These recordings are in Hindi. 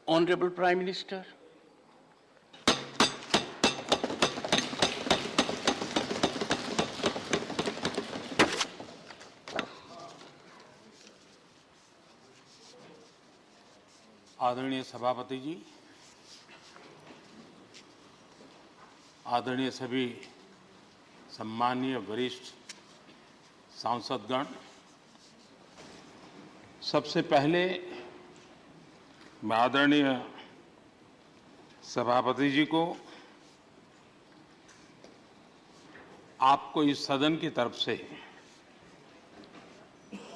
Honorable Prime Minister, आदरणीय सभापति जी, आदरणीय सभी सम्मानीय वरिष्ठ सांसदगण, सबसे पहले मैं आदरणीय सभापति जी को आपको इस सदन की तरफ से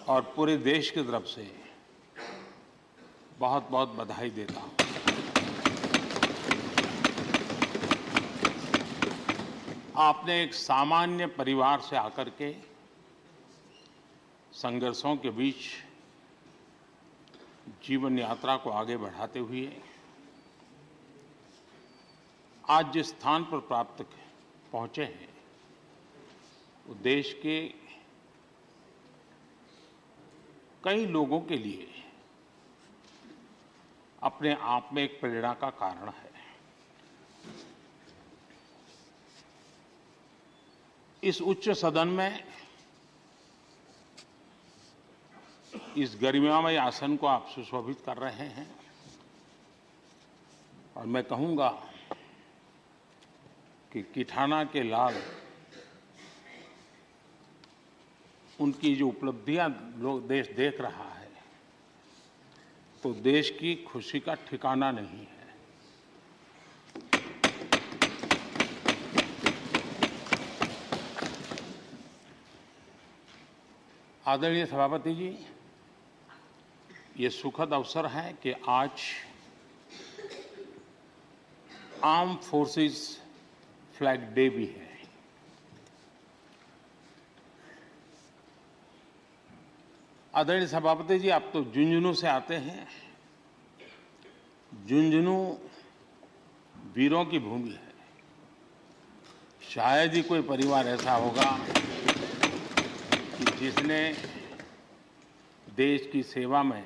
और पूरे देश की तरफ से बहुत बहुत बधाई देता हूं। आपने एक सामान्य परिवार से आकर के संघर्षों के बीच जीवन यात्रा को आगे बढ़ाते हुए आज जिस स्थान पर प्राप्त पहुंचे हैं वो देश के कई लोगों के लिए अपने आप में एक प्रेरणा का कारण है। इस उच्च सदन में इस गरिमामय आसन को आप सुशोभित कर रहे हैं और मैं कहूंगा कि किठाना के लाल उनकी जो उपलब्धियां लोग देश देख रहा है तो देश की खुशी का ठिकाना नहीं है। आदरणीय सभापति जी, ये सुखद अवसर है कि आज आर्म फोर्सेस फ्लैग डे भी है। आदरणीय सभापति जी, आप तो झुंझुनू से आते हैं। झुंझुनू वीरों की भूमि है। शायद ही कोई परिवार ऐसा होगा कि जिसने देश की सेवा में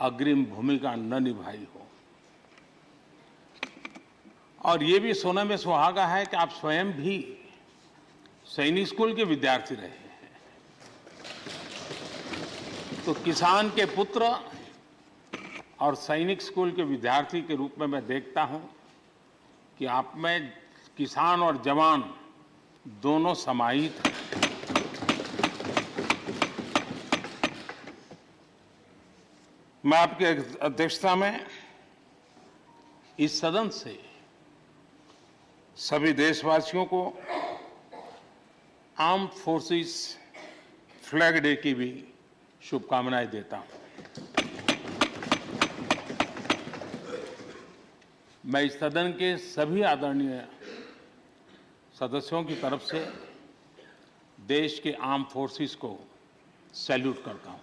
अग्रिम भूमिका न निभाई हो। और ये भी सोने में सुहागा है कि आप स्वयं भी सैनिक स्कूल के विद्यार्थी रहे हैं। तो किसान के पुत्र और सैनिक स्कूल के विद्यार्थी के रूप में मैं देखता हूं कि आप में किसान और जवान दोनों समाहित हैं। मैं आपकी अध्यक्षता में इस सदन से सभी देशवासियों को आर्म फोर्सेस फ्लैग डे की भी शुभकामनाएं देता हूं। मैं इस सदन के सभी आदरणीय सदस्यों की तरफ से देश के आर्म फोर्सेस को सैल्यूट करता हूं।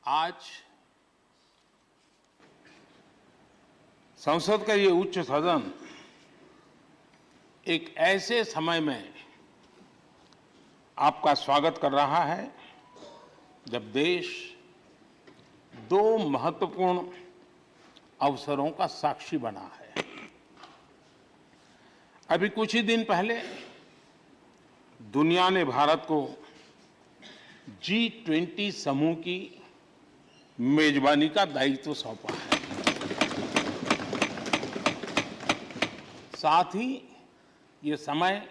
आज संसद का ये उच्च सदन एक ऐसे समय में आपका स्वागत कर रहा है जब देश दो महत्वपूर्ण अवसरों का साक्षी बना है। अभी कुछ ही दिन पहले दुनिया ने भारत को G20 समूह की मेजबानी का दायित्व सौंपा है। साथ ही ये समय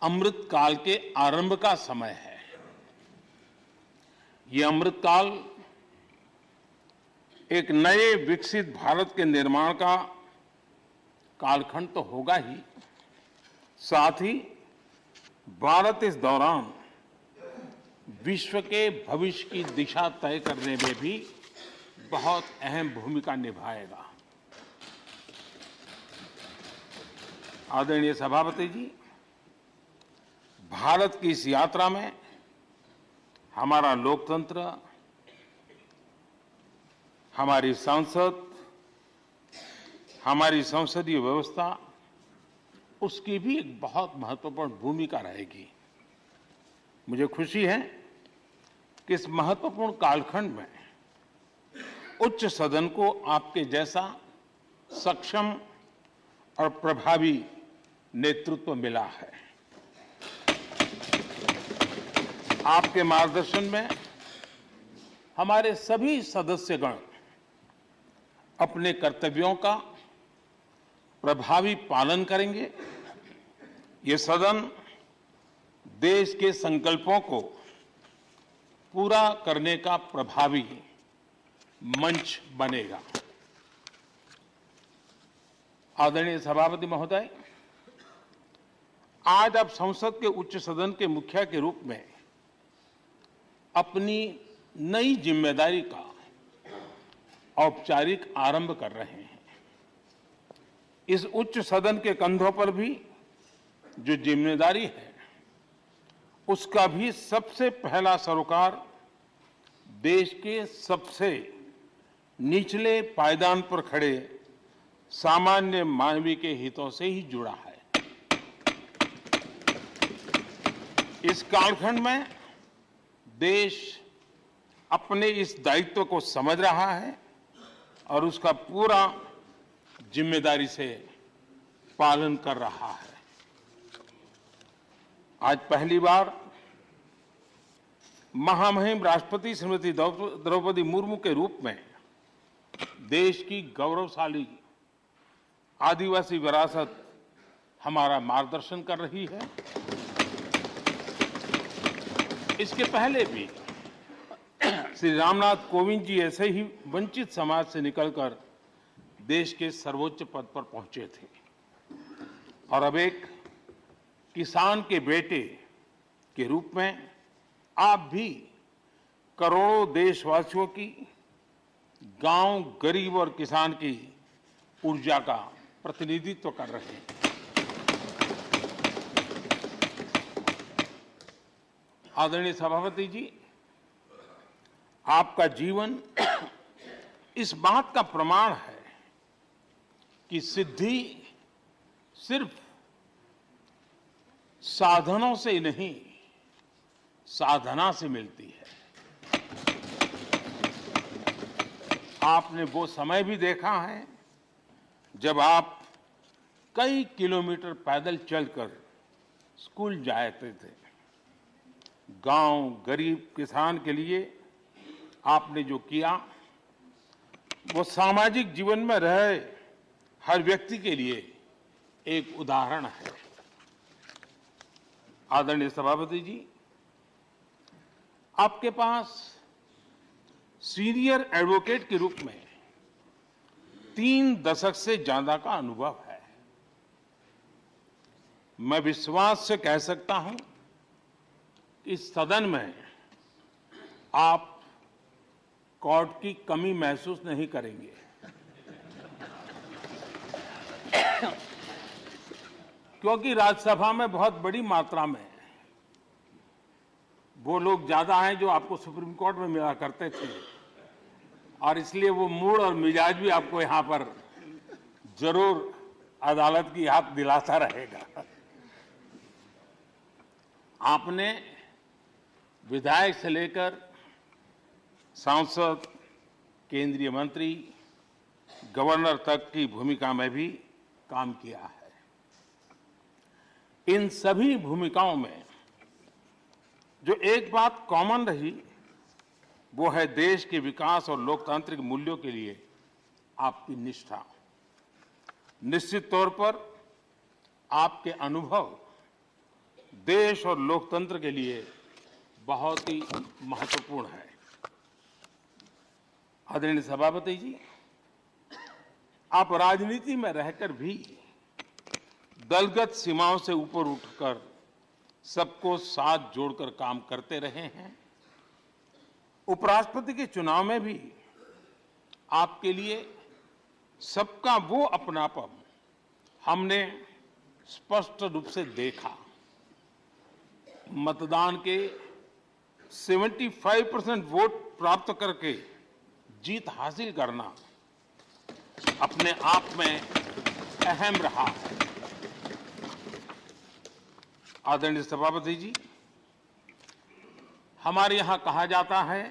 अमृतकाल के आरंभ का समय है। ये अमृतकाल एक नए विकसित भारत के निर्माण का कालखंड तो होगा ही, साथ ही भारत इस दौरान विश्व के भविष्य की दिशा तय करने में भी बहुत अहम भूमिका निभाएगा। आदरणीय सभापति जी, भारत की इस यात्रा में हमारा लोकतंत्र, हमारी संसद, हमारी संसदीय व्यवस्था उसकी भी एक बहुत महत्वपूर्ण भूमिका रहेगी। मुझे खुशी है कि इस महत्वपूर्ण कालखंड में उच्च सदन को आपके जैसा सक्षम और प्रभावी नेतृत्व मिला है। आपके मार्गदर्शन में हमारे सभी सदस्यगण अपने कर्तव्यों का प्रभावी पालन करेंगे। ये सदन देश के संकल्पों को पूरा करने का प्रभावी मंच बनेगा। आदरणीय सभापति महोदय, आज आप संसद के उच्च सदन के मुखिया के रूप में अपनी नई जिम्मेदारी का औपचारिक आरंभ कर रहे हैं। इस उच्च सदन के कंधों पर भी जो जिम्मेदारी है, उसका भी सबसे पहला सरोकार देश के सबसे निचले पायदान पर खड़े सामान्य मानवीय के हितों से ही जुड़ा है। इस कालखंड में देश अपने इस दायित्व को समझ रहा है और उसका पूरा जिम्मेदारी से पालन कर रहा है। आज पहली बार महामहिम राष्ट्रपति श्रीमती द्रौपदी मुर्मू के रूप में देश की गौरवशाली आदिवासी विरासत हमारा मार्गदर्शन कर रही है। इसके पहले भी श्री रामनाथ कोविंद जी ऐसे ही वंचित समाज से निकलकर देश के सर्वोच्च पद पर पहुंचे थे और अब एक किसान के बेटे के रूप में आप भी करोड़ों देशवासियों की, गांव, गरीब और किसान की ऊर्जा का प्रतिनिधित्व कर रहे हैं। आदरणीय सभापति जी, आपका जीवन इस बात का प्रमाण है कि सिद्धि सिर्फ साधनों से ही नहीं, साधना से मिलती है। आपने वो समय भी देखा है जब आप कई किलोमीटर पैदल चलकर स्कूल जाते थे। गांव, गरीब, किसान के लिए आपने जो किया वो सामाजिक जीवन में रहे हर व्यक्ति के लिए एक उदाहरण है। आदरणीय सभापति जी, आपके पास सीनियर एडवोकेट के रूप में 3 दशक से ज्यादा का अनुभव है। मैं विश्वास से कह सकता हूं कि इस सदन में आप कोर्ट की कमी महसूस नहीं करेंगे। क्योंकि राज्यसभा में बहुत बड़ी मात्रा में वो लोग ज्यादा हैं जो आपको सुप्रीम कोर्ट में मिला करते थे और इसलिए वो मूड और मिजाज भी आपको यहां पर जरूर अदालत की याद दिलाता रहेगा। आपने विधायक से लेकर सांसद, केंद्रीय मंत्री, गवर्नर तक की भूमिका में भी काम किया है। इन सभी भूमिकाओं में जो एक बात कॉमन रही वो है देश के विकास और लोकतांत्रिक मूल्यों के लिए आपकी निष्ठा। निश्चित तौर पर आपके अनुभव देश और लोकतंत्र के लिए बहुत ही महत्वपूर्ण है। आदरणीय सभापति जी, आप राजनीति में रहकर भी दलगत सीमाओं से ऊपर उठकर सबको साथ जोड़कर काम करते रहे हैं। उपराष्ट्रपति के चुनाव में भी आपके लिए सबका वो अपनापन हमने स्पष्ट रूप से देखा। मतदान के 75% वोट प्राप्त करके जीत हासिल करना अपने आप में अहम रहा है। आदरणीय सभापति जी, हमारे यहां कहा जाता है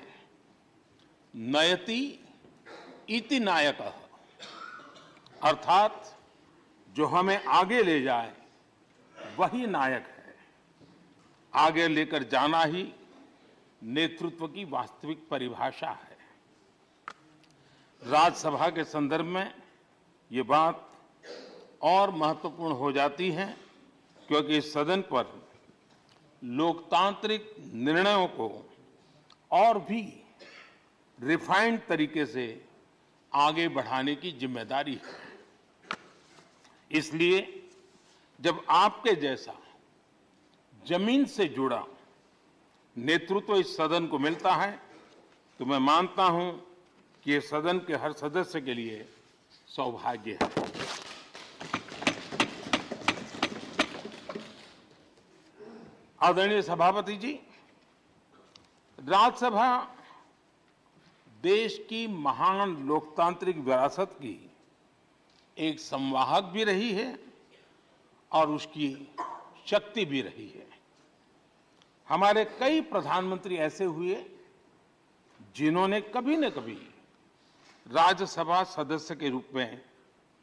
नयति इति नायकः, अर्थात जो हमें आगे ले जाए वही नायक है। आगे लेकर जाना ही नेतृत्व की वास्तविक परिभाषा है। राज्यसभा के संदर्भ में ये बात और महत्वपूर्ण हो जाती है क्योंकि इस सदन पर लोकतांत्रिक निर्णयों को और भी रिफाइंड तरीके से आगे बढ़ाने की जिम्मेदारी है। इसलिए जब आपके जैसा जमीन से जुड़ा नेतृत्व इस सदन को मिलता है तो मैं मानता हूं कि ये सदन के हर सदस्य के लिए सौभाग्य है। आदरणीय सभापति जी, राज्यसभा देश की महान लोकतांत्रिक विरासत की एक संवाहक भी रही है और उसकी शक्ति भी रही है। हमारे कई प्रधानमंत्री ऐसे हुए जिन्होंने कभी न कभी राज्यसभा सदस्य के रूप में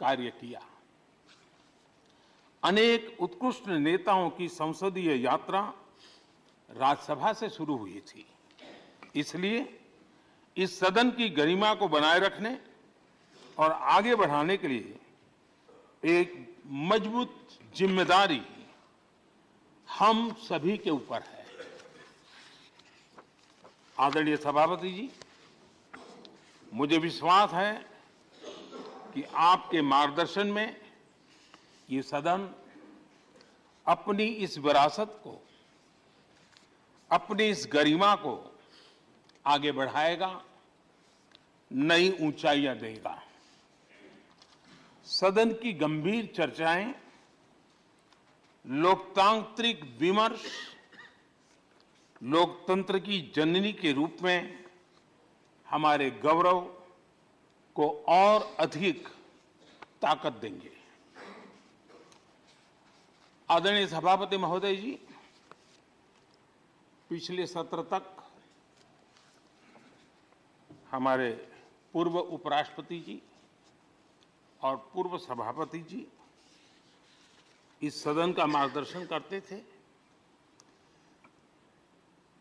कार्य किया। अनेक उत्कृष्ट नेताओं की संसदीय यात्रा राज्यसभा से शुरू हुई थी। इसलिए इस सदन की गरिमा को बनाए रखने और आगे बढ़ाने के लिए एक मजबूत जिम्मेदारी हम सभी के ऊपर है। आदरणीय सभापति जी, मुझे विश्वास है कि आपके मार्गदर्शन में ये सदन अपनी इस विरासत को, अपनी इस गरिमा को आगे बढ़ाएगा, नई ऊंचाइयां देगा। सदन की गंभीर चर्चाएं, लोकतांत्रिक विमर्श लोकतंत्र की जननी के रूप में हमारे गौरव को और अधिक ताकत देंगे। आदरणीय सभापति महोदय जी, पिछले सत्र तक हमारे पूर्व उपराष्ट्रपति जी और पूर्व सभापति जी इस सदन का मार्गदर्शन करते थे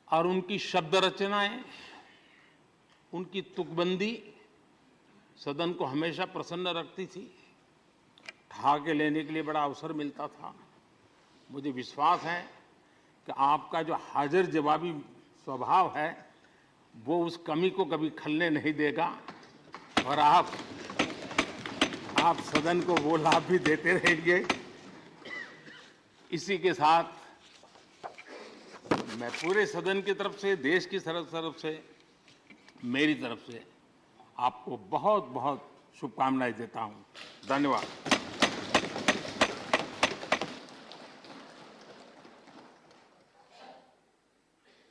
और उनकी शब्द रचनाएं, उनकी तुकबंदी सदन को हमेशा प्रसन्न रखती थी। ठहाके लेने के लिए बड़ा अवसर मिलता था। मुझे विश्वास है कि आपका जो हाजिर जवाबी स्वभाव है वो उस कमी को कभी खलने नहीं देगा और आप सदन को वो लाभ भी देते रहेंगे। इसी के साथ मैं पूरे सदन की तरफ से, देश की तरफ से, मेरी तरफ से आपको बहुत बहुत शुभकामनाएं देता हूं। धन्यवाद।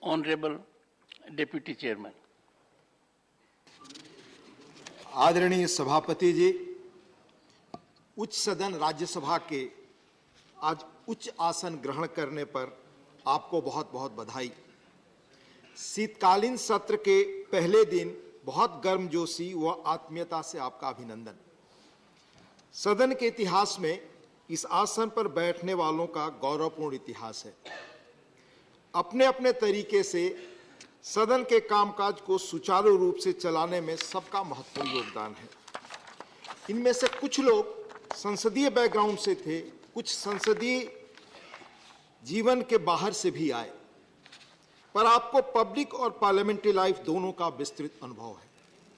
Honourable deputy chairman. आदरणीय सभापति जी, उच्च सदन राज्यसभा के आज उच्च आसन ग्रहण करने पर आपको बहुत बहुत बधाई। शीतकालीन सत्र के पहले दिन बहुत गर्मजोशी व आत्मीयता से आपका अभिनंदन। सदन के इतिहास में इस आसन पर बैठने वालों का गौरवपूर्ण इतिहास है। अपने अपने तरीके से सदन के कामकाज को सुचारू रूप से चलाने में सबका महत्वपूर्ण योगदान है। इनमें से कुछ लोग संसदीय बैकग्राउंड से थे, कुछ संसदीय जीवन के बाहर से भी आए, पर आपको पब्लिक और पार्लियामेंट्री लाइफ दोनों का विस्तृत अनुभव है।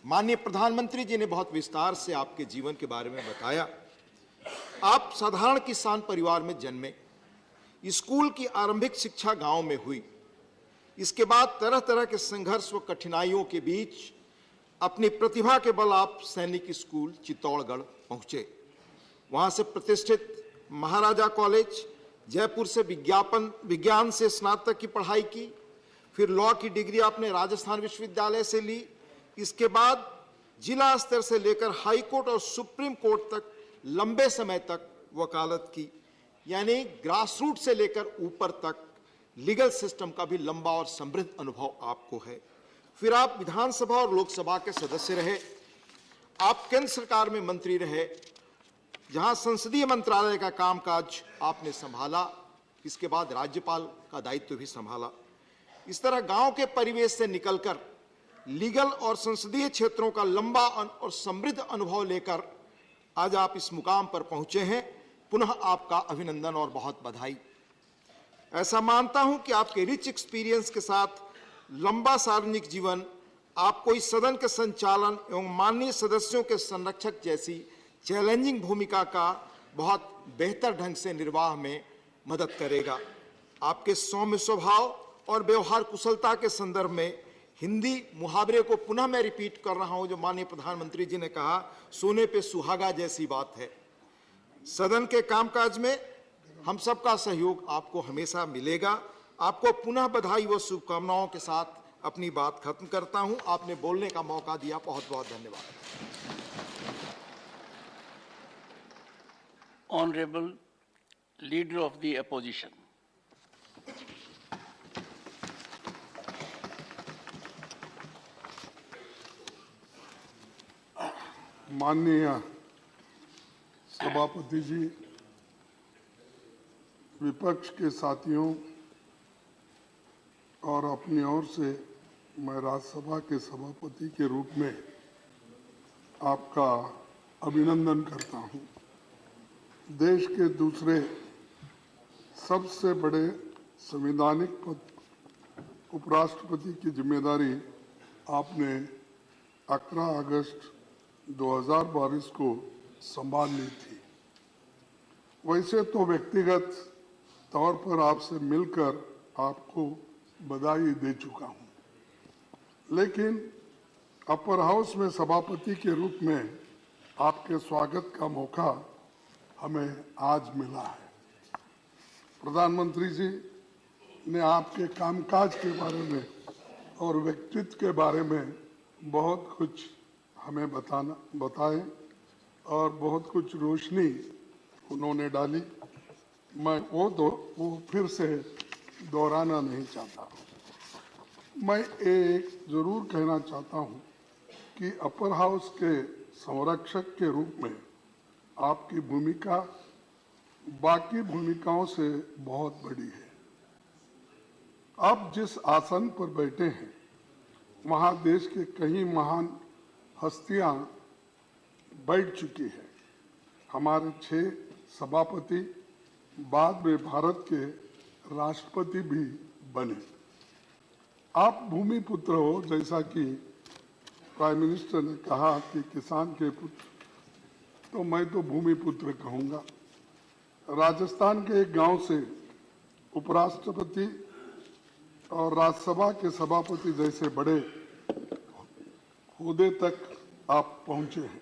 माननीय प्रधानमंत्री जी ने बहुत विस्तार से आपके जीवन के बारे में बताया। आप साधारण किसान परिवार में जन्मे, स्कूल की आरंभिक शिक्षा गांव में हुई। इसके बाद तरह तरह के संघर्ष व कठिनाइयों के बीच अपनी प्रतिभा के बल आप सैनिक स्कूल चित्तौड़गढ़ पहुंचे। वहां से प्रतिष्ठित महाराजा कॉलेज जयपुर से विज्ञान से स्नातक की पढ़ाई की। फिर लॉ की डिग्री आपने राजस्थान विश्वविद्यालय से ली। इसके बाद जिला स्तर से लेकर हाई कोर्ट और सुप्रीम कोर्ट तक लंबे समय तक वकालत की। यानी ग्रासरूट से लेकर ऊपर तक लीगल सिस्टम का भी लंबा और समृद्ध अनुभव आपको है। फिर आप विधानसभा और लोकसभा के सदस्य रहे, आप केंद्र सरकार में मंत्री रहे, जहां संसदीय मंत्रालय का कामकाज आपने संभाला, इसके बाद राज्यपाल का दायित्व भी संभाला। इस तरह गांव के परिवेश से निकलकर लीगल और संसदीय क्षेत्रों का लंबा और समृद्ध अनुभव लेकर आज आप इस मुकाम पर पहुंचे हैं। पुनः आपका अभिनंदन और बहुत बधाई। ऐसा मानता हूं कि आपके रिच एक्सपीरियंस के साथ लंबा सार्वजनिक जीवन आपको इस सदन के संचालन एवं माननीय सदस्यों के संरक्षक जैसी चैलेंजिंग भूमिका का बहुत बेहतर ढंग से निर्वाह में मदद करेगा। आपके सौम्य स्वभाव और व्यवहार कुशलता के संदर्भ में हिंदी मुहावरे को पुनः मैं रिपीट कर रहा हूं, जो माननीय प्रधानमंत्री जी ने कहा, सोने पे सुहागा जैसी बात है। सदन के कामकाज में हम सबका सहयोग आपको हमेशा मिलेगा। आपको पुनः बधाई व शुभकामनाओं के साथ अपनी बात खत्म करता हूं। आपने बोलने का मौका दिया, बहुत बहुत धन्यवाद। Honorable Leader of the Opposition. माननीय सभापति जी, विपक्ष के साथियों और अपनी ओर से मैं राज्यसभा के सभापति के रूप में आपका अभिनंदन करता हूं। देश के दूसरे सबसे बड़े संवैधानिक पद उपराष्ट्रपति की जिम्मेदारी आपने 11 अगस्त 2022 को संभाल ली थी। वैसे तो व्यक्तिगत तौर पर आपसे मिलकर आपको बधाई दे चुका हूं, लेकिन अपर हाउस में सभापति के रूप में आपके स्वागत का मौका हमें आज मिला है। प्रधानमंत्री जी ने आपके कामकाज के बारे में और व्यक्तित्व के बारे में बहुत कुछ हमें बताए और बहुत कुछ रोशनी उन्होंने डाली। मैं वो फिर से दोहराना नहीं चाहता। मैं एक जरूर कहना चाहता हूं कि अपर हाउस के संरक्षक के रूप में आपकी भूमिका बाकी भूमिकाओं से बहुत बड़ी है। आप जिस आसन पर बैठे हैं वहां देश के कई महान हस्तियां बैठ चुकी हैं। हमारे 6 सभापति बाद में भारत के राष्ट्रपति भी बने। आप भूमि पुत्र हो, जैसा कि प्राइम मिनिस्टर ने कहा कि किसान के पुत्र, तो मैं तो भूमि पुत्र कहूंगा। राजस्थान के एक गांव से उपराष्ट्रपति और राज्यसभा के सभापति जैसे बड़े ओहदे तक आप पहुंचे हैं।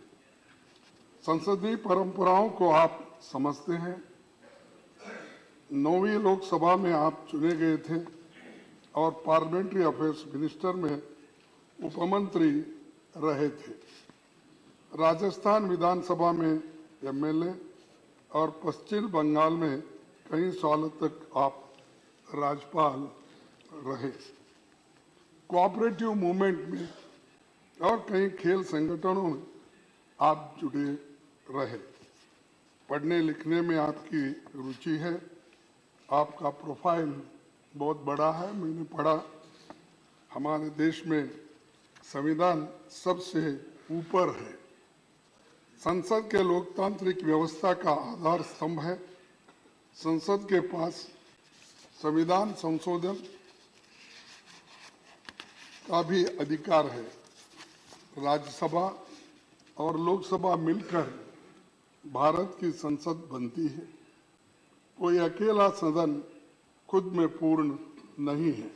संसदीय परंपराओं को आप समझते हैं। 9वीं लोकसभा में आप चुने गए थे और पार्लियामेंट्री अफेयर्स मिनिस्टर में उपमंत्री रहे थे। राजस्थान विधानसभा में एमएलए और पश्चिम बंगाल में कई सालों तक आप राज्यपाल रहे। कोऑपरेटिव मूवमेंट में और कई खेल संगठनों में आप जुड़े रहे। पढ़ने लिखने में आपकी रुचि है। आपका प्रोफाइल बहुत बड़ा है। मैंने पढ़ा, हमारे देश में संविधान सबसे ऊपर है। संसद के लोकतांत्रिक व्यवस्था का आधार स्तंभ है। संसद के पास संविधान संशोधन का भी अधिकार है। राज्यसभा और लोकसभा मिलकर भारत की संसद बनती है। कोई अकेला सदन खुद में पूर्ण नहीं है।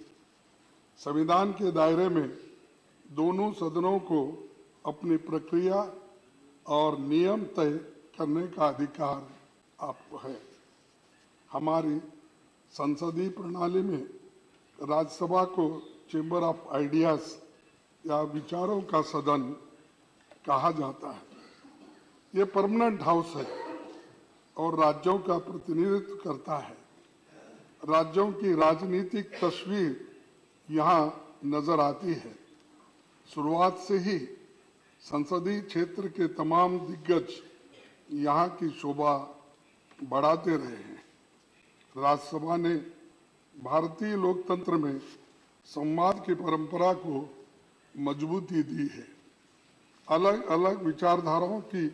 संविधान के दायरे में दोनों सदनों को अपनी प्रक्रिया और नियम तय करने का अधिकार आपको है। हमारी संसदीय प्रणाली में राज्यसभा को चेंबर ऑफ आइडियाज या विचारों का सदन कहा जाता है। ये परमानेंट हाउस है और राज्यों का प्रतिनिधित्व करता है। राज्यों की राजनीतिक तस्वीर यहाँ नजर आती है। शुरुआत से ही संसदीय क्षेत्र के तमाम दिग्गज यहाँ की शोभा बढ़ाते रहे हैं। राज्यसभा ने भारतीय लोकतंत्र में संवाद की परंपरा को मजबूती दी है। अलग अलग विचारधाराओं की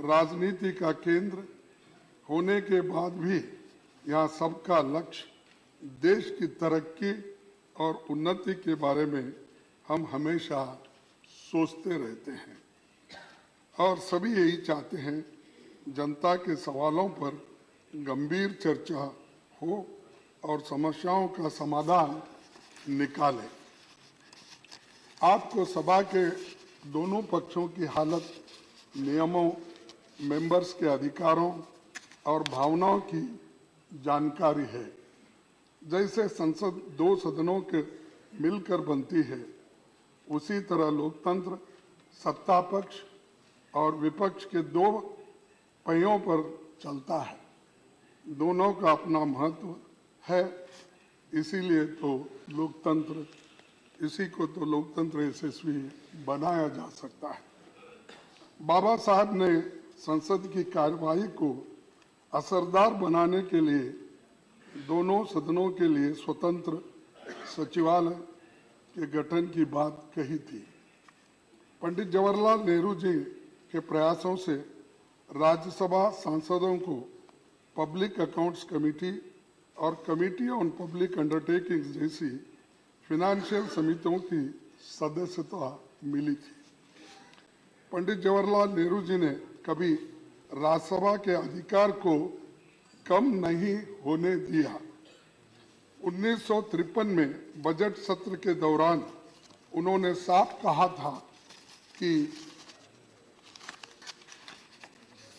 राजनीति का केंद्र होने के बाद भी यहाँ सबका लक्ष्य देश की तरक्की और उन्नति के बारे में हम हमेशा सोचते रहते हैं और सभी यही चाहते हैं जनता के सवालों पर गंभीर चर्चा हो और समस्याओं का समाधान निकालें। आपको सभा के दोनों पक्षों की हालत, नियमों, मेंबर्स के अधिकारों और भावनाओं की जानकारी है। जैसे संसद दो सदनों के मिलकर बनती है, उसी तरह लोकतंत्र सत्ता पक्ष और विपक्ष के दो पहियों पर चलता है। दोनों का अपना महत्व है, इसीलिए तो लोकतंत्र यशस्वी बनाया जा सकता है। बाबा साहब ने संसद की कार्यवाही को असरदार बनाने के लिए दोनों सदनों के लिए स्वतंत्र सचिवालय के गठन की बात कही थी। पंडित जवाहरलाल नेहरू जी के प्रयासों से राज्यसभा सांसदों को पब्लिक अकाउंट्स कमेटी और कमेटी ऑन पब्लिक अंडरटेकिंग्स जैसी फिनेंशियल समितियों की सदस्यता मिली थी। पंडित जवाहरलाल नेहरू जी ने कभी राज्यसभा के अधिकार को कम नहीं होने दिया। 1953 में बजट सत्र के दौरान उन्होंने साफ कहा था कि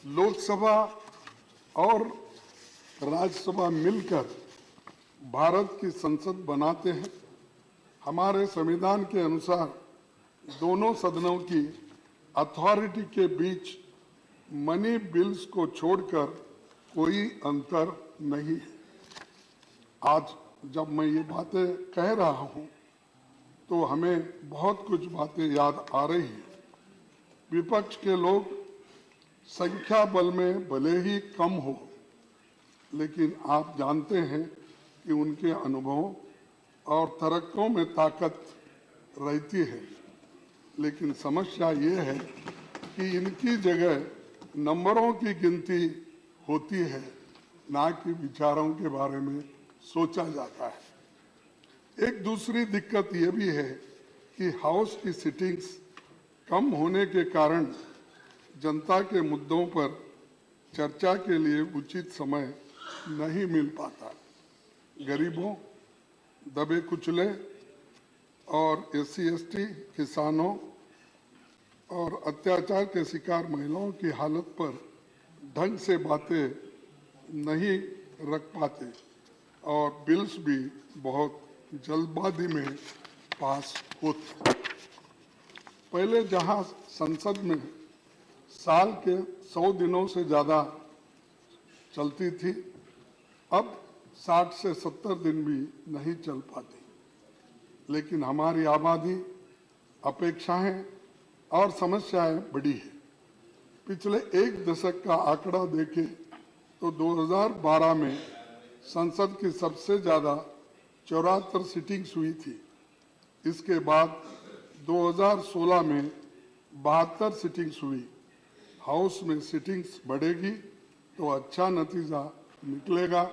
लोकसभा और राज्यसभा मिलकर भारत की संसद बनाते हैं। हमारे संविधान के अनुसार दोनों सदनों की अथॉरिटी के बीच मनी बिल्स को छोड़कर कोई अंतर नहीं है। आज जब मैं ये बातें कह रहा हूं तो हमें बहुत कुछ बातें याद आ रही हैं। विपक्ष के लोग संख्या बल में भले ही कम हो, लेकिन आप जानते हैं कि उनके अनुभवों और तर्कों में ताकत रहती है। लेकिन समस्या ये है कि इनकी जगह नंबरों की गिनती होती है, ना कि विचारों के बारे में सोचा जाता है। एक दूसरी दिक्कत ये भी है कि हाउस की सिटिंग्स कम होने के कारण जनता के मुद्दों पर चर्चा के लिए उचित समय नहीं मिल पाता। गरीबों, दबे कुचले और SC/ST, किसानों और अत्याचार के शिकार महिलाओं की हालत पर ढंग से बातें नहीं रख पाते और बिल्स भी बहुत जल्दबाजी में पास होते। पहले जहां संसद में साल के 100 दिनों से ज़्यादा चलती थी, अब 60 से 70 दिन भी नहीं चल पाती। लेकिन हमारी आबादी, अपेक्षाएं और समस्याएं बड़ी है। पिछले एक दशक का आंकड़ा देखें तो 2012 में संसद की सबसे ज़्यादा 74 सिटिंग्स हुई थी। इसके बाद 2016 में 72 सिटिंग्स हुई। हाउस में सिटिंग्स बढ़ेगी तो अच्छा नतीजा निकलेगा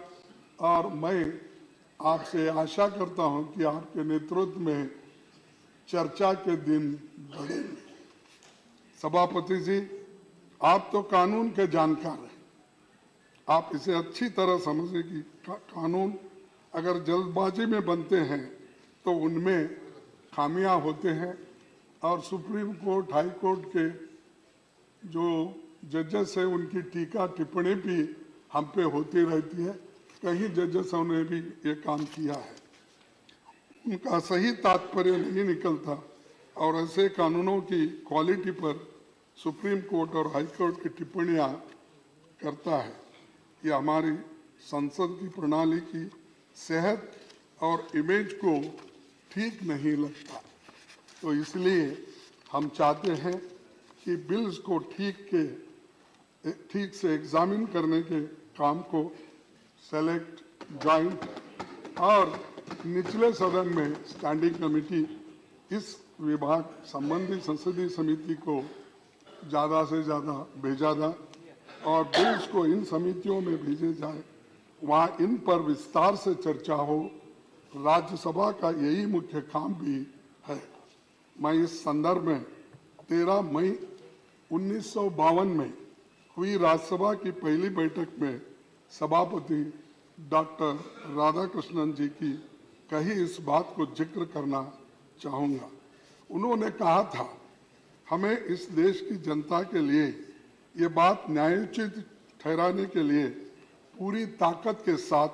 और मैं आपसे आशा करता हूं कि आपके नेतृत्व में चर्चा के दिन बढ़ेंगे। सभापति जी, आप तो कानून के जानकार हैं। आप इसे अच्छी तरह समझें कि कानून अगर जल्दबाजी में बनते हैं तो उनमें खामियां होते हैं और सुप्रीम कोर्ट, हाई कोर्ट के जो जजेस है उनकी टीका टिप्पणी भी हम पे होती रहती है। कई जजेस ने भी ये काम किया है, उनका सही तात्पर्य नहीं निकलता और ऐसे कानूनों की क्वालिटी पर सुप्रीम कोर्ट और हाई कोर्ट की टिप्पणियां करता है। ये हमारी संसद की प्रणाली की सेहत और इमेज को ठीक नहीं लगता। तो इसलिए हम चाहते हैं कि बिल्स को ठीक से एग्जामिन करने के काम को सेलेक्ट, जॉइंट और निचले सदन में स्टैंडिंग कमेटी इस विभाग संबंधी संसदीय समिति को ज़्यादा से ज़्यादा भेजा जाए और बिल्स को इन समितियों में भेजे जाए, वहाँ इन पर विस्तार से चर्चा हो। राज्यसभा का यही मुख्य काम भी है। मैं इस संदर्भ में 13 मई 1952 में हुई राज्यसभा की पहली बैठक में सभापति डॉक्टर राधाकृष्णन जी की कही इस बात को जिक्र करना चाहूँगा। उन्होंने कहा था, हमें इस देश की जनता के लिए ये बात न्यायोचित ठहराने के लिए पूरी ताकत के साथ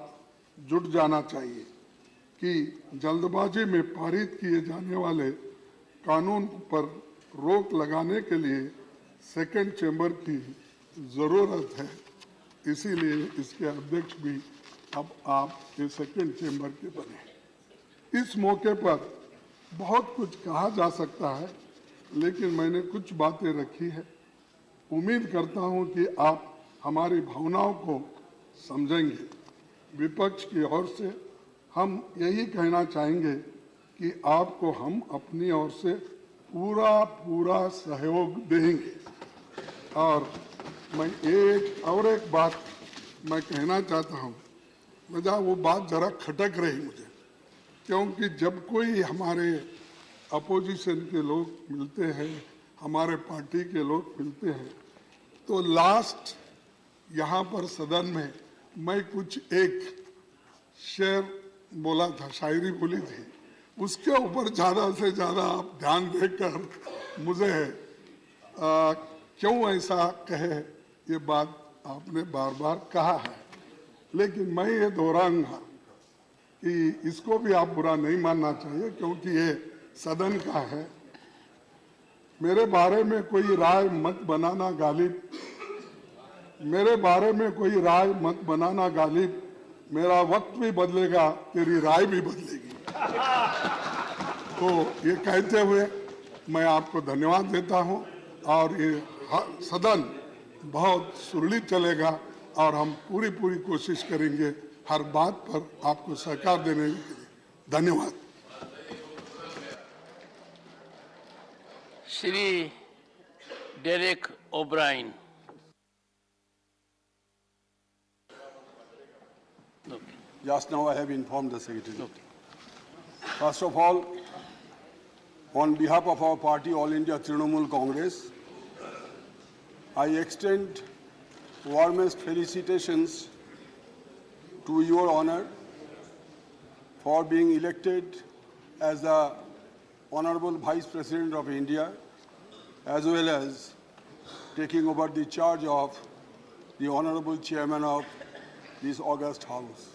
जुट जाना चाहिए कि जल्दबाजी में पारित किए जाने वाले कानून पर रोक लगाने के लिए सेकंड चेंबर की ज़रूरत है। इसीलिए इसके अध्यक्ष भी अब आप ये सेकंड चेंबर के बने। इस मौके पर बहुत कुछ कहा जा सकता है, लेकिन मैंने कुछ बातें रखी है। उम्मीद करता हूं कि आप हमारी भावनाओं को समझेंगे। विपक्ष की ओर से हम यही कहना चाहेंगे कि आपको हम अपनी ओर से पूरा सहयोग देंगे। और मैं एक बात मैं कहना चाहता हूं, वो बात जरा खटक रही मुझे, क्योंकि जब कोई हमारे अपोजिशन के लोग मिलते हैं, हमारे पार्टी के लोग मिलते हैं, तो लास्ट यहाँ पर सदन में मैं कुछ एक शेर बोला था, शायरी बोली थी, उसके ऊपर ज़्यादा से ज़्यादा आप ध्यान देकर मुझे क्यों ऐसा कहे ये बात आपने बार बार कहा है, लेकिन मैं ये दोहराऊंगा कि इसको भी आप बुरा नहीं मानना चाहिए, क्योंकि ये सदन का है। मेरे बारे में कोई राय मत बनाना गालिब, मेरे बारे में कोई राय मत बनाना गालिब, मेरा वक्त भी बदलेगा, तेरी राय भी बदलेगी। तो ये कहते हुए मैं आपको धन्यवाद देता हूं और ये सदन बहुत सुरक्षित चलेगा और हम पूरी कोशिश करेंगे हर बात पर आपको सहकार देने के लिए। धन्यवाद। Shri Derek O'Brien. Just now I have informed the Secretary. First of all, on behalf of our party, All India Trinamool Congress, I extend warmest felicitations to Your Honor for being elected as the Honorable Vice President of India, as well as taking over the charge of the Honorable Chairman of this august House.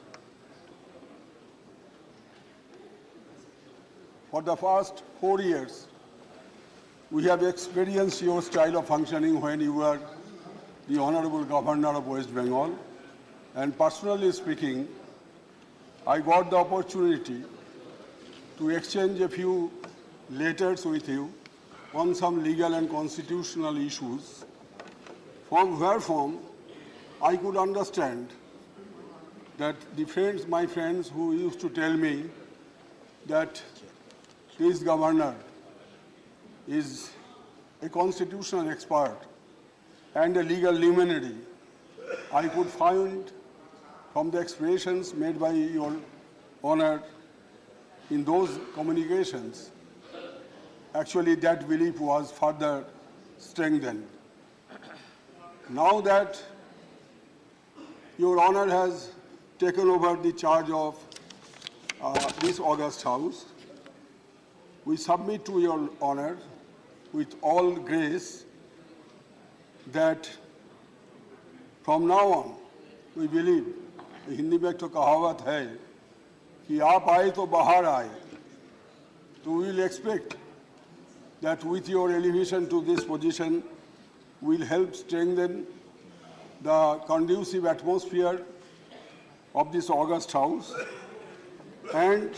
For the past 4 years, we have experienced your style of functioning when you were the Honorable Governor of West Bengal. And personally speaking, I got the opportunity to exchange a few letters with you on some legal and constitutional issues, wherefrom I could understand that my friends who used to tell me that this governor is a constitutional expert and a legal luminary, I could find from the expressions made by Your Honor in those communications, actually that belief was further strengthened. Now that Your Honor has taken over the charge of this august House, we submit to Your Honor with all grace that from now on, we believe, Hindi में तो कहावत है कि आप आए तो बाहर आए, so we will expect that with your elevation to this position will help strengthen the conducive atmosphere of this august house, and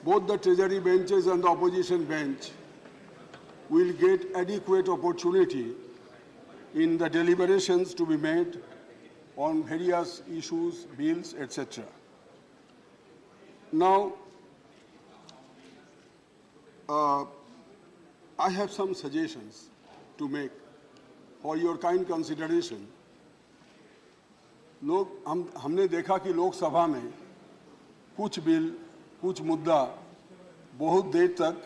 both the treasury benches and the opposition bench will get adequate opportunity in the deliberations to be made on various issues, bills, etc. Now, I have some suggestions to make for your kind consideration. हमने देखा कि लोकसभा में कुछ बिल, कुछ मुद्दा बहुत देर तक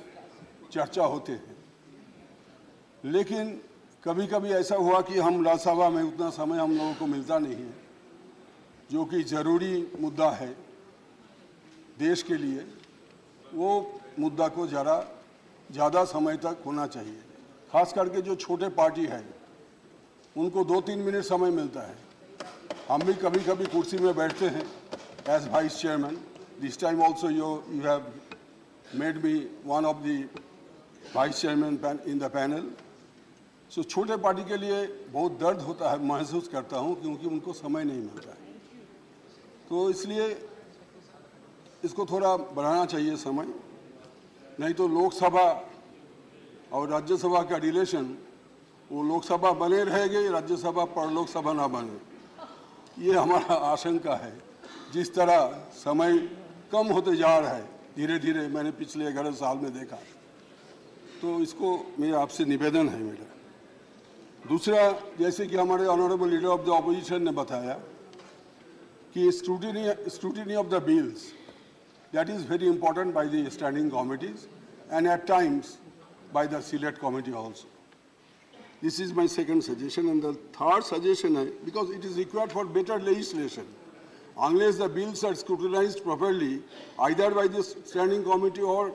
चर्चा होते हैं, लेकिन कभी-कभी ऐसा हुआ कि हम राज्यसभा में उतना समय हम लोगों को मिलता नहीं है, जो कि जरूरी मुद्दा है देश के लिए, वो मुद्दा को जरा ज़्यादा समय तक होना चाहिए। खास करके जो छोटे पार्टी है, उनको 2-3 मिनट समय मिलता है। हम भी कभी-कभी कुर्सी में बैठते हैं as vice chairman. This time also you have made me one of the vice chairman in the panel. So छोटे पार्टी के लिए बहुत दर्द होता है, महसूस करता हूँ, क्योंकि उनको समय नहीं मिलता है। तो इसलिए इसको थोड़ा बढ़ाना चाहिए समय, नहीं तो लोकसभा और राज्यसभा का रिलेशन, वो लोकसभा बने रहेगी, राज्यसभा पर लोकसभा ना बने, ये हमारा आशंका है। जिस तरह समय कम होते जा रहा है धीरे धीरे, मैंने पिछले 11 साल में देखा, तो इसको मेरा आपसे निवेदन है मेरा। दूसरा, जैसे कि हमारे honourable leader of the opposition ने बताया कि scrutiny of the bills, that is very important by the standing committees and at times by the select committee also. This is my second suggestion. And the third suggestion is, because it is required for better legislation, unless the bills are scrutinized properly, either by the standing committee or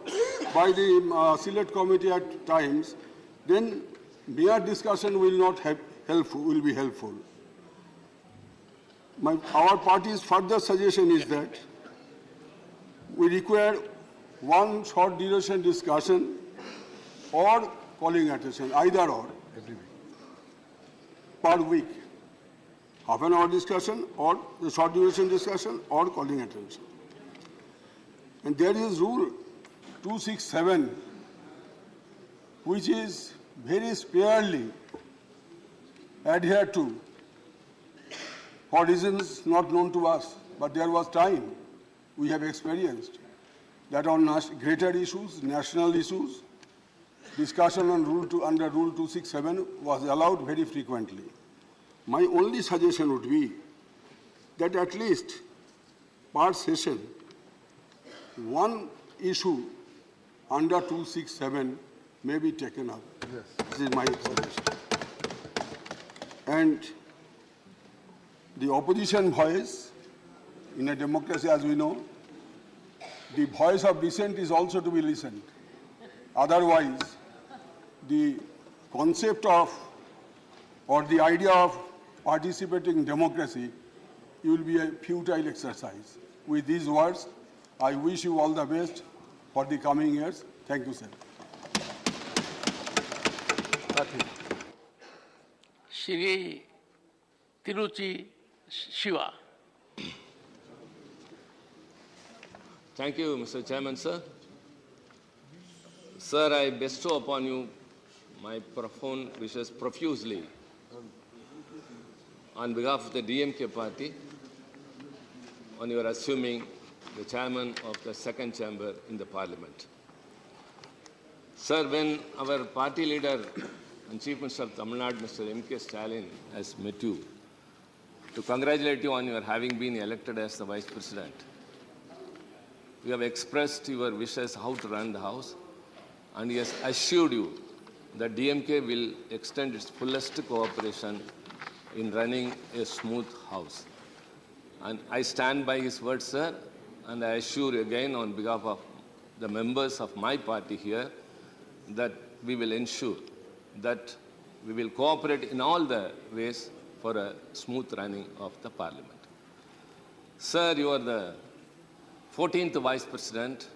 by the select committee at times, then mere discussion will not be helpful. Our party's further suggestion is that we require one short duration discussion or calling attention, either or, per week. Half an hour discussion or the short duration discussion or calling attention. And there is rule 267, which is very sparely adhered to for reasons not known to us. But there was time we have experienced that on greater issues, national issues, discussion on under Rule 267 was allowed very frequently. My only suggestion would be that at least per session, one issue under 267 may be taken up. Yes. This is my suggestion. And the opposition voice, in a democracy, as we know, the voice of dissent is also to be listened. Otherwise, the concept of or the idea of participating in democracy will be a futile exercise. With these words, I wish you all the best for the coming years. Thank you, sir. Shri Tiruchi Shiva. Thank you, Mr. Chairman, sir. Sir, I bestow upon you my profound wishes profusely on behalf of the DMK party on your assuming the chairman of the second chamber in the parliament. Sir, when our party leader and Chief Minister of Tamil Nadu, Mr. M.K. Stalin, has met you to congratulate you on your having been elected as the Vice President, you have expressed your wishes how to run the House, and he has assured you that DMK will extend its fullest cooperation in running a smooth House. And I stand by his words, sir, and I assure you again on behalf of the members of my party here that we will ensure that we will cooperate in all the ways for a smooth running of the Parliament. Sir, you are the 14th Vice President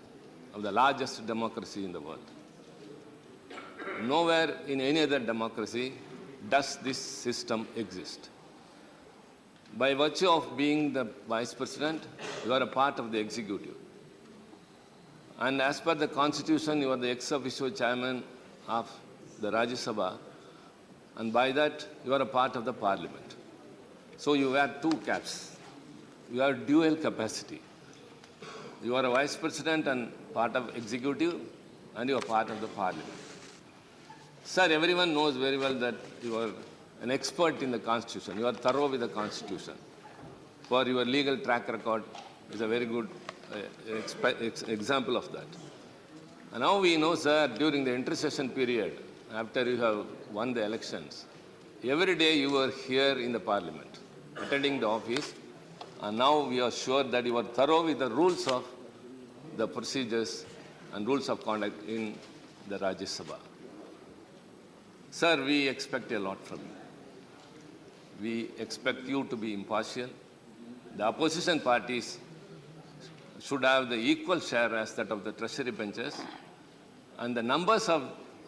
of the largest democracy in the world. Nowhere in any other democracy does this system exist? By virtue of being the Vice President, you are a part of the executive. And as per the Constitution, you are the ex officio chairman of the Rajya Sabha, and by that, you are a part of the Parliament. So you wear two caps. You have dual capacity. You are a Vice President and part of executive, and you are part of the Parliament. Sir, everyone knows very well that you are an expert in the Constitution. You are thorough with the Constitution. For your legal track record is a very good example of that. And now we know, sir, during the intercession period, after you have won the elections, every day you were here in the Parliament, attending the office, and now we are sure that you are thorough with the rules of the procedures and rules of conduct in the Rajya Sabha. Sir, we expect a lot from you. We expect you to be impartial. The opposition parties should have the equal share as that of the treasury benches, and the numbers of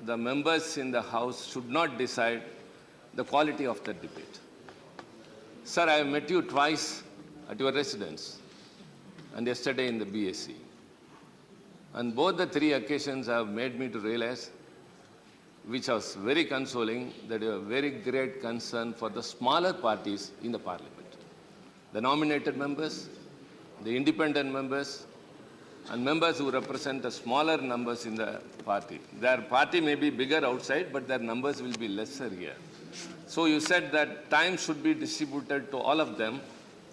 the members in the House should not decide the quality of the debate. Sir, I have met you twice at your residence and yesterday in the BSc. And both the three occasions have made me to realize, which was very consoling, that you have very great concern for the smaller parties in the Parliament. The nominated members, the independent members, and members who represent the smaller numbers in the party. Their party may be bigger outside, but their numbers will be lesser here. So you said that time should be distributed to all of them,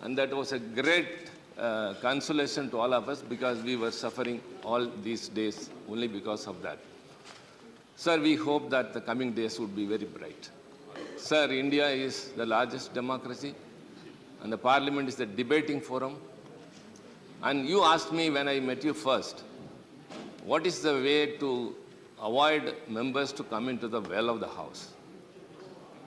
and that was a great consolation to all of us, because we were suffering all these days only because of that. Sir, we hope that the coming days would be very bright. Sir, India is the largest democracy, and the Parliament is the debating forum. And you asked me when I met you first, what is the way to avoid members to come into the well of the House?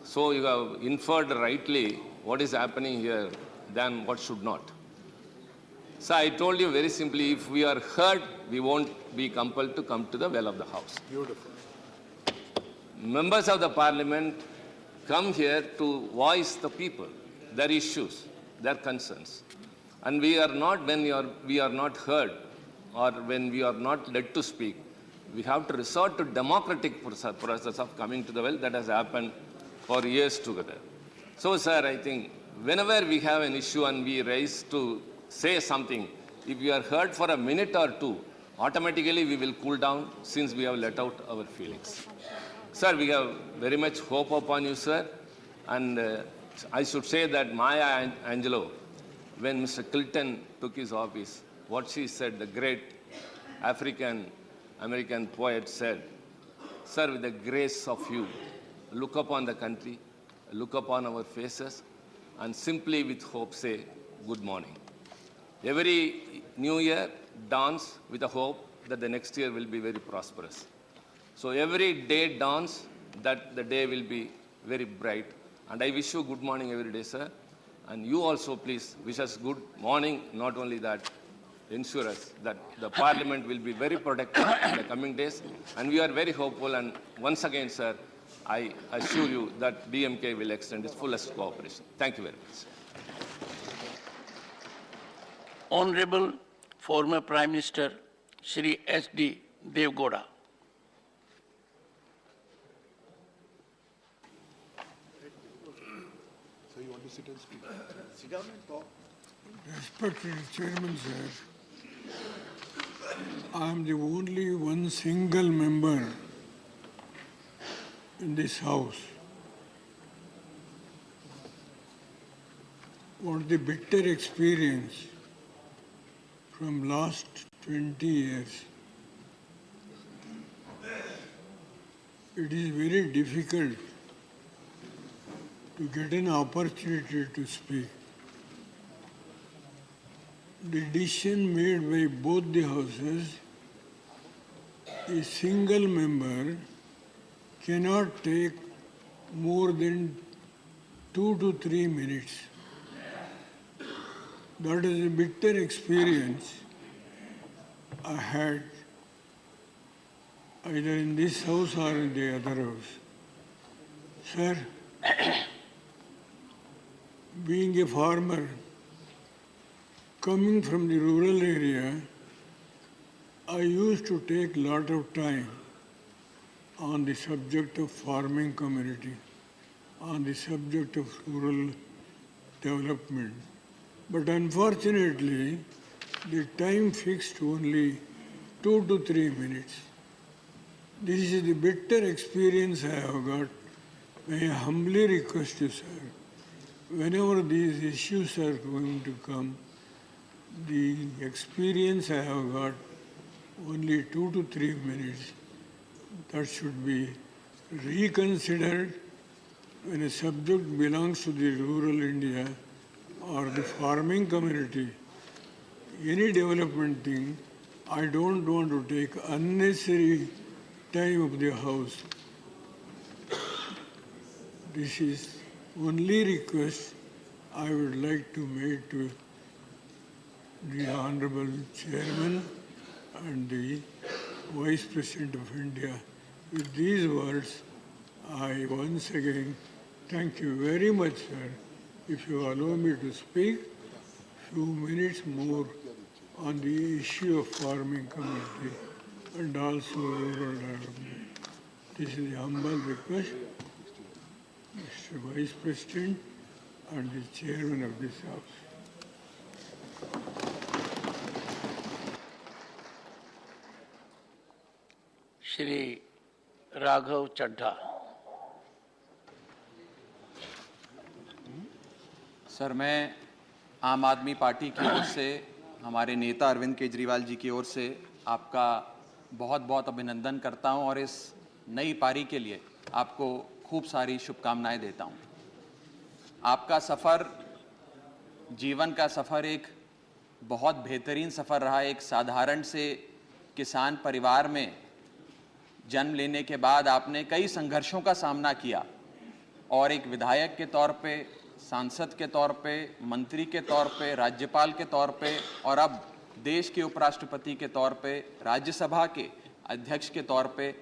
So you have inferred rightly what is happening here than what should not. So I told you very simply, if we are heard, we won't be compelled to come to the well of the House. Beautiful. Members of the Parliament come here to voice the people, their issues, their concerns. And we are not, when we are not heard or when we are not led to speak, we have to resort to democratic process of coming to the well that has happened for years together. So, sir, I think whenever we have an issue and we raise to say something, if we are heard for a minute or two, automatically we will cool down since we have let out our feelings. Sir, we have very much hope upon you, sir. And I should say that Maya Angelou, when Mr. Clinton took his office, what she said, the great African-American poet said, sir, with the grace of you, look upon the country, look upon our faces, and simply with hope say, good morning. Every new year dawns with a hope that the next year will be very prosperous. So every day dawns that the day will be very bright. And I wish you good morning every day, sir. And you also, please, wish us good morning. Not only that, ensure us that the Parliament will be very productive in the coming days. And we are very hopeful. And once again, sir, I assure you that DMK will extend its fullest cooperation. Thank you very much. Honorable former Prime Minister Shri S.D. Devgowda. So you want to sit and speak? Sit down and talk. Respected Chairman, sir, I am the only one single member in this House. What the bitter experience from last 20 years, it is very difficult to get an opportunity to speak. The decision made by both the houses, a single member cannot take more than 2 to 3 minutes. That is a bitter experience I had either in this house or in the other house. Sir, Being a farmer, coming from the rural area, I used to take a lot of time on the subject of farming community, on the subject of rural development. But unfortunately, the time fixed only 2 to 3 minutes. This is the bitter experience I have got. May I humbly request you, sir, whenever these issues are going to come, the experience I have got, only 2 to 3 minutes, that should be reconsidered when a subject belongs to the rural India or the farming community. Any development thing, I don't want to take unnecessary time of the house. This is only request I would like to make to the Honorable Chairman and the Vice President of India. With these words, I once again thank you very much, sir. If you allow me to speak few minutes more on the issue of farming community and also rural development. This is a humble request, Mr. Vice President and the Chairman of this House. Shri Raghav Chadha. Sir, मैं आम आदमी पार्टी की ओर से, हमारे नेता अरविंद केजरीवाल जी की ओर से आपका बहुत बहुत अभिनंदन करता हूं और इस नई पारी के लिए आपको खूब सारी शुभकामनाएं देता हूं। आपका सफ़र, जीवन का सफ़र एक बहुत बेहतरीन सफ़र रहा। एक साधारण से किसान परिवार में जन्म लेने के बाद आपने कई संघर्षों का सामना किया और एक विधायक के तौर पे, सांसद के तौर पे, मंत्री के तौर पे, राज्यपाल के तौर पे और अब देश के उपराष्ट्रपति के तौर पे, राज्यसभा के अध्यक्ष के तौर पे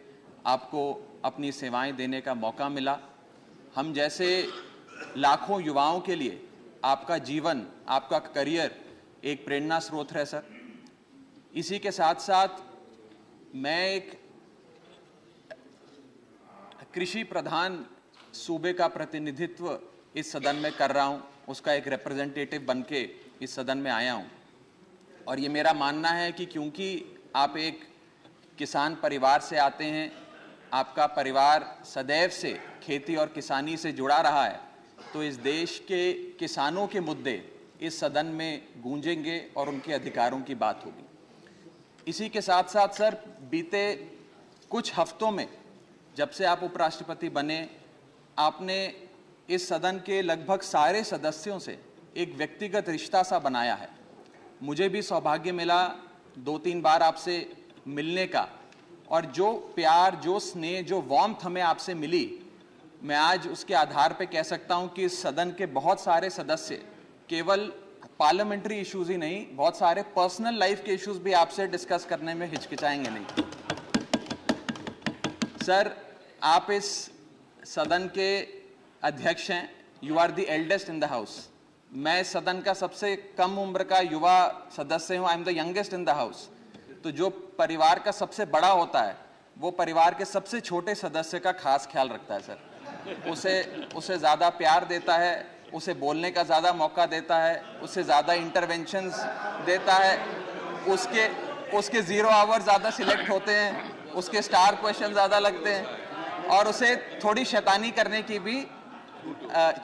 आपको अपनी सेवाएं देने का मौका मिला। हम जैसे लाखों युवाओं के लिए आपका जीवन, आपका करियर एक प्रेरणा स्रोत है सर। इसी के साथ साथ मैं एक कृषि प्रधान सूबे का प्रतिनिधित्व इस सदन में कर रहा हूं, उसका एक रिप्रेजेंटेटिव बनके इस सदन में आया हूं और ये मेरा मानना है कि क्योंकि आप एक किसान परिवार से आते हैं, आपका परिवार सदैव से खेती और किसानी से जुड़ा रहा है, तो इस देश के किसानों के मुद्दे इस सदन में गूंजेंगे और उनके अधिकारों की बात होगी। इसी के साथ साथ सर, बीते कुछ हफ्तों में जब से आप उपराष्ट्रपति बने, आपने इस सदन के लगभग सारे सदस्यों से एक व्यक्तिगत रिश्ता सा बनाया है। मुझे भी सौभाग्य मिला 2-3 बार आपसे मिलने का और जो प्यार, जो स्नेह, जो वार्मथ हमें आपसे मिली, मैं आज उसके आधार पे कह सकता हूं कि इस सदन के बहुत सारे सदस्य केवल पार्लियामेंट्री इश्यूज ही नहीं, बहुत सारे पर्सनल लाइफ के इश्यूज भी आपसे डिस्कस करने में हिचकिचाएंगे नहीं। सर, आप इस सदन के अध्यक्ष हैं, you are the eldest in the house. मैं सदन का सबसे कम उम्र का युवा सदस्य हूं, I am the youngest in the house. तो जो परिवार का सबसे बड़ा होता है वो परिवार के सबसे छोटे सदस्य का खास ख्याल रखता है सर। उसे ज़्यादा प्यार देता है, उसे बोलने का ज़्यादा मौका देता है, उसे ज़्यादा इंटरवेंशंस देता है, उसके 0 आवर ज़्यादा सिलेक्ट होते हैं, उसके स्टार क्वेश्चन ज़्यादा लगते हैं और उसे थोड़ी शैतानी करने की भी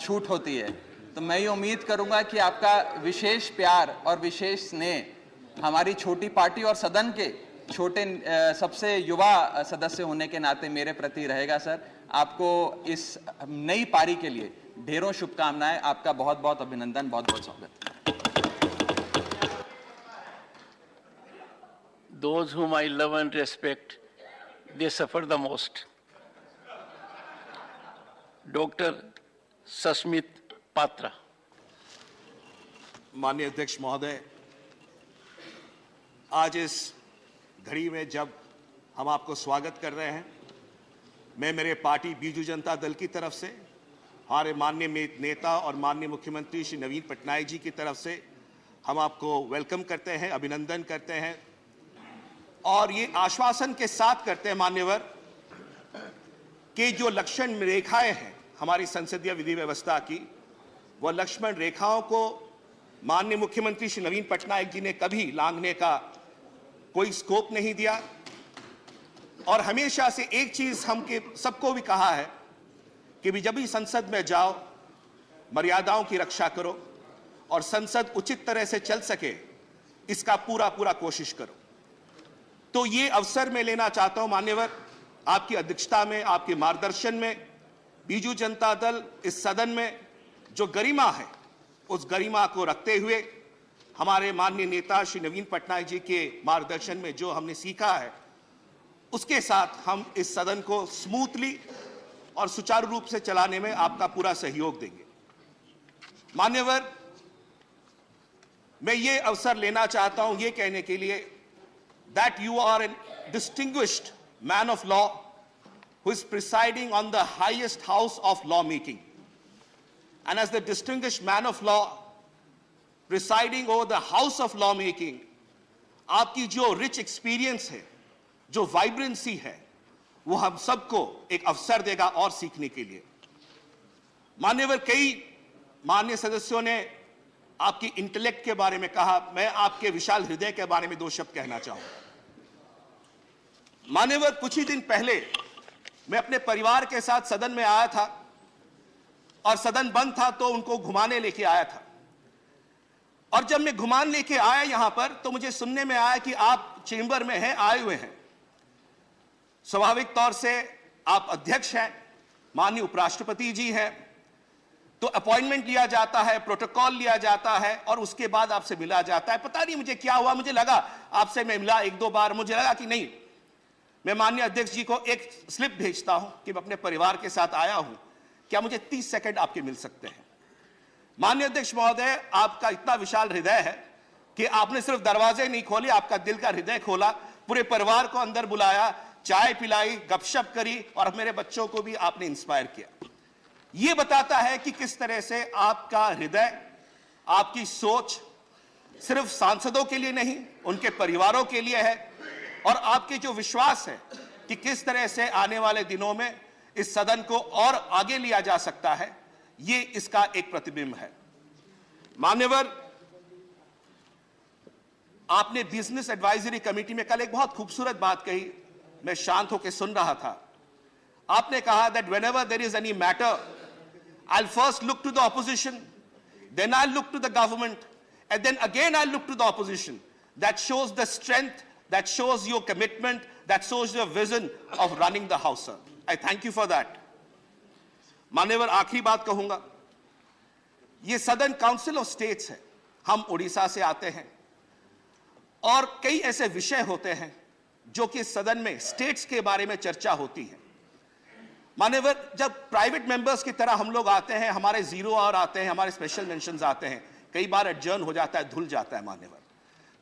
छूट होती है। तो मैं ये उम्मीद करूंगा कि आपका विशेष प्यार और विशेष स्नेह हमारी छोटी पार्टी और सदन के छोटे सबसे युवा सदस्य होने के नाते मेरे प्रति रहेगा सर। आपको इस नई पारी के लिए ढेरों शुभकामनाएं, आपका बहुत बहुत अभिनंदन, बहुत बहुत स्वागत। Those whom I love and respect, they suffer the most. Dr. Sasmit Patra. माननीय अध्यक्ष महोदय, आज इस घड़ी में जब हम आपको स्वागत कर रहे हैं, मैं मेरे पार्टी बीजू जनता दल की तरफ से हमारे माननीय नेता और माननीय मुख्यमंत्री श्री नवीन पटनायक जी की तरफ से हम आपको वेलकम करते हैं, अभिनंदन करते हैं और ये आश्वासन के साथ करते हैं मान्यवर कि जो लक्ष्मण रेखाएं हैं हमारी संसदीय विधि व्यवस्था की, वह लक्ष्मण रेखाओं को माननीय मुख्यमंत्री श्री नवीन पटनायक जी ने कभी लांघने का कोई स्कोप नहीं दिया और हमेशा से एक चीज हम सबको भी कहा है कि भी जब भी संसद में जाओ मर्यादाओं की रक्षा करो और संसद उचित तरह से चल सके इसका पूरा कोशिश करो। तो ये अवसर मैं लेना चाहता हूं मान्यवर, आपकी अध्यक्षता में, आपके मार्गदर्शन में बीजू जनता दल इस सदन में जो गरिमा है उस गरिमा को रखते हुए हमारे माननीय नेता श्री नवीन पटनायक जी के मार्गदर्शन में जो हमने सीखा है उसके साथ हम इस सदन को स्मूथली और सुचारू रूप से चलाने में आपका पूरा सहयोग देंगे। मान्यवर, मैं ये अवसर लेना चाहता हूं ये कहने के लिए that you are an distinguished man of law who is presiding on the highest house of lawmaking. And as the distinguished man of law presiding over the house of lawmaking, आपकी जो rich experience है, जो vibrancy है, वो हम सबको एक अवसर देगा और सीखने के लिए। मान्यवर, कई माननीय सदस्यों ने आपकी इंटेलेक्ट के बारे में कहा, मैं आपके विशाल हृदय के बारे में दो शब्द कहना चाहूंगा। मान्यवर, कुछ ही दिन पहले मैं अपने परिवार के साथ सदन में आया था और सदन बंद था तो उनको घुमाने लेके आया था और जब मैं घुमान लेके आया यहां पर तो मुझे सुनने में आया कि आप चेंबर में हैं, आए हुए हैं। स्वाभाविक तौर से आप अध्यक्ष हैं, माननीय उपराष्ट्रपति जी हैं, तो अपॉइंटमेंट लिया जाता है, प्रोटोकॉल लिया जाता है और उसके बाद आपसे मिला जाता है। पता नहीं मुझे क्या हुआ, मुझे लगा आपसे मैं मिला एक दो बार, मुझे लगा कि नहीं, मैं माननीय अध्यक्ष जी को एक स्लिप भेजता हूं कि मैं अपने परिवार के साथ आया हूं, क्या मुझे 30 सेकंड आपके मिल सकते हैं। माननीय अध्यक्ष महोदय, आपका इतना विशाल हृदय है कि आपने सिर्फ दरवाजे नहीं खोले, आपका दिल का हृदय खोला, पूरे परिवार को अंदर बुलाया, चाय पिलाई, गपशप करी और मेरे बच्चों को भी आपने इंस्पायर किया। यह बताता है कि किस तरह से आपका हृदय, आपकी सोच सिर्फ सांसदों के लिए नहीं, उनके परिवारों के लिए है और आपके जो विश्वास है कि किस तरह से आने वाले दिनों में इस सदन को और आगे लिया जा सकता है, ये इसका एक प्रतिबिंब है। मान्यवर, आपने बिजनेस एडवाइजरी कमेटी में कल एक बहुत खूबसूरत बात कही, मैं शांत होकर सुन रहा था। आपने कहा that whenever there is any matter, I will first look to the opposition, then I look to the government and then again I look to the opposition. That shows the strength, that shows your commitment, that shows your vision of running the house, sir. I thank you for that. मान्यवर, आखिरी बात कहूंगा, ये सदन काउंसिल ऑफ स्टेट्स है, हम उड़ीसा से आते हैं और कई ऐसे विषय होते हैं जो कि सदन में स्टेट्स के बारे में चर्चा होती है। मान्यवर, जब प्राइवेट मेंबर्स की तरह हम लोग आते हैं, हमारे जीरो आवर आते हैं, हमारे स्पेशल मेंशंस आते हैं, कई बार एडजर्न हो जाता है, धुल जाता है। मान्यवर,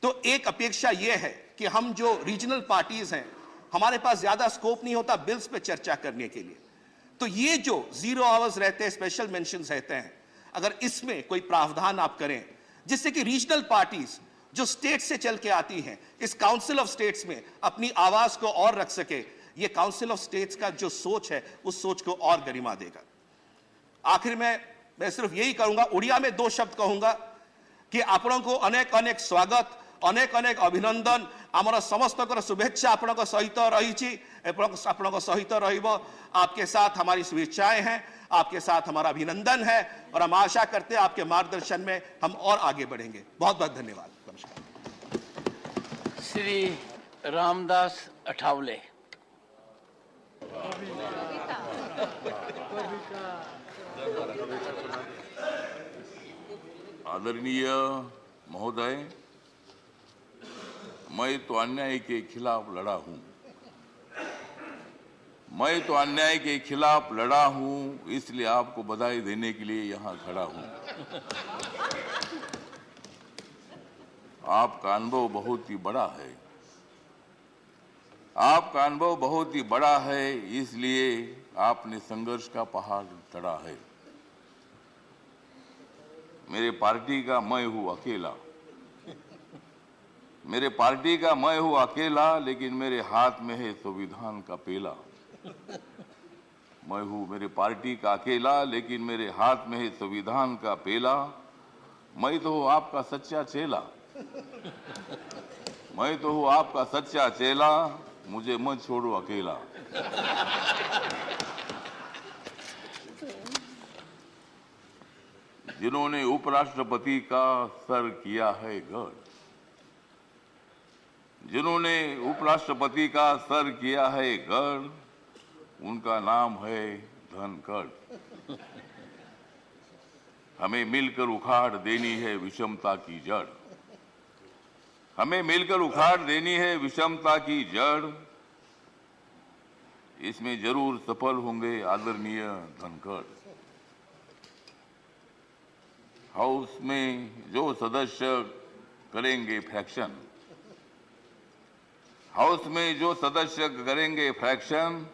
तो एक अपेक्षा यह है कि हम जो रीजनल पार्टीज हैं, हमारे पास ज्यादा स्कोप नहीं होता बिल्स पे चर्चा करने के लिए, तो ये जो जीरो आवर्स रहते हैं, स्पेशल मेंशंस रहते हैं, अगर इसमें कोई प्रावधान आप करें जिससे कि रीजनल पार्टीज जो स्टेट से चल के आती हैं इस काउंसिल ऑफ स्टेट्स में अपनी आवाज को और रख सके, ये काउंसिल ऑफ स्टेट्स का जो सोच है उस सोच को और गरिमा देगा। आखिर में मैं सिर्फ यही कहूंगा, उड़िया में दो शब्द कहूंगा कि आपनों को अनेक अनेक स्वागत, अनेक अनेक अभिनंदन, आमर समस्त शुभेच्छा आपनों सहित रही, आपनों सहित रहिबो, आपके साथ हमारी शुभेच्छाएं हैं, आपके साथ हमारा अभिनंदन है और हम आशा करते हैं आपके मार्गदर्शन में हम और आगे बढ़ेंगे। बहुत बहुत धन्यवाद। नमस्कार। श्री रामदास अठावले। आदरणीय महोदय, मैं तो अन्याय के खिलाफ लड़ा हूं, मैं तो अन्याय के खिलाफ लड़ा हूं, इसलिए आपको बधाई देने के लिए यहां खड़ा हूं। आपका अनुभव बहुत ही बड़ा है, आपका अनुभव बहुत ही बड़ा है, इसलिए आपने संघर्ष का पहाड़ चढ़ा है। मेरे पार्टी का मैं हूं अकेला, मेरे पार्टी का मैं हूं अकेला, लेकिन मेरे हाथ में है संविधान का पेला। मैं हूं मेरे पार्टी का अकेला, लेकिन मेरे हाथ में है संविधान का पेला। मैं तो हूं आपका सच्चा चेला, मैं तो हूं आपका सच्चा चेला, मुझे मत छोड़ो अकेला। जिन्होंने उपराष्ट्रपति का सर किया है गढ़, जिन्होंने उपराष्ट्रपति का सर किया है गढ़, उनका नाम है धनखड़। हमें मिलकर उखाड़ देनी है विषमता की जड़, हमें मिलकर उखाड़ देनी है विषमता की जड़। इसमें जरूर सफल होंगे आदरणीय धनखड़। हाउस में जो सदस्य करेंगे फ्रैक्शन, हाउस में जो सदस्य करेंगे फ्रैक्शन,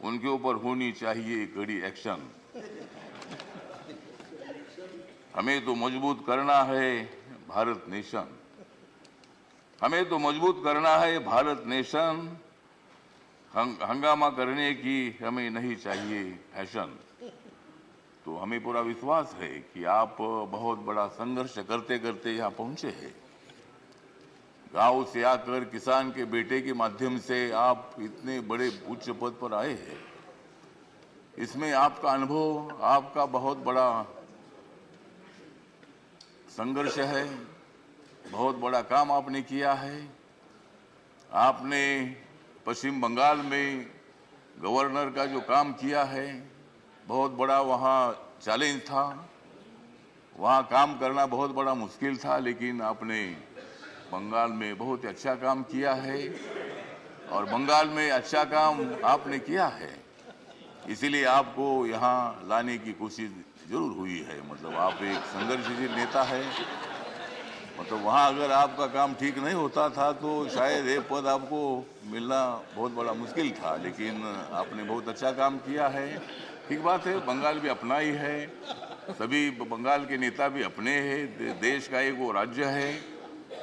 उनके ऊपर होनी चाहिए कड़ी एक्शन। हमें तो मजबूत करना है भारत नेशन, हमें तो मजबूत करना है भारत नेशन। हंगामा करने की हमें नहीं चाहिए फैशन। तो हमें पूरा विश्वास है कि आप बहुत बड़ा संघर्ष करते करते यहाँ पहुंचे हैं। गांव से आकर किसान के बेटे के माध्यम से आप इतने बड़े उच्च पद पर आए हैं। इसमें आपका अनुभव, आपका बहुत बड़ा संघर्ष है, बहुत बड़ा काम आपने किया है। आपने पश्चिम बंगाल में गवर्नर का जो काम किया है, बहुत बड़ा वहाँ चैलेंज था, वहाँ काम करना बहुत बड़ा मुश्किल था, लेकिन आपने बंगाल में बहुत अच्छा काम किया है और बंगाल में अच्छा काम आपने किया है, इसीलिए आपको यहाँ लाने की कोशिश जरूर हुई है। मतलब आप एक संघर्षशील नेता है। मतलब वहाँ अगर आपका काम ठीक नहीं होता था तो शायद ये पद आपको मिलना बहुत बड़ा मुश्किल था, लेकिन आपने बहुत अच्छा काम किया है। ठीक बात है, बंगाल भी अपना ही है, सभी बंगाल के नेता भी अपने हैं। देश का एक वो राज्य है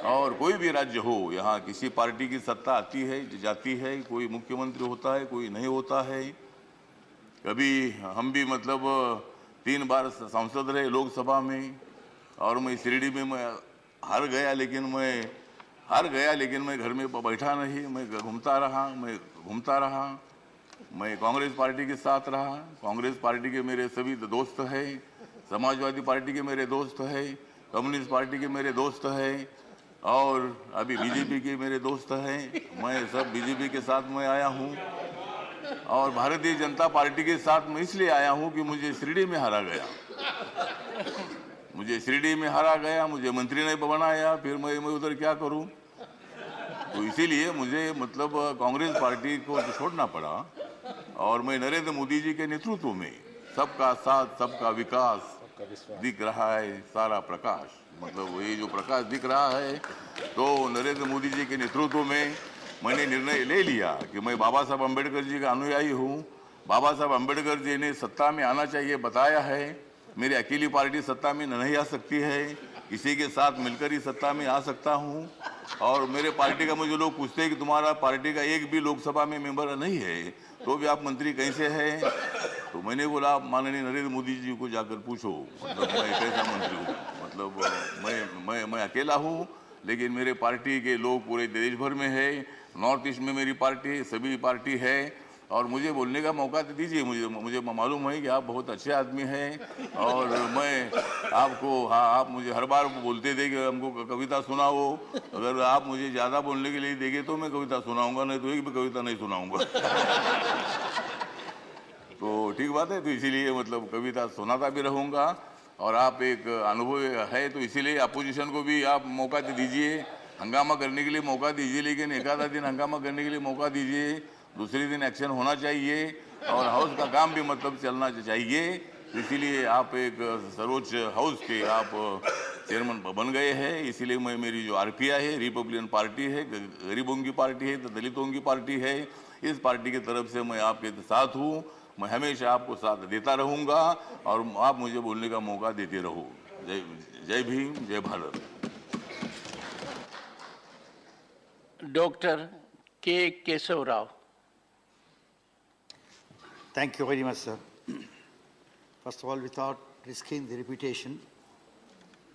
और कोई भी राज्य हो, यहाँ किसी पार्टी की सत्ता आती है जाती है, कोई मुख्यमंत्री होता है, कोई नहीं होता है। कभी हम भी मतलब 3 बार सांसद रहे लोकसभा में और मैं शिरडी में मैं हार गया, लेकिन मैं घर में बैठा नहीं, मैं घूमता रहा। मैं कांग्रेस पार्टी के साथ रहा। कांग्रेस पार्टी के मेरे सभी दोस्त हैं, समाजवादी पार्टी के मेरे दोस्त हैं, कम्युनिस्ट पार्टी के मेरे दोस्त हैं और अभी बीजेपी के मेरे दोस्त हैं। मैं सब बीजेपी के साथ में आया हूँ और भारतीय जनता पार्टी के साथ मैं इसलिए आया हूँ कि मुझे शिरडी में हारा गया, मुझे मंत्री ने बनाया, फिर मैं उधर क्या करूँ। तो इसीलिए मुझे मतलब कांग्रेस पार्टी को तो छोड़ना पड़ा और मैं नरेंद्र मोदी जी के नेतृत्व में सबका साथ सबका विकास दिख रहा है सारा प्रकाश। मतलब ये जो प्रकाश दिख रहा है, तो नरेंद्र मोदी जी के नेतृत्व में मैंने निर्णय ले लिया कि मैं बाबा साहब अम्बेडकर जी का अनुयायी हूँ। बाबा साहब अम्बेडकर जी ने सत्ता में आना चाहिए बताया है। मेरी अकेली पार्टी सत्ता में नहीं आ सकती है, किसी के साथ मिलकर ही सत्ता में आ सकता हूँ। और मेरे पार्टी का मुझे लोग पूछते हैं कि तुम्हारा पार्टी का एक भी लोकसभा में मेंबर नहीं है, तो भी आप मंत्री कैसे हैं? तो मैंने बोला आप माननीय नरेंद्र मोदी जी को जाकर पूछो, मतलब मैं कैसा मंत्री हूँ। मतलब मैं अकेला हूँ, लेकिन मेरे पार्टी के लोग पूरे देश भर में है। नॉर्थ ईस्ट में मेरी पार्टी सभी पार्टी है और मुझे बोलने का मौका तो दीजिए। मुझे मालूम है कि आप बहुत अच्छे आदमी हैं और मैं आपको, हाँ, आप मुझे हर बार बोलते थे कि हमको कविता सुनाओ। अगर आप मुझे ज़्यादा बोलने के लिए देंगे तो मैं कविता सुनाऊंगा, नहीं तो एक भी कविता नहीं सुनाऊंगा। तो ठीक बात है, तो इसीलिए मतलब कविता सुनाता भी रहूँगा और आप एक अनुभव है, तो इसीलिए अपोजिशन को भी आप मौका दीजिए, हंगामा करने के लिए मौका दीजिए, लेकिन एक आधा दिन हंगामा करने के लिए मौका दीजिए, दूसरे दिन एक्शन होना चाहिए और हाउस का काम भी मतलब चलना चाहिए। इसीलिए आप एक सर्वोच्च हाउस के आप चेयरमैन बन गए हैं। इसीलिए मैं, मेरी जो आरपीआई है, रिपब्लिकन पार्टी है, गरीबों की पार्टी है, दलितों की पार्टी है, इस पार्टी की तरफ से मैं आपके साथ हूँ। मैं हमेशा आपको साथ देता रहूँगा और आप मुझे बोलने का मौका देते रहो। जय जय भीम, जय Bharat. Dr. K. Keshav Rao. Thank you very much, sir. First of all, without risking the reputation,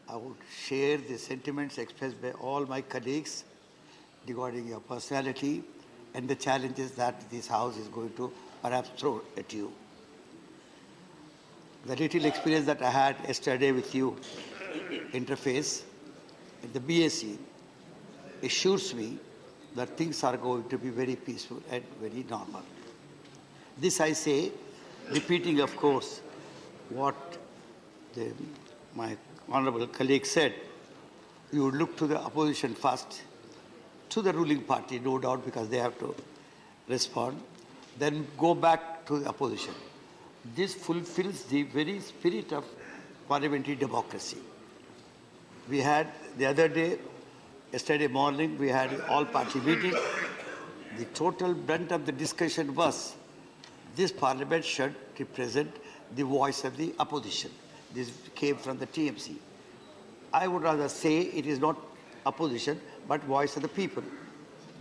I would share the sentiments expressed by all my colleagues regarding your personality and the challenges that this House is going to perhaps throw at you. The little experience that I had yesterday with you, interface, at the BSc, assures me that things are going to be very peaceful and very normal. This I say, repeating, of course, what my honorable colleague said. You would look to the opposition first, to the ruling party, no doubt, because they have to respond, then go back to the opposition. This fulfills the very spirit of parliamentary democracy. We had the other day, yesterday morning, we had an all-party meeting. The total brunt of the discussion was this parliament should represent the voice of the opposition. This came from the TMC. I would rather say it is not opposition, but voice of the people,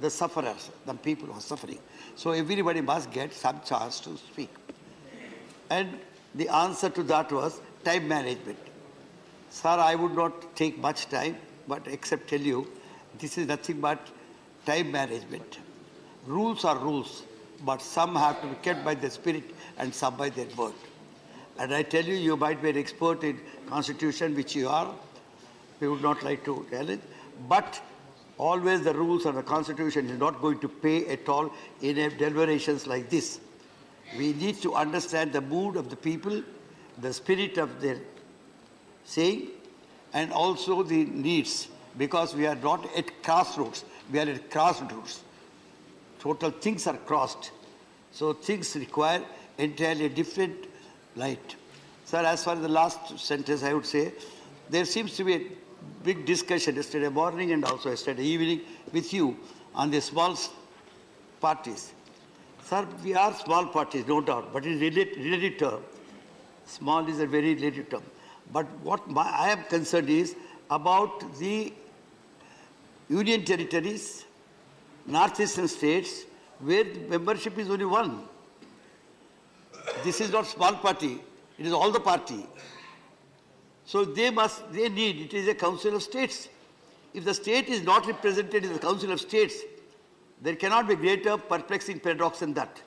the sufferers, the people who are suffering. So everybody must get some chance to speak. And the answer to that was time management. Sir, I would not take much time, but except tell you, this is nothing but time management. Rules are rules, but some have to be kept by the spirit and some by their word. And I tell you, you might be an expert in constitution, which you are. We would not like to tell it, but always the rules of the constitution is not going to pay at all in deliberations like this. We need to understand the mood of the people, the spirit of their saying, and also the needs, because we are not at crossroads, we are at crossroads. Total things are crossed. So things require entirely different light. Sir, as far as the last sentence, I would say, there seems to be a big discussion yesterday morning and also yesterday evening with you on the small parties. Sir, we are small parties, no doubt, but in relative term, small is a very relative term. But what I am concerned is about the union territories, northeastern states, where the membership is only one. This is not small party, it is all the party. So they need, it is a council of states. If the state is not represented in the council of states, there cannot be greater perplexing paradox than that.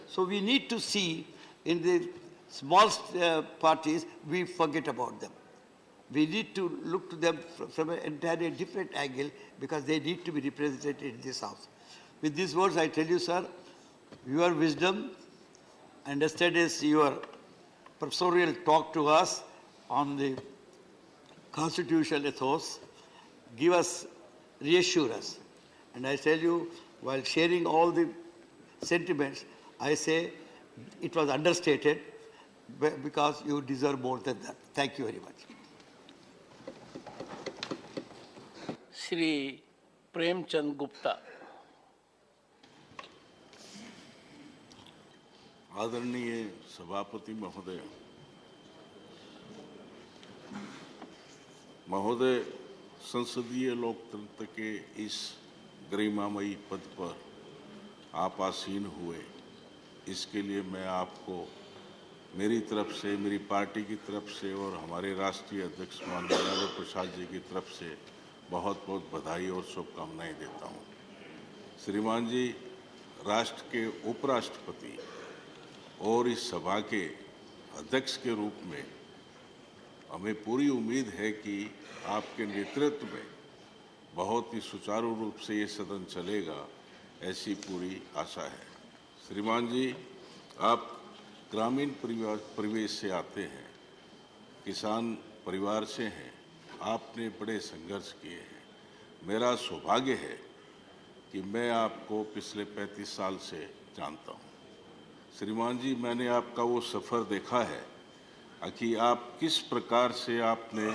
So we need to see in the small parties, we forget about them. We need to look to them from an entirely different angle because they need to be represented in this house. With these words, I tell you, sir, your wisdom and yesterday's your professorial talk to us on the constitutional ethos reassure us. And I tell you, while sharing all the sentiments, I say it was understated because you deserve more than that. Thank you very much. Shri Premchand Gupta. आदरणीय सभापति महोदय, संसदीय लोकतंत्र के इस गरिमामयी पद पर आप आसीन हुए, इसके लिए मैं आपको मेरी तरफ से, मेरी पार्टी की तरफ से और हमारे राष्ट्रीय अध्यक्ष माननीय लालू प्रसाद जी की तरफ से बहुत बहुत बधाई और शुभकामनाएं देता हूं। श्रीमान जी, राष्ट्र के उपराष्ट्रपति और इस सभा के अध्यक्ष के रूप में हमें पूरी उम्मीद है कि आपके नेतृत्व में बहुत ही सुचारू रूप से ये सदन चलेगा, ऐसी पूरी आशा है। श्रीमान जी, आप ग्रामीण परिवेश से आते हैं, किसान परिवार से हैं, आपने बड़े संघर्ष किए हैं। मेरा सौभाग्य है कि मैं आपको पिछले 35 साल से जानता हूं। श्रीमान जी, मैंने आपका वो सफ़र देखा है कि आप किस प्रकार से आपने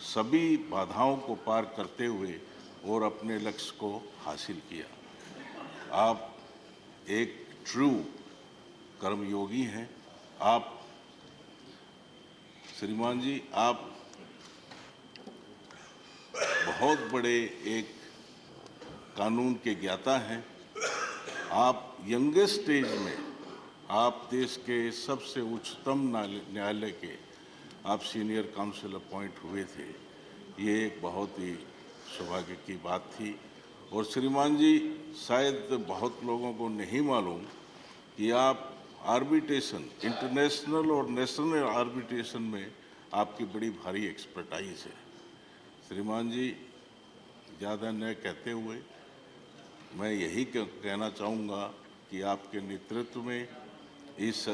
सभी बाधाओं को पार करते हुए और अपने लक्ष्य को हासिल किया। आप एक ट्रू कर्मयोगी हैं। आप श्रीमान जी, आप बहुत बड़े एक कानून के ज्ञाता हैं। आप यंगेस्ट स्टेज में आप देश के सबसे उच्चतम न्यायालय के आप सीनियर काउंसिल अपॉइंट हुए थे। ये एक बहुत ही सौभाग्य की बात थी। और श्रीमान जी, शायद बहुत लोगों को नहीं मालूम कि आप आर्बिट्रेशन, इंटरनेशनल और नेशनल आर्बिट्रेशन में आपकी बड़ी भारी एक्सपर्टाइज है। श्रीमान जी, ज़्यादा न कहते हुए मैं यही कहना चाहूँगा कि आपके नेतृत्व में इस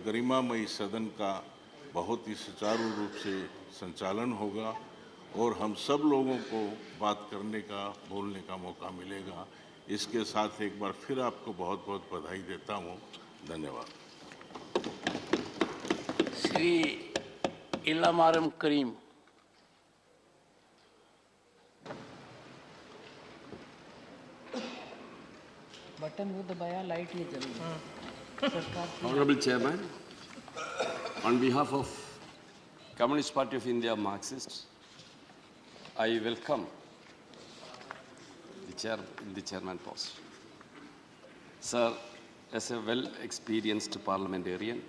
गरिमामयी सदन का बहुत ही सुचारू रूप से संचालन होगा और हम सब लोगों को बात करने का, बोलने का मौका मिलेगा। इसके साथ एक बार फिर आपको बहुत बहुत बधाई देता हूँ। धन्यवाद। श्री इलामारम करीम। बटन वो दबाया, लाइट नहीं जल रही। सरकार Honorable Chairman, on behalf of Communist Party of India Marxists, I welcome the chairman post. Sir, as a well-experienced parliamentarian,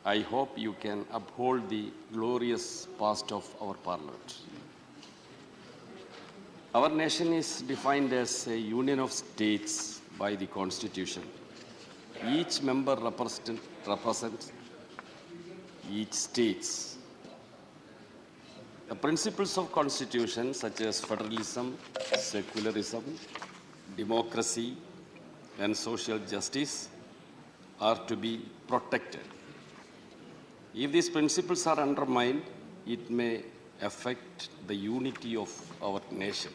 I hope you can uphold the glorious past of our parliament. Our nation is defined as a union of states by the Constitution. Each member represents each state. The principles of Constitution such as federalism, secularism, democracy, and social justice are to be protected. If these principles are undermined, it may affect the unity of our nation.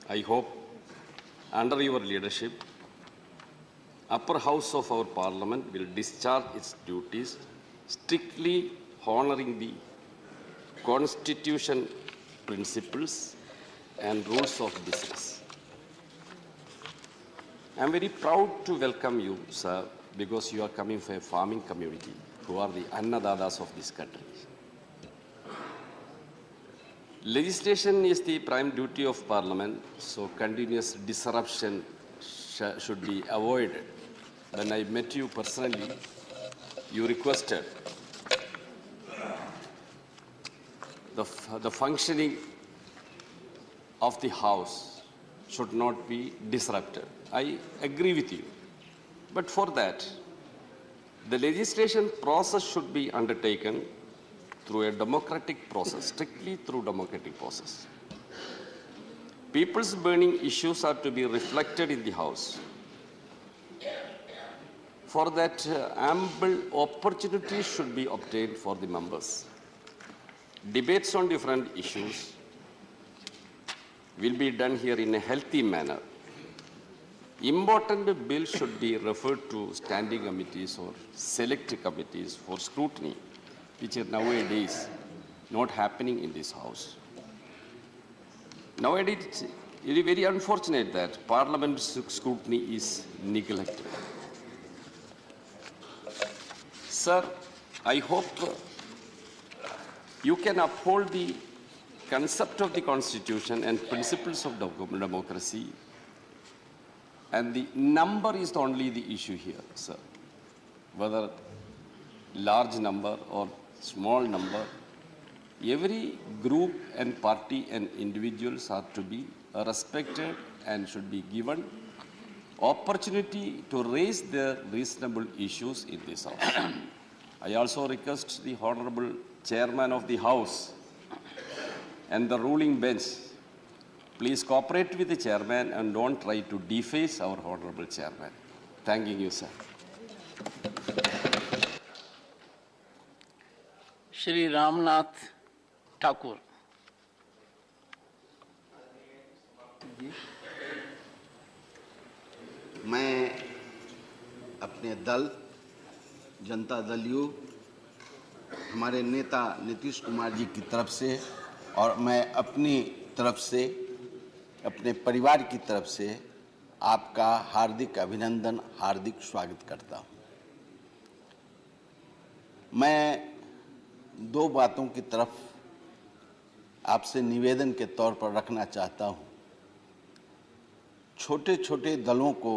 I hope, under your leadership, upper house of our parliament will discharge its duties, strictly honoring the Constitution principles and rules of business. I am very proud to welcome you, sir, because you are coming from a farming community who are the annadatas of this country. Legislation is the prime duty of Parliament, so continuous disruption should be avoided. When I met you personally, you requested the functioning of the House should not be disrupted. I agree with you. But for that, the legislation process should be undertaken through a democratic process, strictly through democratic process. People's burning issues are to be reflected in the House. For that, ample opportunities should be obtained for the members. Debates on different issues will be done here in a healthy manner. Important bills should be referred to standing committees or select committees for scrutiny, which are nowadays not happening in this House. Nowadays, it is very unfortunate that Parliament's scrutiny is neglected. Sir, I hope you can uphold the concept of the Constitution and principles of democracy, and the number is only the issue here, sir. Whether large number or small number, every group and party and individuals are to be respected and should be given opportunity to raise their reasonable issues in this House. I also request the Honorable Chairman of the House and the ruling bench, please cooperate with the Chairman and don't try to deface our Honorable Chairman. Thanking you, sir. Shri Ramnath Thakur. मैं अपने दल जनता दल यू हमारे नेता नीतीश कुमार जी की तरफ से और मैं अपनी तरफ से अपने परिवार की तरफ से आपका हार्दिक अभिनंदन, हार्दिक स्वागत करता हूं। मैं दो बातों की तरफ आपसे निवेदन के तौर पर रखना चाहता हूं। छोटे छोटे दलों को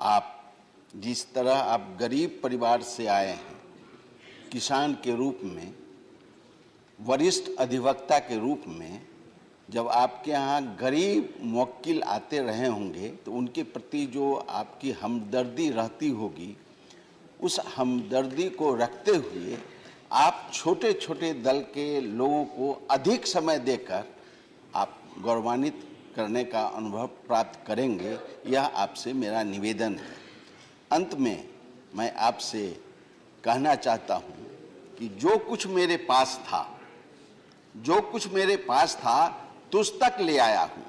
आप जिस तरह आप गरीब परिवार से आए हैं, किसान के रूप में, वरिष्ठ अधिवक्ता के रूप में, जब आपके यहाँ गरीब मुवक्किल आते रहे होंगे तो उनके प्रति जो आपकी हमदर्दी रहती होगी, उस हमदर्दी को रखते हुए आप छोटे छोटे दल के लोगों को अधिक समय देकर आप गौरवान्वित करने का अनुभव प्राप्त करेंगे, यह आपसे मेरा निवेदन है। अंत में मैं आपसे कहना चाहता हूं कि जो कुछ मेरे पास था तुझ तक ले आया हूं।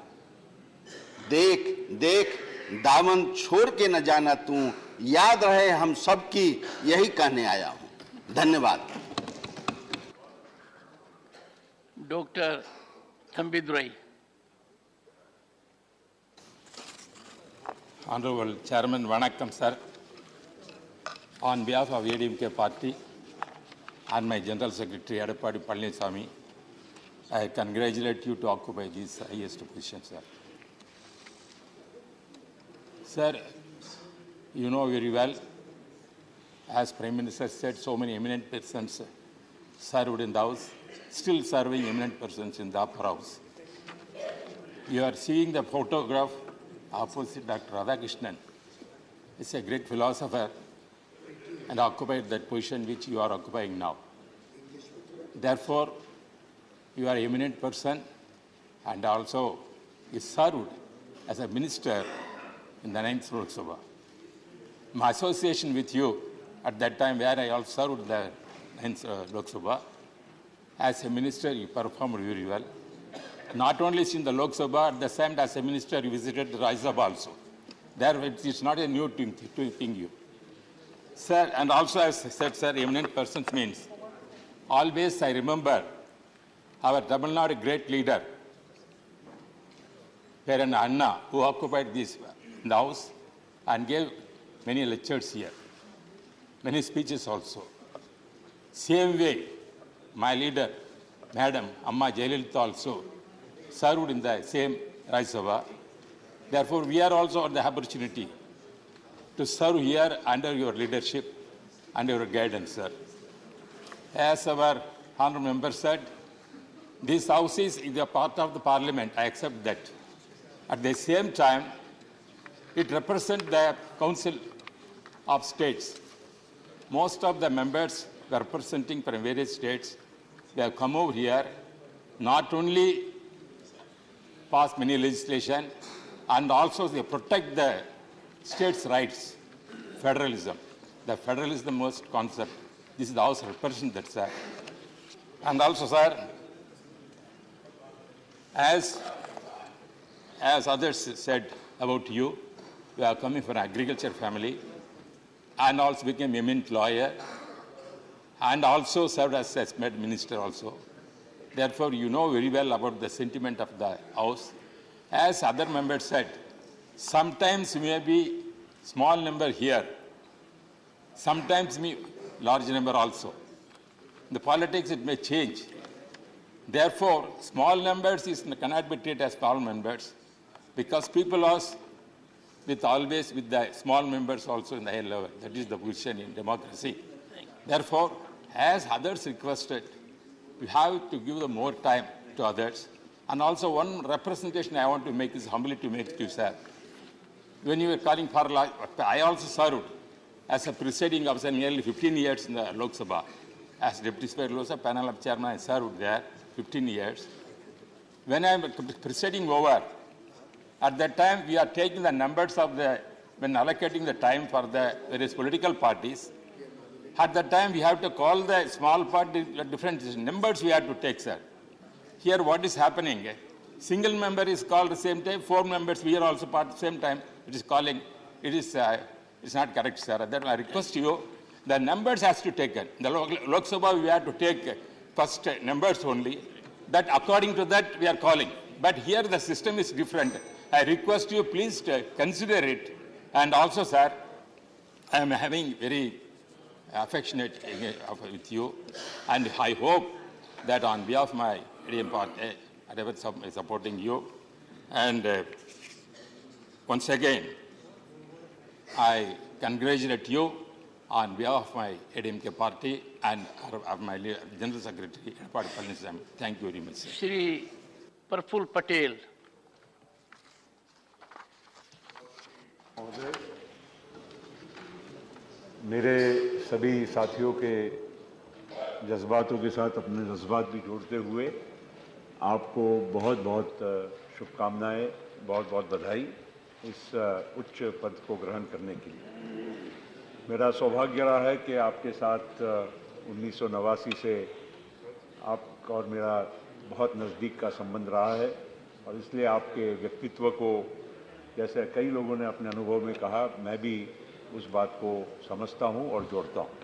देख देख दामन छोड़ के न जाना तू, याद रहे हम सबकी, यही कहने आया हूं। धन्यवाद। Doctor थंबिदुरई। Honorable Chairman, Vanakkam sir. On behalf of ADMK party and my General Secretary Edappadi Palaniswamy, I congratulate you to occupy this highest position, sir. Sir, you know very well, as Prime Minister said, so many eminent persons served in the House, still serving eminent persons in the upper house. You are seeing the photograph opposite Dr. Radhakrishnan. He's a great philosopher and occupied that position which you are occupying now. Therefore, you are an eminent person and also is served as a minister in the 9th Lok Sabha. My association with you at that time where I also served the 9th Lok Sabha, as a minister you performed very well. Not only in the Lok Sabha, at the same time as a minister you visited the Rajya Sabha also. There it is not a new thing you. Sir, and also as I said, sir, eminent persons means, always I remember our Tamil Nadu great leader, Parent Anna, who occupied this in the house and gave many lectures here, many speeches also. Same way, my leader, Madam Amma Jayalalitha also served in the same Rajya Sabha. Therefore, we are also at the opportunity to serve here under your leadership and your guidance, sir. As our honourable member said, this house is a part of the parliament, I accept that. At the same time, it represents the Council of States. Most of the members representing from various states, they have come over here, not only pass many legislation, and also they protect the states' rights, federalism. The federalism is the most concept. This is the House represents that, sir. And also, sir, as others said about you, you are coming from an agriculture family and also became an eminent lawyer and also served as a minister also. Therefore, you know very well about the sentiment of the House. As other members said, sometimes may be small number here, sometimes may large number also. In the politics, it may change. Therefore, small numbers cannot be treated as small members because people are always with the small members also in the higher level. That is the position in democracy. Therefore, as others requested, we have to give the more time to others. And also one representation I want to make is humbly to make to you, sir. When you were calling for, I also served as a presiding officer nearly 15 years in the Lok Sabha. As Deputy Speaker Lok Sabha panel of chairman, I served there 15 years. When I am presiding over, at that time we are taking the numbers of when allocating the time for the various political parties. At that time we have to call the small party, different numbers we have to take, sir. Here what is happening? Single member is called at the same time, 4 members we are also part at the same time. It is calling, it's not correct, sir. That I request you, the numbers has to take it. The Lok Sabha we have to take first numbers only. That according to that we are calling. But here the system is different. I request you please to consider it. And also, sir, I am having very affectionate with you, and I hope that on behalf of my ADM party, I will be supporting you. And once again, I congratulate you on behalf of my ADMK party and of my General Secretary, Thank you very much, sir. Shri Praful Patel. मेरे सभी साथियों के जज्बातों के साथ अपने जज्बात भी जोड़ते हुए आपको बहुत बहुत शुभकामनाएं, बहुत बहुत बधाई इस उच्च पद को ग्रहण करने के लिए। मेरा सौभाग्य रहा है कि आपके साथ 1989 से आप और मेरा बहुत नज़दीक का संबंध रहा है और इसलिए आपके व्यक्तित्व को, जैसे कई लोगों ने अपने अनुभव में कहा, मैं भी उस बात को समझता हूं और जोड़ता हूं।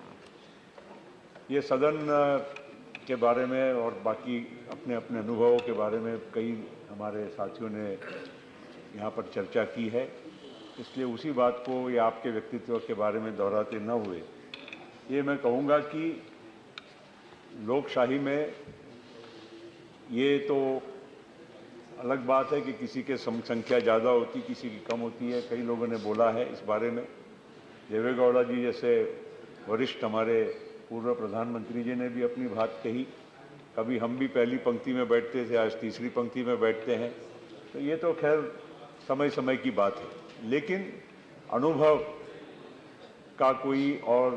ये सदन के बारे में और बाकी अपने अपने अनुभवों के बारे में कई हमारे साथियों ने यहाँ पर चर्चा की है, इसलिए उसी बात को या आपके व्यक्तित्व के बारे में दोहराते न हुए ये मैं कहूँगा कि लोकशाही में ये तो अलग बात है कि किसी के संख्या ज़्यादा होती, किसी की कम होती है। कई लोगों ने बोला है इस बारे में। देवेगौड़ा जी जैसे वरिष्ठ हमारे पूर्व प्रधानमंत्री जी ने भी अपनी बात कही। कभी हम भी पहली पंक्ति में बैठते थे, आज तीसरी पंक्ति में बैठते हैं, तो ये तो खैर समय समय की बात है, लेकिन अनुभव का कोई और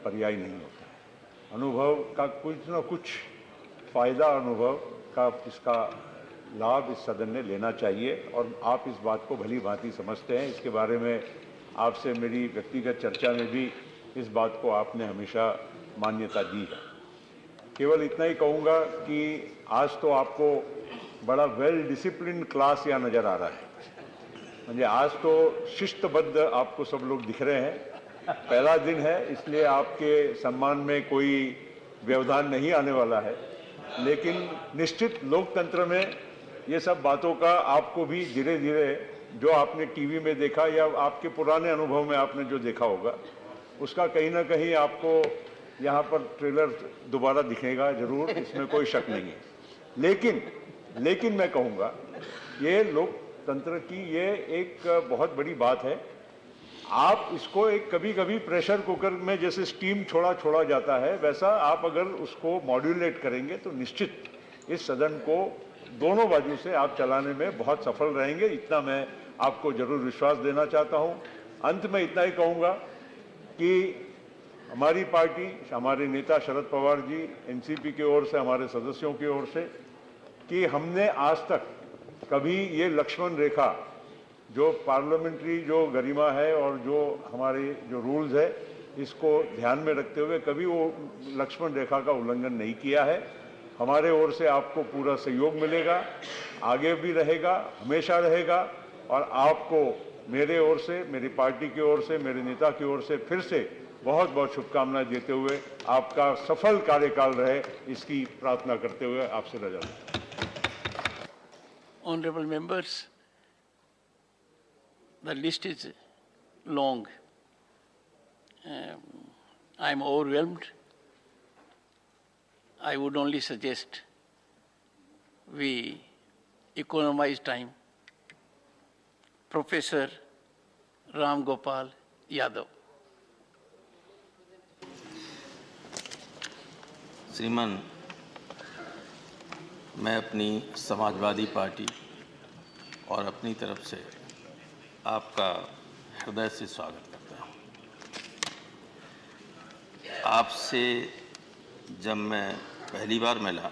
पर्याय नहीं होता है। अनुभव का कुछ न कुछ फायदा अनुभव का इसका लाभ इस सदन ने लेना चाहिए और आप इस बात को भली भांति समझते हैं। इसके बारे में आपसे मेरी व्यक्तिगत चर्चा में भी इस बात को आपने हमेशा मान्यता दी है। केवल इतना ही कहूँगा कि आज तो आपको बड़ा वेल डिसिप्लिन क्लास यहाँ नज़र आ रहा है। म्हणजे आज तो शिस्तबद्ध आपको सब लोग दिख रहे हैं। पहला दिन है, इसलिए आपके सम्मान में कोई व्यवधान नहीं आने वाला है, लेकिन निश्चित लोकतंत्र में ये सब बातों का आपको भी धीरे धीरे, जो आपने टीवी में देखा या आपके पुराने अनुभव में आपने जो देखा होगा, उसका कहीं ना कहीं आपको यहाँ पर ट्रेलर दोबारा दिखेगा जरूर, इसमें कोई शक नहीं है। लेकिन मैं कहूँगा ये लोकतंत्र की ये एक बहुत बड़ी बात है। आप इसको एक कभी कभी प्रेशर कुकर में जैसे स्टीम छोड़ा जाता है, वैसा आप अगर उसको मॉड्यूलेट करेंगे तो निश्चित इस सदन को दोनों बाजू से आप चलाने में बहुत सफल रहेंगे। इतना मैं आपको जरूर विश्वास देना चाहता हूं। अंत में इतना ही कहूंगा कि हमारी पार्टी, हमारे नेता शरद पवार जी, एनसीपी की ओर से, हमारे सदस्यों की ओर से, कि हमने आज तक कभी ये लक्ष्मण रेखा, जो पार्लियामेंट्री जो गरिमा है और जो हमारे जो रूल्स है, इसको ध्यान में रखते हुए कभी वो लक्ष्मण रेखा का उल्लंघन नहीं किया है। हमारे ओर से आपको पूरा सहयोग मिलेगा, आगे भी रहेगा, हमेशा रहेगा। और आपको मेरे ओर से, मेरी पार्टी की ओर से, मेरे नेता की ओर से फिर से बहुत बहुत शुभकामनाएं देते हुए आपका सफल कार्यकाल रहे, इसकी प्रार्थना करते हुए आपसे रजा लेता हूं। Honorable members, the list is long. I am overwhelmed. I would only suggest we economize time. Professor Ram Gopal Yadav. श्रीमान, मैं अपनी समाजवादी पार्टी और अपनी तरफ से आपका हृदय से स्वागत करता हूँ। आपसे जब मैं पहली बार मिला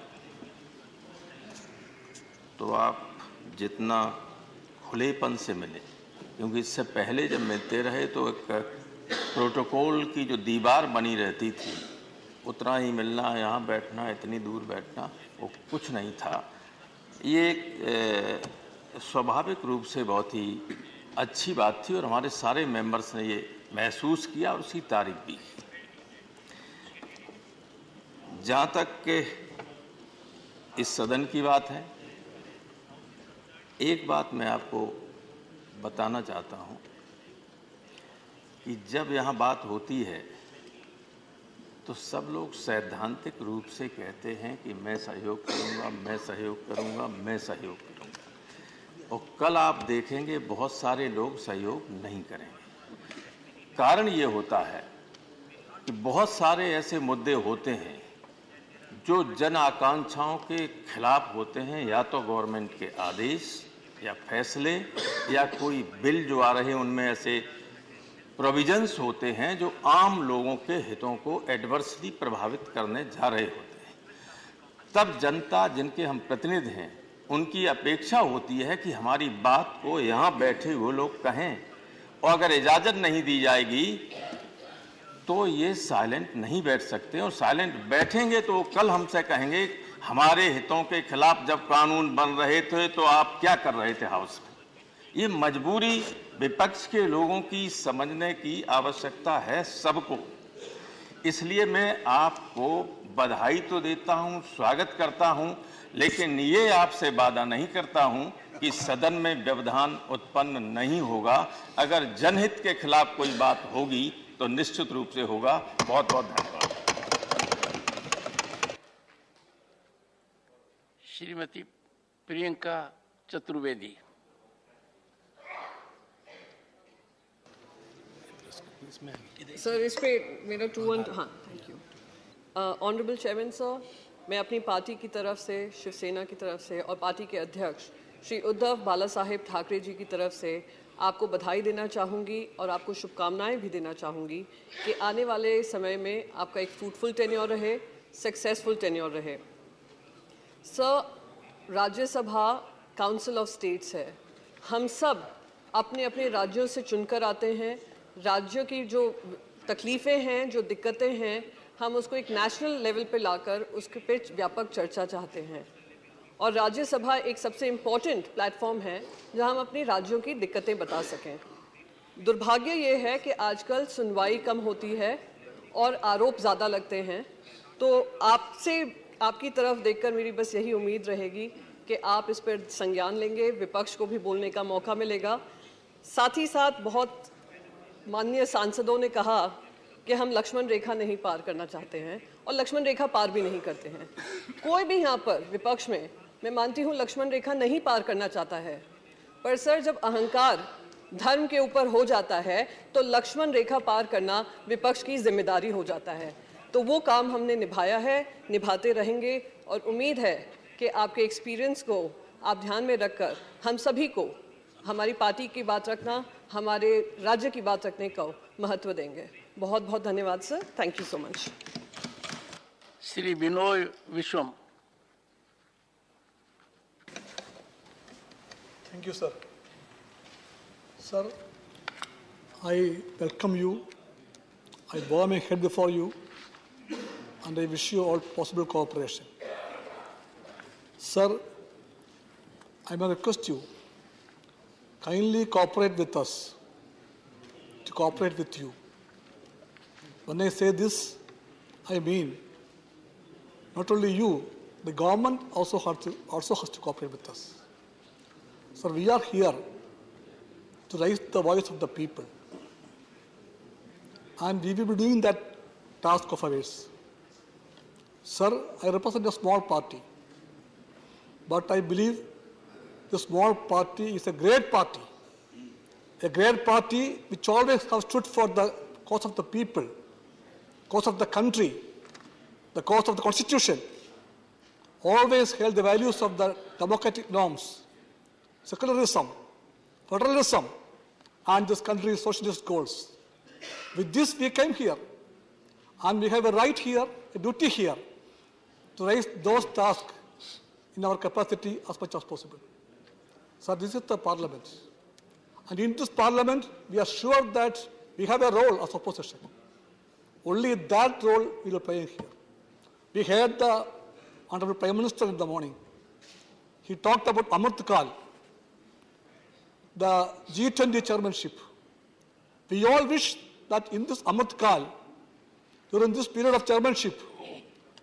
तो आप जितना खुलेपन से मिले, क्योंकि इससे पहले जब मिलते रहे तो एक प्रोटोकॉल की जो दीवार बनी रहती थी, उतना ही मिलना, यहाँ बैठना, इतनी दूर बैठना, वो कुछ नहीं था। ये एक स्वाभाविक रूप से बहुत ही अच्छी बात थी और हमारे सारे मेंबर्स ने ये महसूस किया और उसकी तारीफ भी। जहाँ तक के इस सदन की बात है, एक बात मैं आपको बताना चाहता हूँ कि जब यहाँ बात होती है तो सब लोग सैद्धांतिक रूप से कहते हैं कि मैं सहयोग करूंगा, मैं सहयोग करूंगा, मैं सहयोग करूंगा, और कल आप देखेंगे बहुत सारे लोग सहयोग नहीं करेंगे। कारण ये होता है कि बहुत सारे ऐसे मुद्दे होते हैं जो जन आकांक्षाओं के खिलाफ होते हैं, या तो गवर्नमेंट के आदेश या फैसले या कोई बिल जो आ रहे हैं उनमें ऐसे प्रोविजंस होते हैं जो आम लोगों के हितों को एडवर्सली प्रभावित करने जा रहे होते हैं। तब जनता, जिनके हम प्रतिनिधि हैं, उनकी अपेक्षा होती है कि हमारी बात को यहाँ बैठे हुए लोग कहें, और अगर इजाज़त नहीं दी जाएगी तो ये साइलेंट नहीं बैठ सकते, और साइलेंट बैठेंगे तो कल हमसे कहेंगे हमारे हितों के खिलाफ जब कानून बन रहे थे तो आप क्या कर रहे थे हाउस में। ये मजबूरी विपक्ष के लोगों की समझने की आवश्यकता है सबको। इसलिए मैं आपको बधाई तो देता हूं, स्वागत करता हूं, लेकिन ये आपसे वादा नहीं करता हूं कि सदन में व्यवधान उत्पन्न नहीं होगा। अगर जनहित के खिलाफ कोई बात होगी तो निश्चित रूप से होगा। बहुत बहुत धन्यवाद। श्रीमती प्रियंका चतुर्वेदी। सर, इस पे मेरा 2-1, हाँ, thank you. Honourable chairman sir, मैं अपनी पार्टी की तरफ से, शिवसेना की तरफ से और पार्टी के अध्यक्ष श्री उद्धव बाला साहेब ठाकरे जी की तरफ से आपको बधाई देना चाहूँगी और आपको शुभकामनाएं भी देना चाहूँगी कि आने वाले समय में आपका एक फ्रूटफुल टेन्योर रहे, सक्सेसफुल टेन्योर रहे। Sir, Rajya Sabha council of states है। हम सब अपने अपने राज्यों से चुनकर आते हैं। राज्यों की जो तकलीफ़ें हैं, जो दिक्कतें हैं, हम उसको एक नेशनल लेवल पे लाकर उसके पे व्यापक चर्चा चाहते हैं। और राज्यसभा एक सबसे इम्पॉर्टेंट प्लेटफॉर्म है जहां हम अपनी राज्यों की दिक्कतें बता सकें। दुर्भाग्य ये है कि आजकल सुनवाई कम होती है और आरोप ज़्यादा लगते हैं। तो आपसे, आपकी तरफ देखकर मेरी बस यही उम्मीद रहेगी कि आप इस पर संज्ञान लेंगे, विपक्ष को भी बोलने का मौका मिलेगा। साथ ही साथ बहुत माननीय सांसदों ने कहा कि हम लक्ष्मण रेखा नहीं पार करना चाहते हैं और लक्ष्मण रेखा पार भी नहीं करते हैं। कोई भी यहाँ पर विपक्ष में, मैं मानती हूँ, लक्ष्मण रेखा नहीं पार करना चाहता है, पर सर जब अहंकार धर्म के ऊपर हो जाता है तो लक्ष्मण रेखा पार करना विपक्ष की जिम्मेदारी हो जाता है। तो वो काम हमने निभाया है, निभाते रहेंगे और उम्मीद है कि आपके एक्सपीरियंस को आप ध्यान में रखकर हम सभी को हमारी पार्टी की बात रखना, हमारे राज्य की बात रखने का महत्व देंगे। बहुत बहुत धन्यवाद sir, thank you so much. Shri Vinoy Viswam. Thank you, sir. Sir, I welcome you. I bow my head before you, and I wish you all possible cooperation. Sir, I may request you, kindly cooperate with us, to cooperate with you. When I say this, I mean not only you, the government also has to cooperate with us. Sir, we are here to raise the voice of the people, and we will be doing that task of ours. Sir, I represent a small party, but I believe the small party is a great party which always has stood for the cause of the people, cause of the country, the cause of the Constitution, always held the values of the democratic norms, secularism, federalism, and this country's socialist goals. With this, we came here, and we have a right here, a duty here, to raise those tasks in our capacity as much as possible. So this is the parliament. And in this parliament, we are sure that we have a role as opposition. Only that role we will play here. We heard the Honorable Prime Minister in the morning. He talked about Amrit Kal, the G20 chairmanship. We all wish that in this Amrit Kal, during this period of chairmanship,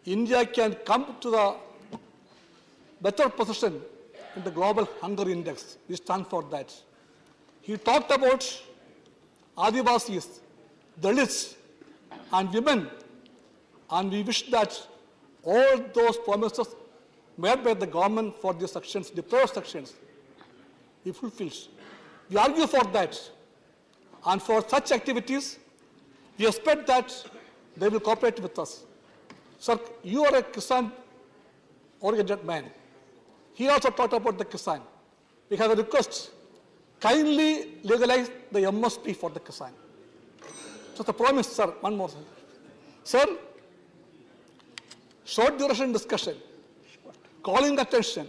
India can come to the better position in the global hunger index. We stand for that. He talked about Adivasis, Dalits, and women And we wish that all those promises made by the government for these sections, deprived sections, be fulfilled. We argue for that. And for such activities, we expect that they will cooperate with us. Sir, you are a Kisan-oriented man. He also talked about the Kisan. We have a request. Kindly legalize the MSP for the Kisan. So the promise, sir, one more. Sir, short duration discussion, calling attention,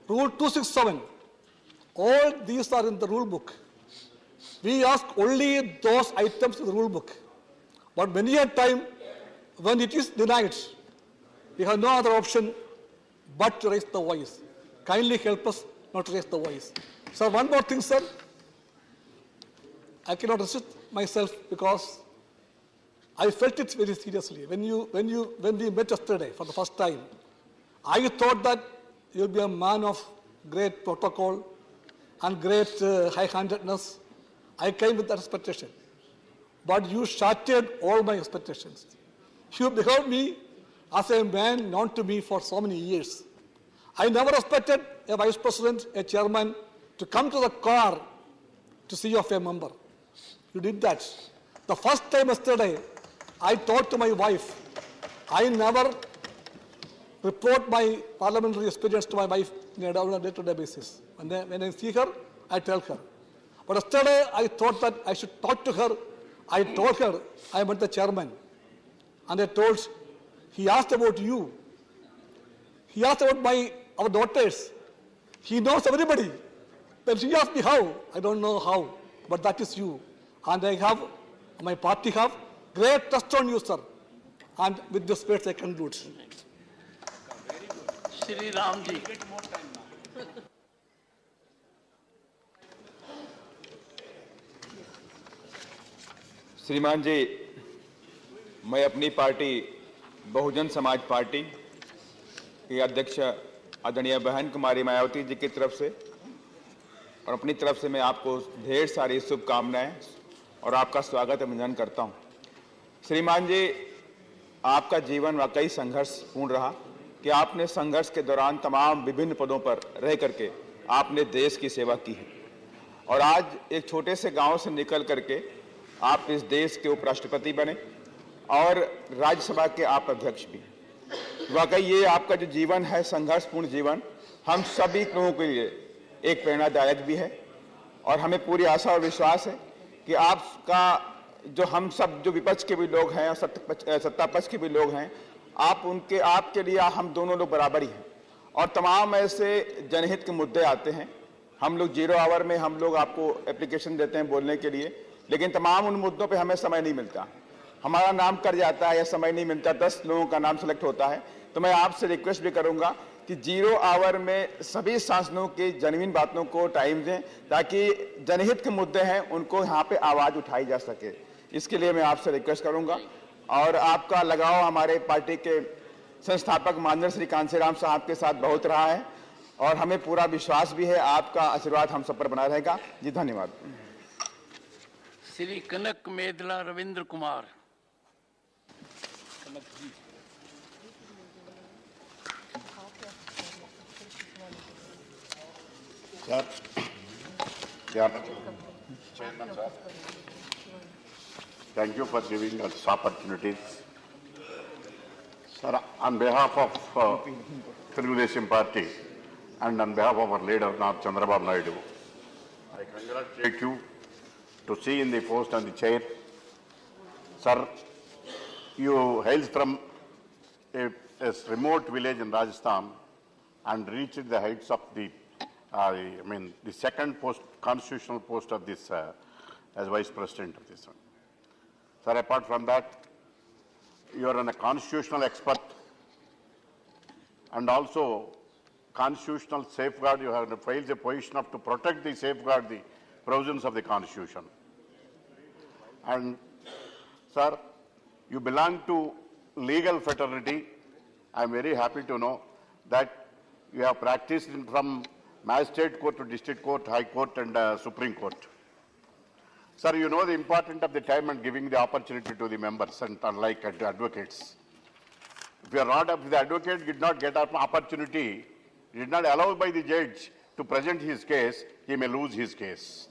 Rule 267, all these are in the rule book. We ask only those items in the rule book. But many a time, when it is denied, we have no other option but to raise the voice. Kindly help us not to raise the voice. Sir, one more thing, sir. I cannot resist myself because I felt it very seriously. When we met yesterday for the first time, I thought that you'll be a man of great protocol and great high-handedness. I came with that expectation. But you shattered all my expectations. You beheld me as a man known to me for so many years. I never expected a vice president, a chairman, to come to the car to see of a member. You did that. The first time yesterday, I talked to my wife. I never report my parliamentary experience to my wife on a day-to-day basis. When I see her, I tell her. But yesterday, I thought that I should talk to her. I told her I met the chairman. And I told, he asked about you. He asked about our daughters. He knows everybody. Then she asked me how. I don't know how, but that is you. And my party have great trust on you, sir. And with this words, I conclude. Shri Ramji. श्रीमान जी, मैं अपनी पार्टी बहुजन समाज पार्टी की अध्यक्ष आदरणीय बहन कुमारी मायावती जी की तरफ से और अपनी तरफ से मैं आपको ढेर सारी शुभकामनाएं और आपका स्वागत अभिनंदन करता हूं। श्रीमान जी, आपका जीवन वाकई संघर्षपूर्ण रहा कि आपने संघर्ष के दौरान तमाम विभिन्न पदों पर रह करके आपने देश की सेवा की है और आज एक छोटे से गांव से निकल करके आप इस देश के उपराष्ट्रपति बने और राज्यसभा के आप अध्यक्ष भी। वाकई ये आपका जो जीवन है, संघर्षपूर्ण जीवन, हम सभी लोगों के लिए एक प्रेरणादायक भी है और हमें पूरी आशा और विश्वास है कि आपका जो हम सब जो विपक्ष के भी लोग हैं और सत्ता पक्ष के भी लोग हैं, आपके लिए हम दोनों लोग बराबर ही हैं और तमाम ऐसे जनहित के मुद्दे आते हैं। हम लोग 0 आवर में हम लोग आपको एप्लीकेशन देते हैं बोलने के लिए, लेकिन तमाम उन मुद्दों पे हमें समय नहीं मिलता, हमारा नाम कर जाता है या समय नहीं मिलता, 10 लोगों का नाम सेलेक्ट होता है। तो मैं आपसे रिक्वेस्ट भी करूंगा कि 0 आवर में सभी सांसदों की जनहीन बातों को टाइम दें ताकि जनहित के मुद्दे हैं उनको यहाँ पे आवाज उठाई जा सके। इसके लिए मैं आपसे रिक्वेस्ट करूंगा और आपका लगाव हमारे पार्टी के संस्थापक माननीय श्री कांसीराम साहब के साथ बहुत रहा है और हमें पूरा विश्वास भी है आपका आशीर्वाद हम सब पर बना रहेगा। जी धन्यवाद। श्री कनक मेदला Ravindra Kumar. Sir, Chairman, sir. Thank you for giving us opportunities. Sir, on behalf of Telugu Party and on behalf of our leader, Chandrababu Naidu, I congratulate you to see in the post and the chair. Sir, you hail from a remote village in Rajasthan and reached the heights of the second constitutional post of this as Vice President of this one. Sir, apart from that, you are a constitutional expert and also constitutional safeguard. You have filed a position to protect the safeguard the provisions of the Constitution. And, sir, you belong to legal fraternity. I am very happy to know that you have practiced from Magistrate Court to District Court, High Court and Supreme Court. Sir, you know the importance of the time and giving the opportunity to the members, and unlike advocates. If the advocate did not get an opportunity, did not allow by the judge to present his case, he may lose his case.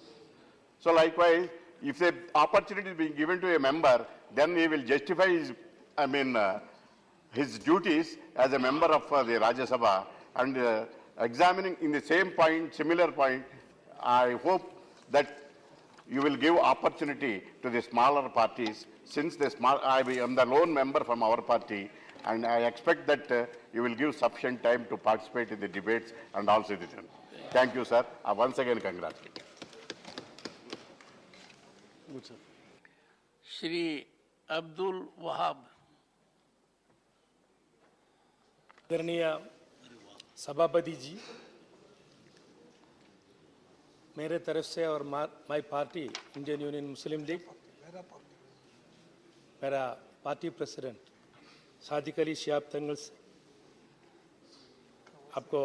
So likewise, if the opportunity is being given to a member, then he will justify his, his duties as a member of the Rajya Sabha, and examining in the same point, similar point, I hope that you will give opportunity to the smaller parties, since I am the lone member from our party, and I expect that you will give sufficient time to participate in the debates and all citizens. Thank you, sir. Once again, congratulations. Shri Abdul Wahab. आदरणीय सभापति जी, मेरे तरफ से और my party Indian union Muslim league, मेरा पार्टी प्रेसिडेंट सादिक अली शिहाब तंगल से आपको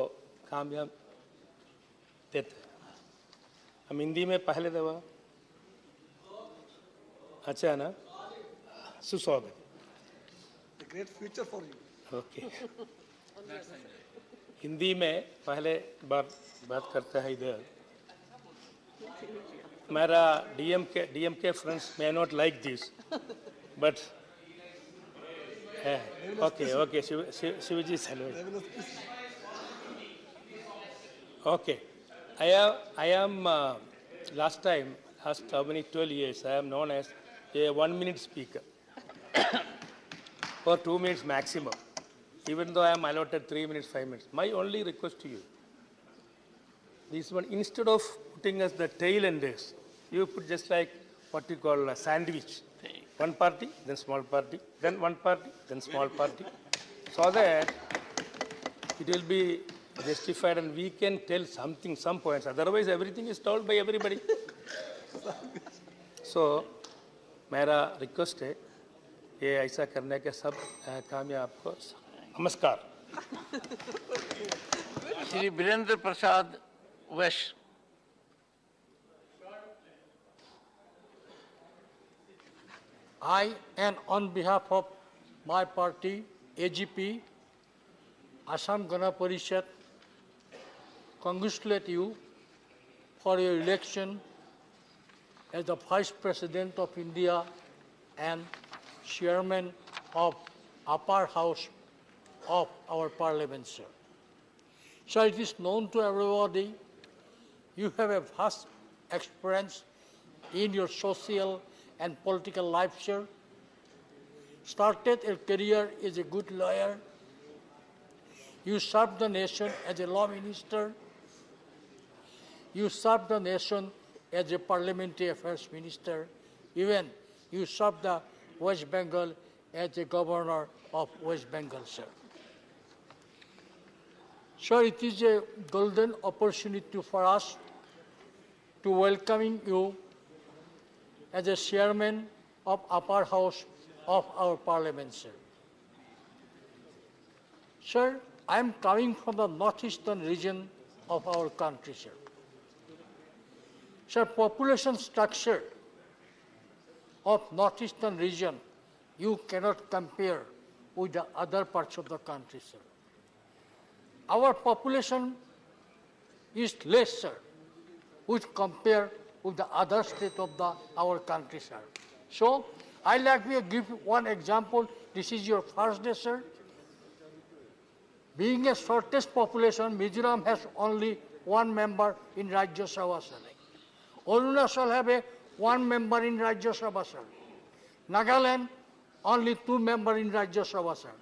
कामयाब देते हैं। हम हिंदी में पहले दफा, अच्छा है ना, सुस्वागत। Great future for you. Okay, Hindi में पहले बार बात करता है इधर। मेरा DMK friends may not like this, but okay, Shivaji is hello. Okay, I am last how many 12 years I am known as a 1-minute speaker for 2 minutes maximum, even though I am allotted 3 minutes, 5 minutes. My only request to you, this one, instead of putting us the tail enders, you put just like what you call a sandwich. One party, then small party, then one party, then small party, so that it will be justified and we can tell something, some points. Otherwise, everything is told by everybody. So, मेरा रिक्वेस्ट है, ये ऐसा करने के सब कामयाब आपको नमस्कार। Shri Birendra Prasad Wesh. I, and on behalf of my party, AGP, Assam Gana Parishad, congratulate you for your election as the Vice President of India and Chairman of Upper House of our Parliament, sir. So it is known to everybody, you have a vast experience in your social and political life, sir. Started a career as a good lawyer. You served the nation as a law minister. You served the nation as a parliamentary affairs minister. Even you served the West Bengal as a governor of West Bengal, sir. Sir, it is a golden opportunity for us to welcoming you as a chairman of upper house of our parliament, sir. Sir, I am coming from the northeastern region of our country, sir. Sir, population structure of northeastern region, you cannot compare with the other parts of the country, sir. Our population is less, sir, which compare with the other state of our country, sir. So, I like to give one example. This is your first day, sir. Being a shortest population, Mizoram has only one member in Rajya Sabha, sir. Arunachal have one member in Rajya Sabha, sir. Nagaland, only 2 members in Rajya Sabha, sir.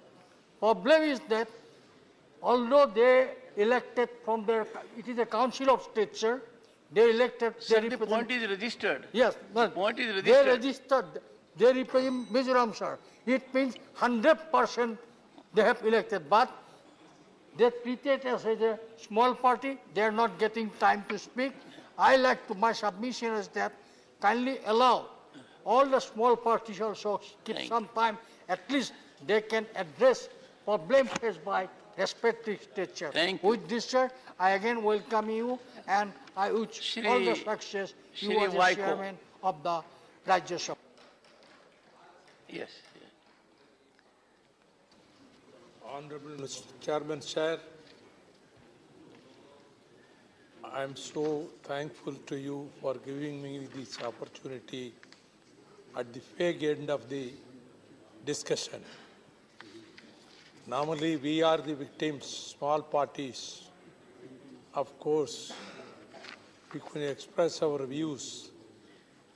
Problem is that although they elected from their, it is a council of state, sir, they elected. Sir, the point is registered. Yes, the point is registered. They registered. They represent Mizoram, sir. It means 100% they have elected, but they treat it as a small party. They are not getting time to speak. I like to, my submission is that kindly allow all the small parties also keep some time. At least they can address problems faced by respective state chair. With this, sir, I again welcome you and I wish all the success you as a chairman of the Rajya Sabha. Yes. Honorable Mr. Chairman, Sir, I am so thankful to you for giving me this opportunity at the fag end of the discussion. Normally, we are the victims, small parties. Of course, we can express our views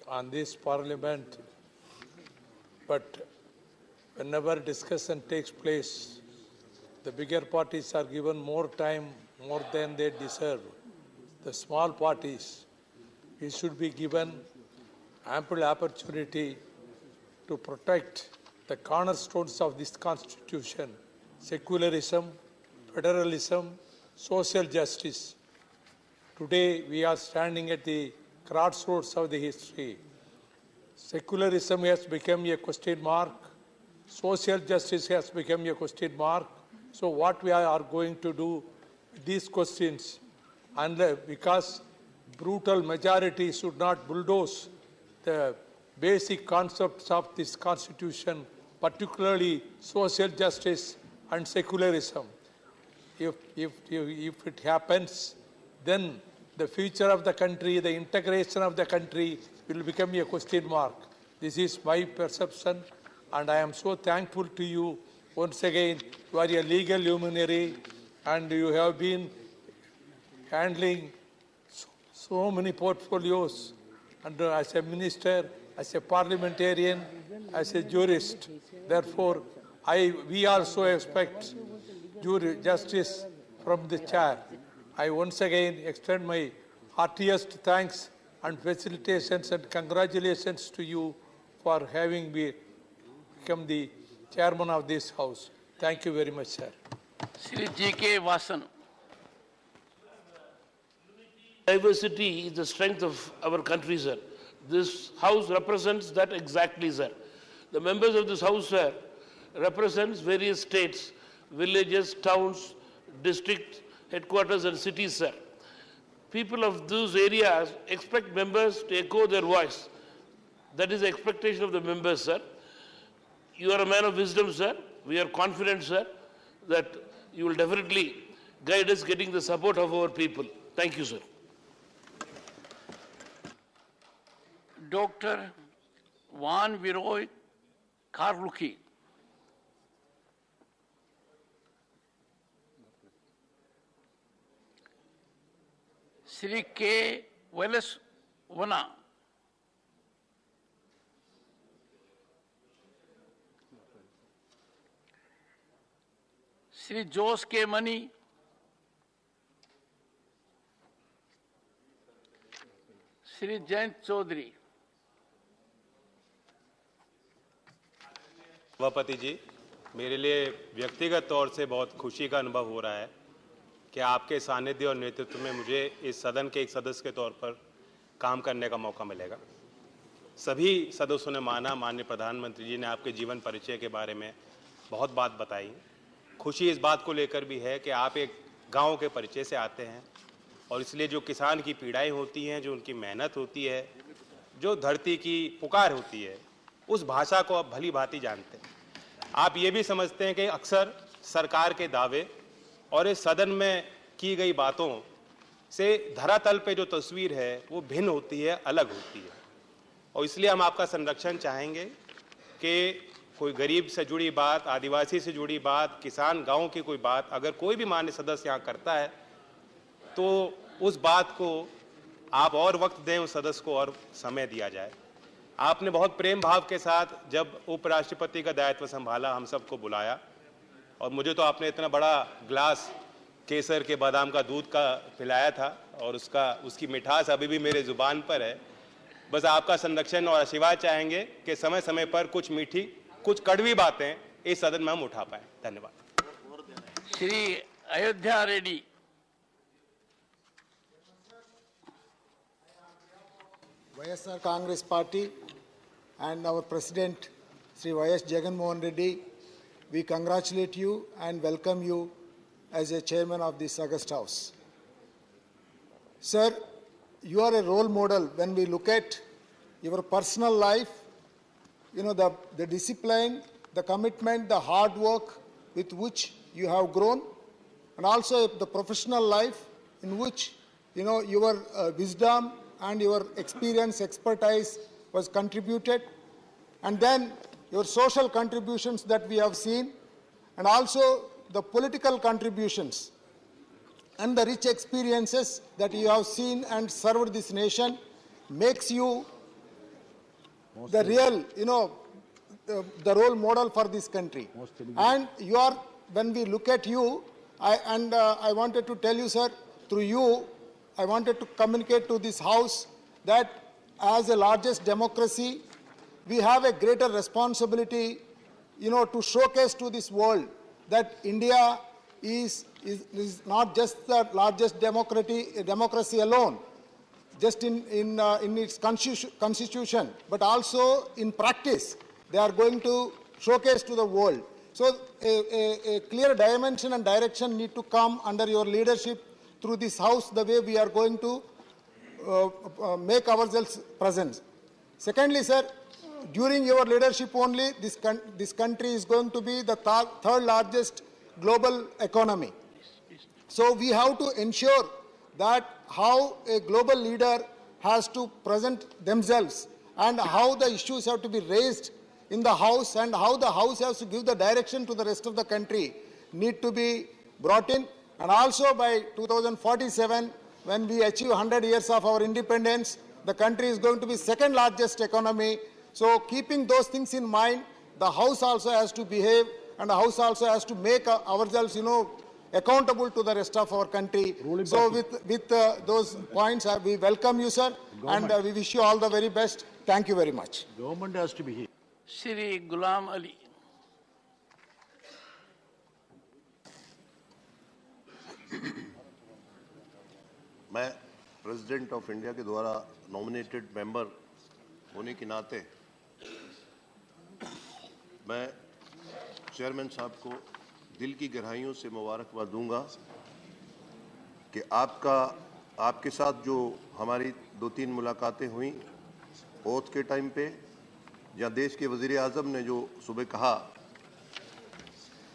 on this parliament, but whenever discussion takes place, the bigger parties are given more time, more than they deserve. The small parties, we should be given ample opportunity to protect the cornerstones of this constitution: secularism, federalism, social justice. Today we are standing at the crossroads of the history. Secularism has become a question mark. Social justice has become a question mark. So what we are going to do with these questions? And because brutal majority should not bulldoze the basic concepts of this constitution, particularly social justice and secularism. If it happens, then the future of the country, the integration of the country will become a question mark. This is my perception, and I am so thankful to you. Once again, you are a legal luminary, and you have been handling so many portfolios, and as a minister, as a parliamentarian, as a jurist. Therefore, we also expect justice from the chair. I once again extend my heartiest thanks and felicitations and congratulations to you for having become the chairman of this house. Thank you very much, sir. Sri G.K. Vasan. Diversity is the strength of our country, sir. This house represents that exactly, sir. The members of this house, sir, represents various states, villages, towns, district headquarters and cities, sir. People of those areas expect members to echo their voice. That is the expectation of the members, sir. You are a man of wisdom, sir. We are confident, sir, that you will definitely guide us getting the support of our people. Thank you, sir. Dr. Van Viroy Karluki. Sri K. Wallace Wana. Sri Jose K. Mani. Sri Jayant Chaudhary. सभापति जी, मेरे लिए व्यक्तिगत तौर से बहुत खुशी का अनुभव हो रहा है कि आपके सानिध्य और नेतृत्व में मुझे इस सदन के एक सदस्य के तौर पर काम करने का मौका मिलेगा। सभी सदस्यों ने माननीय प्रधानमंत्री जी ने आपके जीवन परिचय के बारे में बहुत बात बताई। खुशी इस बात को लेकर भी है कि आप एक गांव के परिचय से आते हैं और इसलिए जो किसान की पीड़ाएं होती हैं, जो उनकी मेहनत होती है, जो धरती की पुकार होती है, उस भाषा को आप भली भांति जानते हैं। आप ये भी समझते हैं कि अक्सर सरकार के दावे और इस सदन में की गई बातों से धरातल पे जो तस्वीर है वो भिन्न होती है, अलग होती है, और इसलिए हम आपका संरक्षण चाहेंगे कि कोई गरीब से जुड़ी बात, आदिवासी से जुड़ी बात, किसान गांव की कोई बात अगर कोई भी मान्य सदस्य यहाँ करता है तो उस बात को आप और वक्त दें, उस सदस्य को और समय दिया जाए। आपने बहुत प्रेम भाव के साथ जब उपराष्ट्रपति का दायित्व संभाला हम सबको बुलाया, और मुझे तो आपने इतना बड़ा ग्लास केसर के बादाम का दूध का पिलाया था और उसकी मिठास अभी भी मेरे ज़ुबान पर है। बस आपका संरक्षण और आशीर्वाद चाहेंगे कि समय समय पर कुछ मीठी, कुछ कड़वी बातें इस सदन में हम उठा पाएं। धन्यवाद। Shri Ayodhya Reddy. YSR Congress Party and our President Sri Y.S. Jagan Mohan Reddy, we congratulate you and welcome you as a chairman of this August House. Sir, you are a role model when we look at your personal life, the discipline, the commitment, the hard work with which you have grown, and also the professional life in which, your wisdom and your experience, expertise was contributed, and then your social contributions that we have seen, and also the political contributions and the rich experiences that you have seen and served this nation makes you the real, the role model for this country. And you are, when we look at you, I wanted to tell you, sir, through you, I wanted to communicate to this House that as the largest democracy, we have a greater responsibility, to showcase to this world that India is not just the largest democracy alone, just in its constitution, but also in practice. They are going to showcase to the world. So a clear dimension and direction need to come under your leadership through this House, the way we are going to make ourselves present. Secondly, sir, during your leadership only, this country is going to be the third largest global economy. So we have to ensure that how a global leader has to present themselves and how the issues have to be raised in the House and how the House has to give the direction to the rest of the country need to be brought in. And also by 2047, when we achieve 100 years of our independence, the country is going to be second largest economy. So keeping those things in mind, the House also has to behave, and the House also has to make ourselves, accountable to the rest of our country. So with those points, we welcome you, sir, and we wish you all the very best. Thank you very much. Government has to be here. Shri Ghulam Ali. मैं प्रेसिडेंट ऑफ इंडिया के द्वारा नॉमिनेटेड मेंबर होने के नाते मैं चेयरमैन साहब को दिल की गहराइयों से मुबारकबाद दूंगा कि आपके साथ जो हमारी 2-3 मुलाकातें हुई ओथ के टाइम पे, या देश के वज़ीर आज़म ने जो सुबह कहा,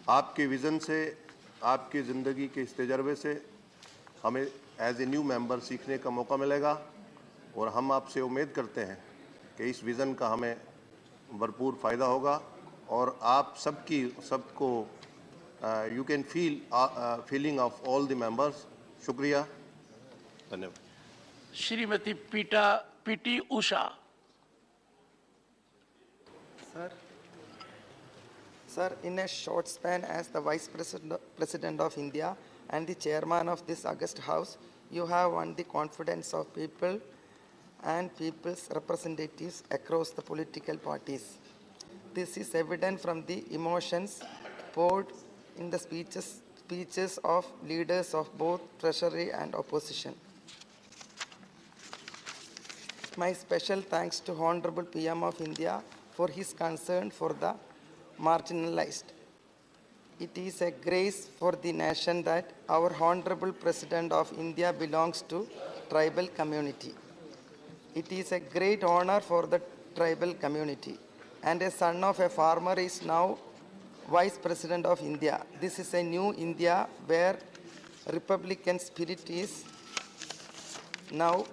आपके विज़न से, आपकी ज़िंदगी के इस तजर्बे से हमें एज ए न्यू मेंबर सीखने का मौका मिलेगा, और हम आपसे उम्मीद करते हैं कि इस विज़न का हमें भरपूर फ़ायदा होगा और आप सबको you can feel feeling of all the members. Shukriya. Dhanyawad. Shrimati P.T. Usha. Sir, in a short span as the Vice President of India and the Chairman of this august House, you have won the confidence of people and people's representatives across the political parties. This is evident from the emotions poured in the speeches of leaders of both treasury and opposition. My special thanks to Honorable PM of India for his concern for the marginalized. It is a grace for the nation that our Honorable President of India belongs to tribal community. It is a great honor for the tribal community, and a son of a farmer is now Vice President of India. This is a new India where Republican spirit is now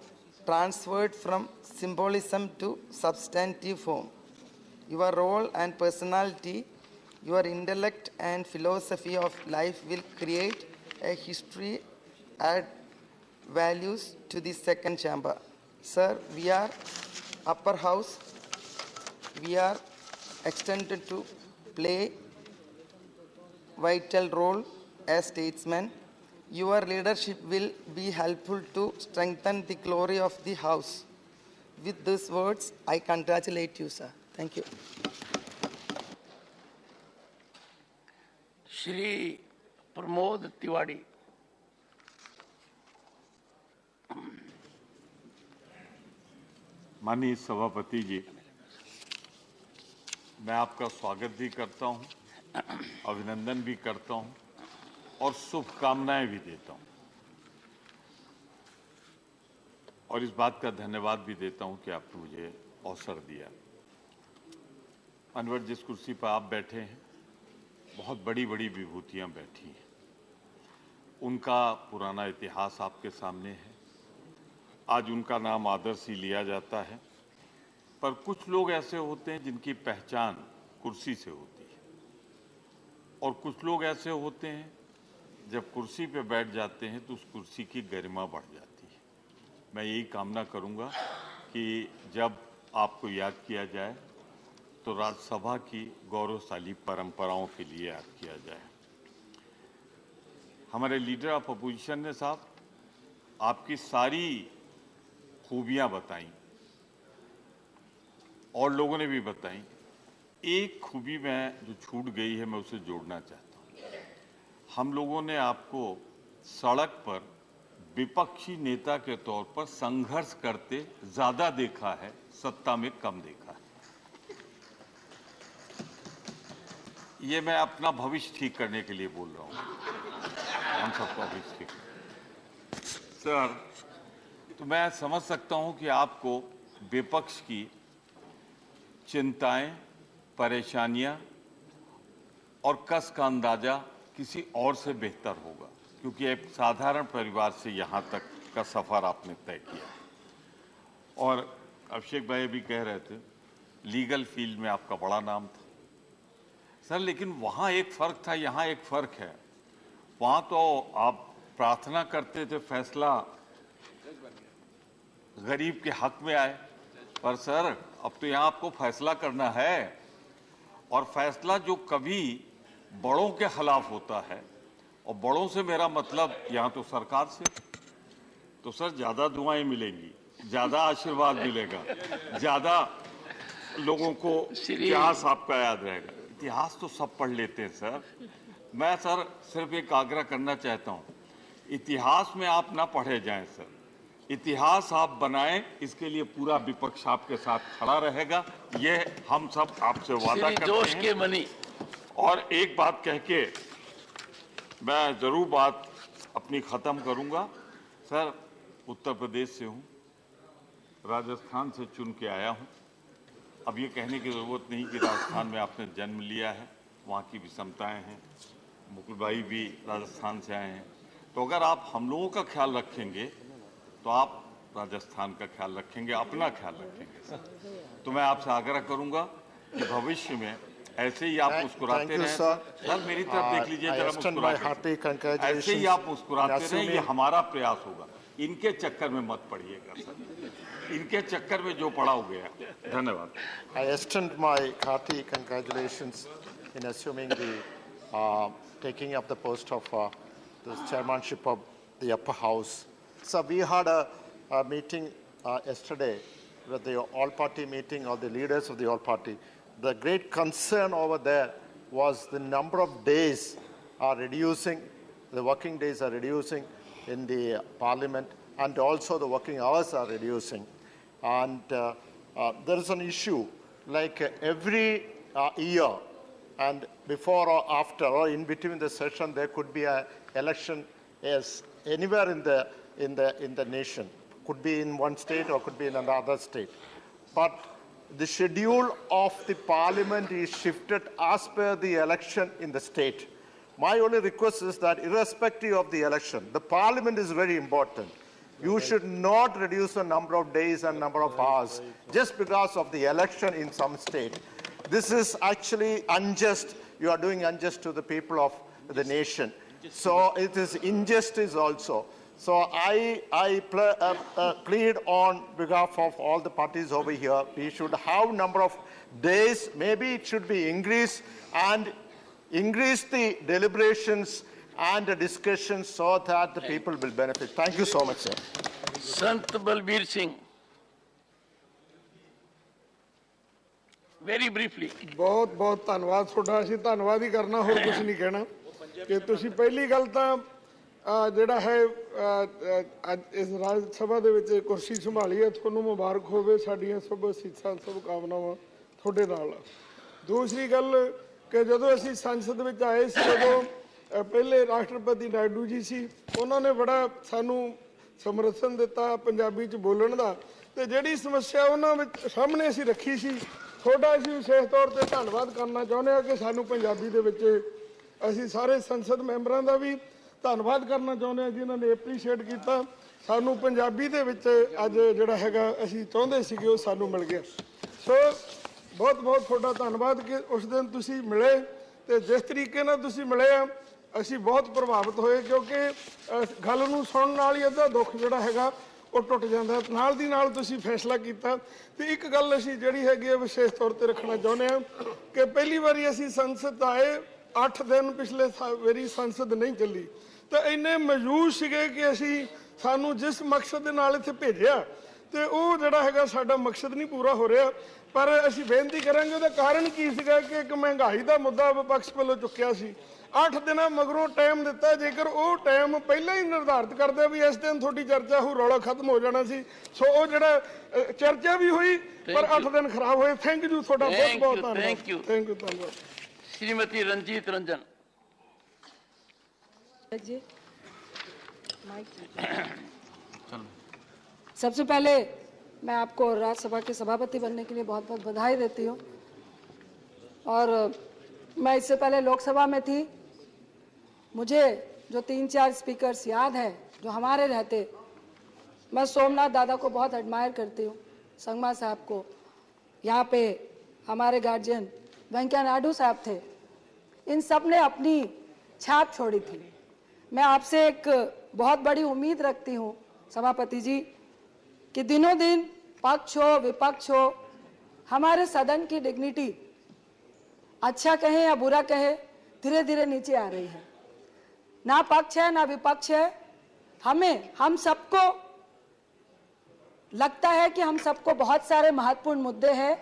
transferred from symbolism to substantive form. Your role and personality, your intellect and philosophy of life will create a history, add values to the second chamber. Sir, we are upper house. We are extended to play vital role as statesmen. Your leadership will be helpful to strengthen the glory of the House. With these words, I congratulate you, sir. Thank you. Shri Pramod Tiwari. माननीय सभापति जी, मैं आपका स्वागत भी करता हूं, अभिनंदन भी करता हूं और शुभकामनाएं भी देता हूं, और इस बात का धन्यवाद भी देता हूं कि आपने मुझे अवसर दिया। अनवर, जिस कुर्सी पर आप बैठे हैं, बहुत बड़ी बड़ी विभूतियां बैठी हैं। उनका पुराना इतिहास आपके सामने है। आज उनका नाम आदर से लिया जाता है, पर कुछ लोग ऐसे होते हैं जिनकी पहचान कुर्सी से होती है, और कुछ लोग ऐसे होते हैं जब कुर्सी पे बैठ जाते हैं तो उस कुर्सी की गरिमा बढ़ जाती है। मैं यही कामना करूंगा कि जब आपको याद किया जाए तो राज्यसभा की गौरवशाली परंपराओं के लिए याद किया जाए। हमारे लीडर ऑफ अपोजिशन ने साहब आपकी सारी खूबियां बताई और लोगों ने भी बताई। एक खूबी में जो छूट गई है, मैं उसे जोड़ना चाहता हूं। हम लोगों ने आपको सड़क पर विपक्षी नेता के तौर पर संघर्ष करते ज्यादा देखा है, सत्ता में कम देखा है। ये मैं अपना भविष्य ठीक करने के लिए बोल रहा हूं, हम सबका भविष्य ठीक। सर, तो मैं समझ सकता हूं कि आपको विपक्ष की चिंताएं, परेशानियां और कष्ट का अंदाजा किसी और से बेहतर होगा, क्योंकि एक साधारण परिवार से यहाँ तक का सफर आपने तय किया। और अभिषेक भाई भी कह रहे थे लीगल फील्ड में आपका बड़ा नाम था सर, लेकिन वहाँ एक फर्क था, यहाँ एक फर्क है। वहाँ तो आप प्रार्थना करते थे फैसला गरीब के हक में आए, पर सर अब तो यहाँ आपको फैसला करना है, और फैसला जो कभी बड़ों के खिलाफ होता है, और बड़ों से मेरा मतलब यहाँ तो सरकार से, तो सर ज्यादा दुआएं मिलेंगी, ज्यादा आशीर्वाद मिलेगा, ज्यादा लोगों को इतिहास आपका याद रहेगा। इतिहास तो सब पढ़ लेते हैं सर। मैं सर सिर्फ एक आग्रह करना चाहता हूँ, इतिहास में आप ना पढ़े जाएं सर, इतिहास आप बनाएं, इसके लिए पूरा विपक्ष आपके साथ खड़ा रहेगा, ये हम सब आपसे वादा करते हैं। और एक बात कह के मैं जरूर बात अपनी खत्म करूंगा। सर, उत्तर प्रदेश से हूं, राजस्थान से चुन के आया हूं। अब ये कहने की जरूरत नहीं कि राजस्थान में आपने जन्म लिया है, वहाँ की विषमताएं हैं। मुकुल भाई भी राजस्थान से आए हैं, तो अगर आप हम लोगों का ख्याल रखेंगे तो आप राजस्थान का ख्याल रखेंगे, अपना ख्याल रखेंगे सर। तो मैं आपसे आग्रह करूंगा कि भविष्य में ऐसे ही आप मुस्कुराते रहें सर। मेरी तरफ देख लीजिए जरा, मुस्कुराते, ऐसे ही आप मुस्कुराते रहें, ये हमारा प्रयास होगा। इनके चक्कर में मत पड़िएगा सर, इनके चक्कर में जो पड़ा हो गया। धन्यवाद। I extend my hearty congratulations in assuming the taking up the post of the chairmanship of the upper house. So we had a meeting yesterday with the all-party meeting of the leaders of the all-party. The great concern over there was the number of days are reducing, the working days are reducing in the parliament, and also the working hours are reducing. And there is an issue, like every year, and before or after or in between the session, there could be an election as anywhere in the nation. Could be in one state or could be in another state. But the schedule of the parliament is shifted as per the election in the state. My only request is that irrespective of the election, the parliament is very important. You should not reduce the number of days and number of hours just because of the election in some state. This is actually unjust. You are doing unjust to the people of the nation. So it is injustice also. So I plead on behalf of all the parties over here, we should have number of days, maybe it should be increased, and increase the deliberations and the discussions so that the people will benefit. Thank you so much, sir. Sant Balbir Singh. Very briefly. बहुत बहुत धन्यवाद ਤੁਹਾਡਾ। ਅਸੀਂ ਧੰਨਵਾਦ ਹੀ ਕਰਨਾ, ਹੋਰ ਕੁਝ ਨਹੀਂ ਕਹਿਣਾ। ਕਿ ਤੁਸੀਂ ਪਹਿਲੀ ਗੱਲ ਤਾਂ ਜਿਹੜਾ ਹੈ ਇਸ ਰਾਜ ਸਭਾ ਦੇ ਵਿੱਚ ਕੁਰਸੀ ਸੰਭਾਲੀ ਹੈ, ਤੁਹਾਨੂੰ ਮੁਬਾਰਕ ਹੋਵੇ। ਸਾਡੀਆਂ ਸਭ ਅਸੀਸਾਂ ਸਭ ਕਾਮਨਾਵਾਂ ਤੁਹਾਡੇ ਨਾਲ। ਦੂਸਰੀ ਗੱਲ ਕਿ ਜਦੋਂ ਅਸੀਂ ਸੰਸਦ ਵਿੱਚ ਆਏ ਸੀ, ਉਦੋਂ ਪਹਿਲੇ ਰਾਸ਼ਟਰਪਤੀ ਨਾਇਡੂ ਜੀ ਸੀ, ਉਹਨਾਂ ਨੇ ਬੜਾ ਸਾਨੂੰ ਸਮਰਥਨ ਦਿੱਤਾ ਪੰਜਾਬੀ 'ਚ ਬੋਲਣ ਦਾ। ਤੇ ਜਿਹੜੀ ਸਮੱਸਿਆ ਉਹਨਾਂ ਵਿੱਚ ਸਾਹਮਣੇ ਅਸੀਂ ਰੱਖੀ ਸੀ, ਤੁਹਾਡਾ ਅਸੀਂ ਵਿਸ਼ੇਸ਼ ਤੌਰ ਤੇ ਧੰਨਵਾਦ ਕਰਨਾ ਚਾਹੁੰਦੇ ਹਾਂ ਕਿ ਸਾਨੂੰ ਪੰਜਾਬੀ ਦੇ ਵਿੱਚ, ਅਸੀਂ ਸਾਰੇ ਸੰਸਦ ਮੈਂਬਰਾਂ ਦਾ ਵੀ ਧੰਨਵਾਦ ਕਰਨਾ ਚਾਹੁੰਦੇ ਹਾਂ ਜਿਨ੍ਹਾਂ ਨੇ ਐਪਰੀਸ਼ੀਏਟ ਕੀਤਾ। ਸਾਨੂੰ ਪੰਜਾਬੀ ਦੇ ਵਿੱਚ ਅੱਜ ਜਿਹੜਾ ਹੈਗਾ ਅਸੀਂ ਚਾਹੁੰਦੇ ਸੀਗੇ ਉਹ ਸਾਨੂੰ ਮਿਲ ਗਿਆ। ਸੋ ਬਹੁਤ ਬਹੁਤ ਤੁਹਾਡਾ ਧੰਨਵਾਦ ਕਿ ਉਸ ਦਿਨ ਤੁਸੀਂ ਮਿਲੇ ਤੇ ਜਿਸ ਤਰੀਕੇ ਨਾਲ ਤੁਸੀਂ ਮਿਲੇ ਆ ਅਸੀਂ ਬਹੁਤ ਪ੍ਰਭਾਵਿਤ ਹੋਏ, ਕਿਉਂਕਿ ਗੱਲ ਨੂੰ ਸੁਣਨ ਨਾਲ ਹੀ ਅੱਧਾ ਦੁੱਖ ਜਿਹੜਾ ਹੈਗਾ ਉਹ ਟੁੱਟ ਜਾਂਦਾ। ਨਾਲ ਦੀ ਨਾਲ ਤੁਸੀਂ ਫੈਸਲਾ ਕੀਤਾ। ਤੇ ਇੱਕ ਗੱਲ ਅਸੀਂ ਜਿਹੜੀ ਹੈਗੀ ਹੈ ਵਿਸ਼ੇਸ਼ ਤੌਰ ਤੇ ਰੱਖਣਾ ਚਾਹੁੰਦੇ ਹਾਂ ਕਿ ਪਹਿਲੀ ਵਾਰੀ ਅਸੀਂ ਸੰਸਦ ਆਏ, 8 ਦਿਨ ਪਿਛਲੇ ਵਾਰੀ ਸੰਸਦ ਨਹੀਂ ਚੱਲੀ, ਤਾਂ ਇੰਨੇ ਮੌਜੂਦ ਸੀਗੇ ਕਿ ਅਸੀਂ ਸਾਨੂੰ ਜਿਸ ਮਕਸਦ ਦੇ ਨਾਲ ਇੱਥੇ ਭੇਜਿਆ ਤੇ ਉਹ ਜਿਹੜਾ ਹੈਗਾ ਸਾਡਾ ਮਕਸਦ ਨਹੀਂ ਪੂਰਾ ਹੋ ਰਿਹਾ। ਪਰ ਅਸੀਂ ਬੇਨਤੀ ਕਰਾਂਗੇ ਉਹਦਾ ਕਾਰਨ ਕੀ ਸੀਗਾ ਕਿ ਇੱਕ ਮਹਿੰਗਾਈ ਦਾ ਮੁੱਦਾ ਵਿਪਕਸ਼ ਵੱਲੋਂ ਚੁੱਕਿਆ ਸੀ। 8 ਦਿਨਾਂ ਮਗਰੋਂ ਟਾਈਮ ਦਿੱਤਾ, ਜੇਕਰ ਉਹ ਟਾਈਮ ਪਹਿਲਾਂ ਹੀ ਨਿਰਧਾਰਿਤ ਕਰਦੇ ਵੀ ਇਸ ਦਿਨ ਤੁਹਾਡੀ ਚਰਚਾ ਹੋ, ਰੌਲਾ ਖਤਮ ਹੋ ਜਾਣਾ ਸੀ। ਸੋ ਉਹ ਜਿਹੜਾ ਚਰਚਾ ਵੀ ਹੋਈ ਪਰ 8 ਦਿਨ ਖਰਾਬ ਹੋਏ। ਥੈਂਕ ਯੂ, ਤੁਹਾਡਾ ਬਹੁਤ ਬਹੁਤ ਧੰਨਵਾਦ। ਥੈਂਕ ਯੂ, ਧੰਨਵਾਦ। श्रीमती रंजीत रंजन। सबसे पहले मैं आपको राज्यसभा के सभापति बनने के लिए बहुत बहुत बधाई देती हूँ। और मैं इससे पहले लोकसभा में थी, मुझे जो 3-4 स्पीकर्स याद हैं जो हमारे रहते, मैं सोमनाथ दादा को बहुत एडमायर करती हूँ, संगमा साहब को, यहाँ पे हमारे गार्जियन वेंकैया नायडू साहब थे, इन सब ने अपनी छाप छोड़ी थी। मैं आपसे एक बहुत बड़ी उम्मीद रखती हूँ सभापति जी कि दिनों दिन पक्ष हो विपक्ष हो, हमारे सदन की डिग्निटी, अच्छा कहें या बुरा कहे, धीरे धीरे नीचे आ रही है। ना पक्ष है ना विपक्ष है। हम सबको लगता है कि हम सबको बहुत सारे महत्वपूर्ण मुद्दे हैं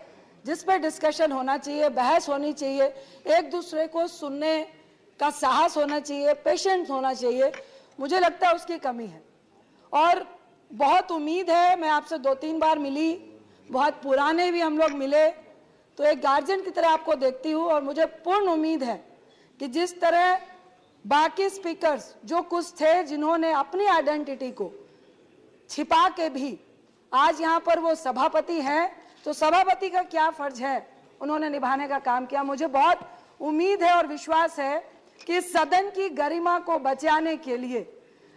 जिस पर डिस्कशन होना चाहिए, बहस होनी चाहिए, एक दूसरे को सुनने का साहस होना चाहिए, पेशेंस होना चाहिए। मुझे लगता है उसकी कमी है और बहुत उम्मीद है। मैं आपसे 2-3 बार मिली, बहुत पुराने भी हम लोग मिले, तो एक गार्जियन की तरह आपको देखती हूँ और मुझे पूर्ण उम्मीद है कि जिस तरह बाकी स्पीकर्स जो कुछ थे जिन्होंने अपनी आइडेंटिटी को छिपा के भी आज यहाँ पर वो सभापति हैं, तो सभापति का क्या फर्ज है उन्होंने निभाने का काम किया। मुझे बहुत उम्मीद है और विश्वास है कि सदन की गरिमा को बचाने के लिए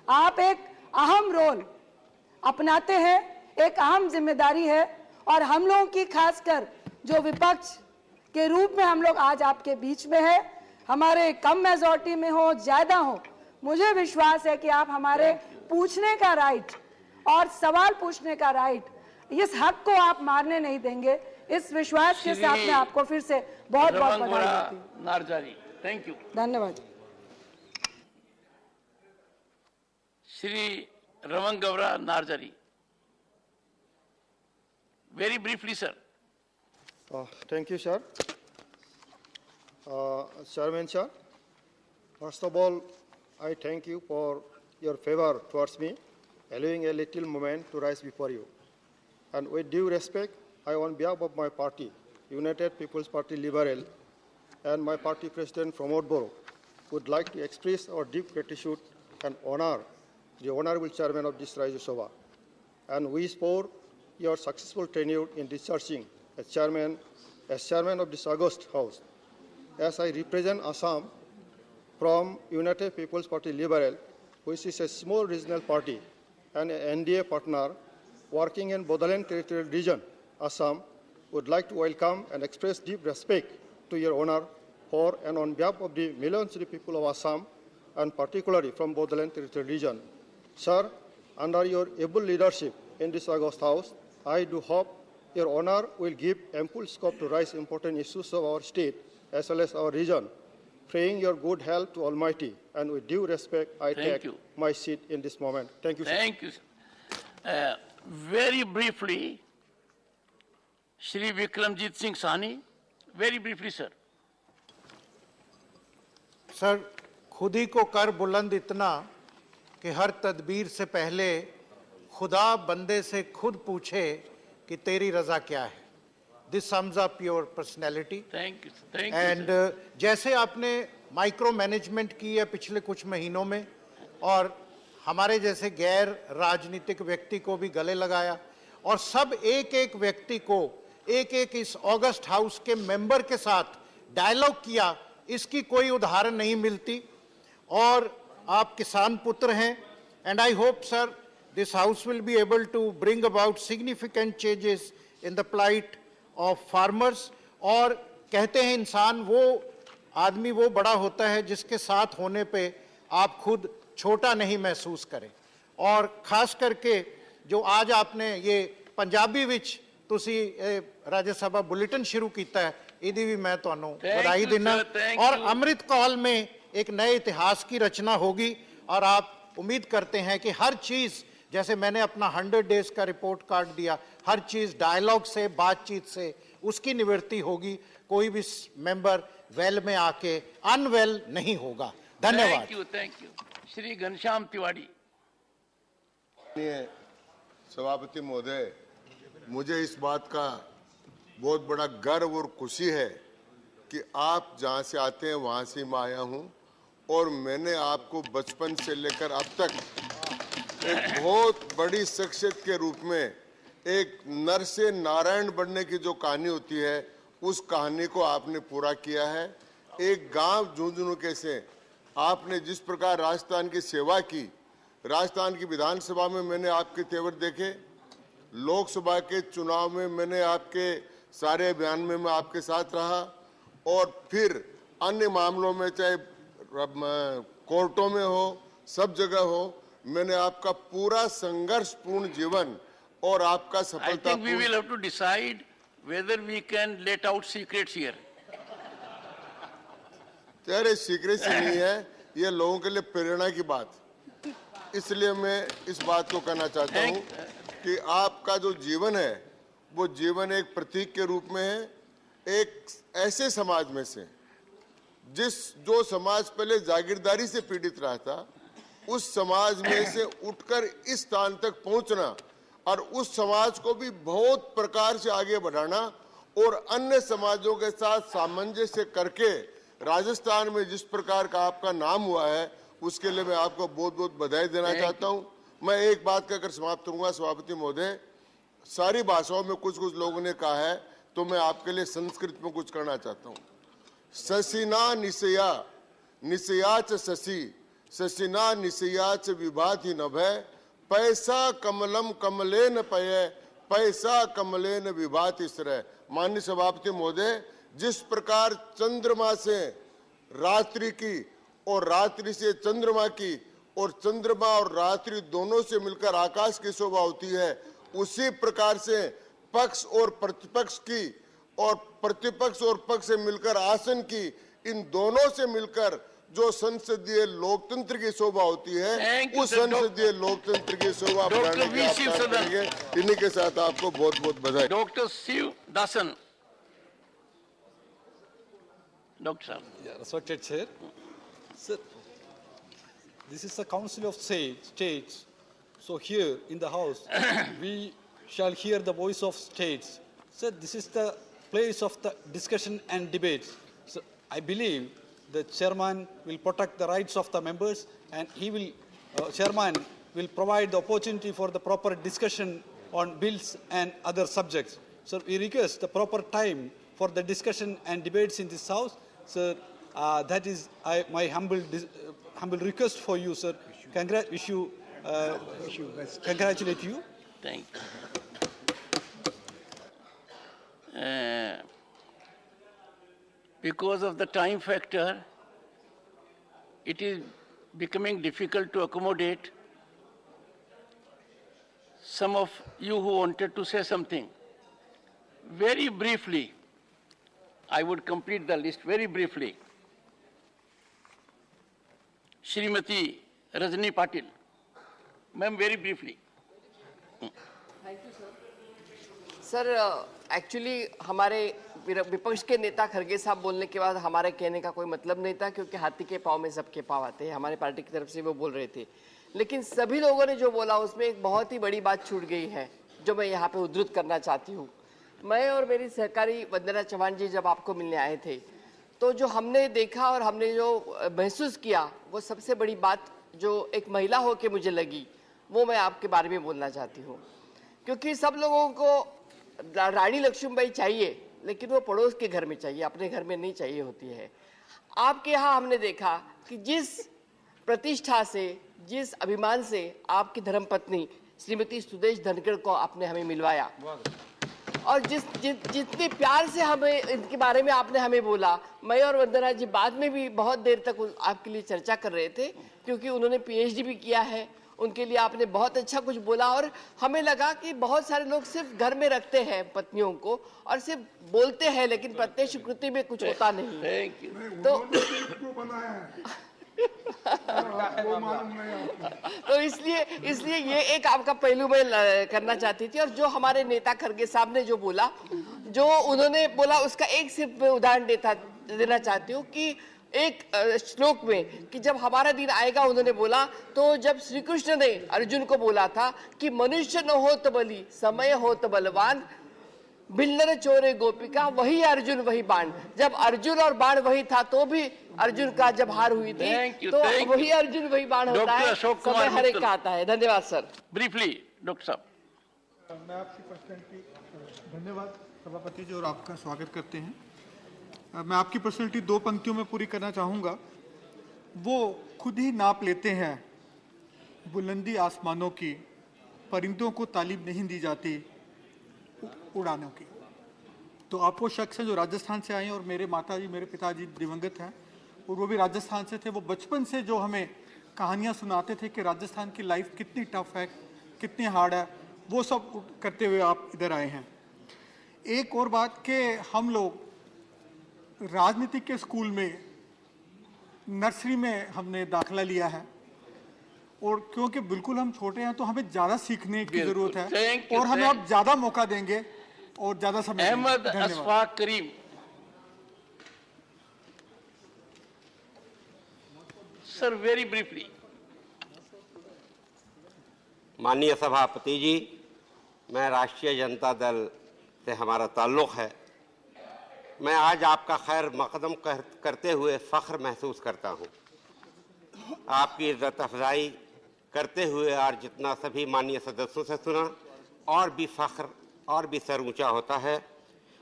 आप एक अहम रोल अपनाते हैं, एक अहम जिम्मेदारी है। और हम लोगों की खासकर जो विपक्ष के रूप में हम लोग आज आपके बीच में है, हमारे कम मेजॉरिटी में हो ज्यादा हो, मुझे विश्वास है कि आप हमारे पूछने का राइट और सवाल पूछने का राइट, इस हक को आप मारने नहीं देंगे। इस विश्वास के साथ मैं आपको फिर से बहुत बहुत बधाई देती हूँ। Narzary, thank you. धन्यवाद। Shri Raman Gaura Narzary, very briefly, sir. Thank you, sir. Chairman, sir, first of all, I thank you for your favor towards me, allowing a little moment to rise before you. And with due respect, I, on behalf of my party, United People's Party Liberal, and my party president Pramod Boro, would like to express our deep gratitude and honor the honorable chairman of this Rajya Sabha, and wish for your successful tenure in discharging as chairman of this August House. As I represent Assam from United People's Party Liberal, which is a small regional party and an NDA partner working in Bodoland Territorial Region, Assam, would like to welcome and express deep respect to your honor for and on behalf of the millions of the people of Assam and particularly from Bodoland Territorial Region. Sir, under your able leadership in this August House, I do hope your honor will give ample scope to raise important issues of our state as well as our region, praying your good health to Almighty, and with due respect, I take my seat in this moment. Thank you, sir. Thank you, sir. Very briefly, Shri Vikramjit Singh Sahni, very briefly, sir. Sir, खुद ही को कर बुलंद इतना कि हर तदबीर से पहले खुदा बंदे से खुद पूछे कि तेरी रजा क्या है. This sums up your personality. Thank you. Thank And you. जैसे आपने माइक्रो मैनेजमेंट की है पिछले कुछ महीनों में और हमारे जैसे गैर राजनीतिक व्यक्ति को भी गले लगाया और सब एक एक व्यक्ति को एक एक इस ऑगस्ट हाउस के मेंबर के साथ डायलॉग किया, इसकी कोई उदाहरण नहीं मिलती। और आप किसान पुत्र हैं, and I hope sir this house will be able to bring about significant changes in the plight of farmers. और कहते हैं इंसान वो आदमी वो बड़ा होता है जिसके साथ होने पे आप खुद छोटा नहीं महसूस करें। और खास करके जो आज आपने ये पंजाबी विच तुसी राज्य सभा बुलेटिन शुरू किया है, इहदी भी मैं तुहानू बधाई देना। और अमृत काल में एक नए इतिहास की रचना होगी और आप उम्मीद करते हैं कि हर चीज, जैसे मैंने अपना 100 डेज का रिपोर्ट कार्ड दिया, हर चीज डायलॉग से, बातचीत से उसकी निवृत्ति होगी। कोई भी मेंबर वेल में आके अनवेल नहीं होगा। धन्यवाद। Thank you. श्री घनश्याम तिवारी। सभापति महोदय, मुझे इस बात का बहुत बड़ा गर्व और खुशी है कि आप जहाँ से आते हैं वहाँ से मैं आया हूँ, और मैंने आपको बचपन से लेकर अब तक एक बहुत बड़ी शख्सियत के रूप में, एक नर से नारायण बनने की जो कहानी होती है, उस कहानी को आपने पूरा किया है। एक गांव झुंझुनू के से आपने जिस प्रकार राजस्थान की सेवा की, राजस्थान की विधानसभा में मैंने आपके तेवर देखे, लोकसभा के चुनाव में मैंने आपके सारे अभियान में मैं आपके साथ रहा, और फिर अन्य मामलों में चाहे कोर्टों में हो, सब जगह हो, मैंने आपका पूरा संघर्षपूर्ण जीवन और आपका सफलता। I think we will have to decide whether we can let out secrets here. तेरे सीक्रेसी नहीं है, ये लोगों के लिए प्रेरणा की बात। इसलिए मैं इस बात को कहना चाहता हूँ कि आपका जो जीवन है वो जीवन एक प्रतीक के रूप में है। एक ऐसे समाज में से जो समाज पहले जागीरदारी से पीड़ित रहा था, उस समाज में से उठकर इस स्थान तक पहुंचना और उस समाज को भी बहुत प्रकार से आगे बढ़ाना और अन्य समाजों के साथ सामंजस्य करके राजस्थान में जिस प्रकार का आपका नाम हुआ है, उसके लिए मैं आपको बहुत बहुत बधाई देना चाहता हूं। मैं एक बात कहकर समाप्त करूंगा सभापति महोदय, सारी भाषाओं में कुछ कुछ लोगों ने कहा है, तो मैं आपके लिए संस्कृत में कुछ करना चाहता हूं। ससिना निशया निशया च शशि, ससिना निशया च विभाति नभय, पैसा कमलम कमलेन पय, पैसा कमलेन विभाति श्रय। माननीय सभापति महोदय, जिस प्रकार चंद्रमा से रात्रि की और रात्रि से चंद्रमा की और चंद्रमा और रात्रि दोनों से मिलकर आकाश की शोभा होती है, उसी प्रकार से पक्ष और प्रतिपक्ष की और प्रतिपक्ष और पक्ष से मिलकर आसन की, इन दोनों से मिलकर जो संसदीय लोकतंत्र की शोभा होती है, उस संसदीय लोकतंत्र की शोभा बढ़ाने के आप काम करेंगे। इन्हीं के साथ आपको बहुत बहुत बधाई। Doctor Sivadasan. Dr. Sir. Yeah, respected Chair. Sir, this is the Council of States. So here in the House, we shall hear the voice of states. Sir, this is the place of the discussion and debates. So I believe the Chairman will protect the rights of the members, and he will, Chairman will provide the opportunity for the proper discussion on bills and other subjects. So we request the proper time for the discussion and debates in this House. Sir, that is my humble request for you, sir. Congratulate you. Thank you. Because of the time factor, it is becoming difficult to accommodate some of you who wanted to say something. Very briefly, I would complete the list very briefly. Shrimati Rajni Patil. Ma'am, very briefly. Thank you sir. Sir, actually हमारे विपक्ष के नेता खरगे साहब बोलने के बाद हमारे कहने का कोई मतलब नहीं था, क्योंकि हाथी के पाँव में सबके पाँव आते हैं। हमारे पार्टी की तरफ से वो बोल रहे थे, लेकिन सभी लोगों ने जो बोला उसमें एक बहुत ही बड़ी बात छूट गई है, जो मैं यहाँ पे उद्धृत करना चाहती हूँ। मैं और मेरी सहकारी वंदना चौहान जी जब आपको मिलने आए थे, तो जो हमने देखा और हमने जो महसूस किया, वो सबसे बड़ी बात जो एक महिला होकर मुझे लगी, वो मैं आपके बारे में बोलना चाहती हूँ। क्योंकि सब लोगों को रानी लक्ष्मीबाई चाहिए, लेकिन वो पड़ोस के घर में चाहिए, अपने घर में नहीं चाहिए होती है। आपके यहाँ हमने देखा कि जिस प्रतिष्ठा से, जिस अभिमान से आपकी धर्मपत्नी श्रीमती सुदेश धनखड़ को आपने हमें मिलवाया, और जितने प्यार से हमें इनके बारे में आपने हमें बोला, मैं और वंदना जी बाद में भी बहुत देर तक आपके लिए चर्चा कर रहे थे, क्योंकि उन्होंने पीएचडी भी किया है, उनके लिए आपने बहुत अच्छा कुछ बोला। और हमें लगा कि बहुत सारे लोग सिर्फ घर में रखते हैं पत्नियों को और सिर्फ बोलते हैं, लेकिन प्रत्यक्ष कृति में कुछ होता नहीं। तो इसलिए ये एक आपका पहलू मैं करना चाहती थी। और जो हमारे नेता खड़गे साहब ने जो बोला, जो उन्होंने बोला, उसका एक सिर्फ उदाहरण देना चाहती हूँ कि एक श्लोक में कि जब हमारा दिन आएगा, उन्होंने बोला, तो जब श्री कृष्ण ने अर्जुन को बोला था कि मनुष्य न हो तो बलि, समय हो तो बलवान, बिल्लर चोरे गोपिका, वही अर्जुन वही बाण। जब अर्जुन और बाण वही था, तो भी अर्जुन का जब हार हुई थी, तो वही अर्जुन वही बाण होता है, समय हर एक का आता है। धन्यवाद सर। ब्रीफली डॉक्टर साहब। मैं आपकी पर्सनैलिटी, धन्यवाद सभापति जी, और आपका स्वागत करते हैं। मैं आपकी पर्सनैलिटी 2 पंक्तियों में पूरी करना चाहूँगा। वो खुद ही नाप लेते हैं बुलंदी आसमानों की, परिंदों को तालीम नहीं दी जाती उड़ानों की। तो आप वो शख्स हैं जो राजस्थान से आए हैं, और मेरे माताजी, मेरे पिताजी दिवंगत हैं और वो भी राजस्थान से थे। वो बचपन से जो हमें कहानियाँ सुनाते थे कि राजस्थान की लाइफ कितनी टफ है, कितनी हार्ड है, वो सब करते हुए आप इधर आए हैं। एक और बात कि हम लोग राजनीति के स्कूल में नर्सरी में हमने दाखिला लिया है, और क्योंकि बिल्कुल हम छोटे हैं तो हमें ज़्यादा सीखने की ज़रूरत है, और हमें अब ज़्यादा मौका देंगे और ज़्यादा समय। Ahmad Ashfaq Karim. Sir, very briefly. माननीय सभापति जी, मैं राष्ट्रीय जनता दल से हमारा ताल्लुक़ है। मैं आज आपका खैर मकदम करते हुए फ़ख्र महसूस करता हूँ। आपकी इज़्ज़त अफजाई करते हुए और जितना सभी माननीय सदस्यों से सुना, और भी फ़ख्र और भी सर ऊँचा होता है।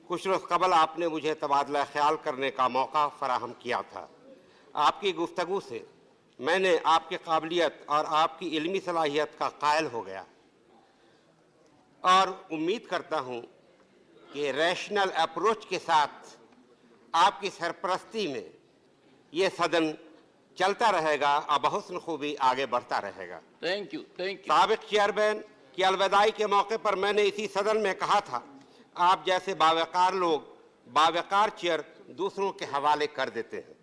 कुछ रोज़ कबल आपने मुझे तबादला ख्याल करने का मौका फराहम किया था। आपकी गुफ्तगू से मैंने आपकी काबिलियत और आपकी इल्मी सलाहियत का कायल हो गया, और उम्मीद करता हूँ कि रैशनल अप्रोच के साथ आपकी सरपरस्ती में ये सदन चलता रहेगा और बहुस्न खूबी आगे बढ़ता रहेगा। Thank you. साबिक चेयरमैन की अलविदाई के मौके पर मैंने इसी सदन में कहा था, आप जैसे बावकार लोग बावकार चेयर दूसरों के हवाले कर देते हैं,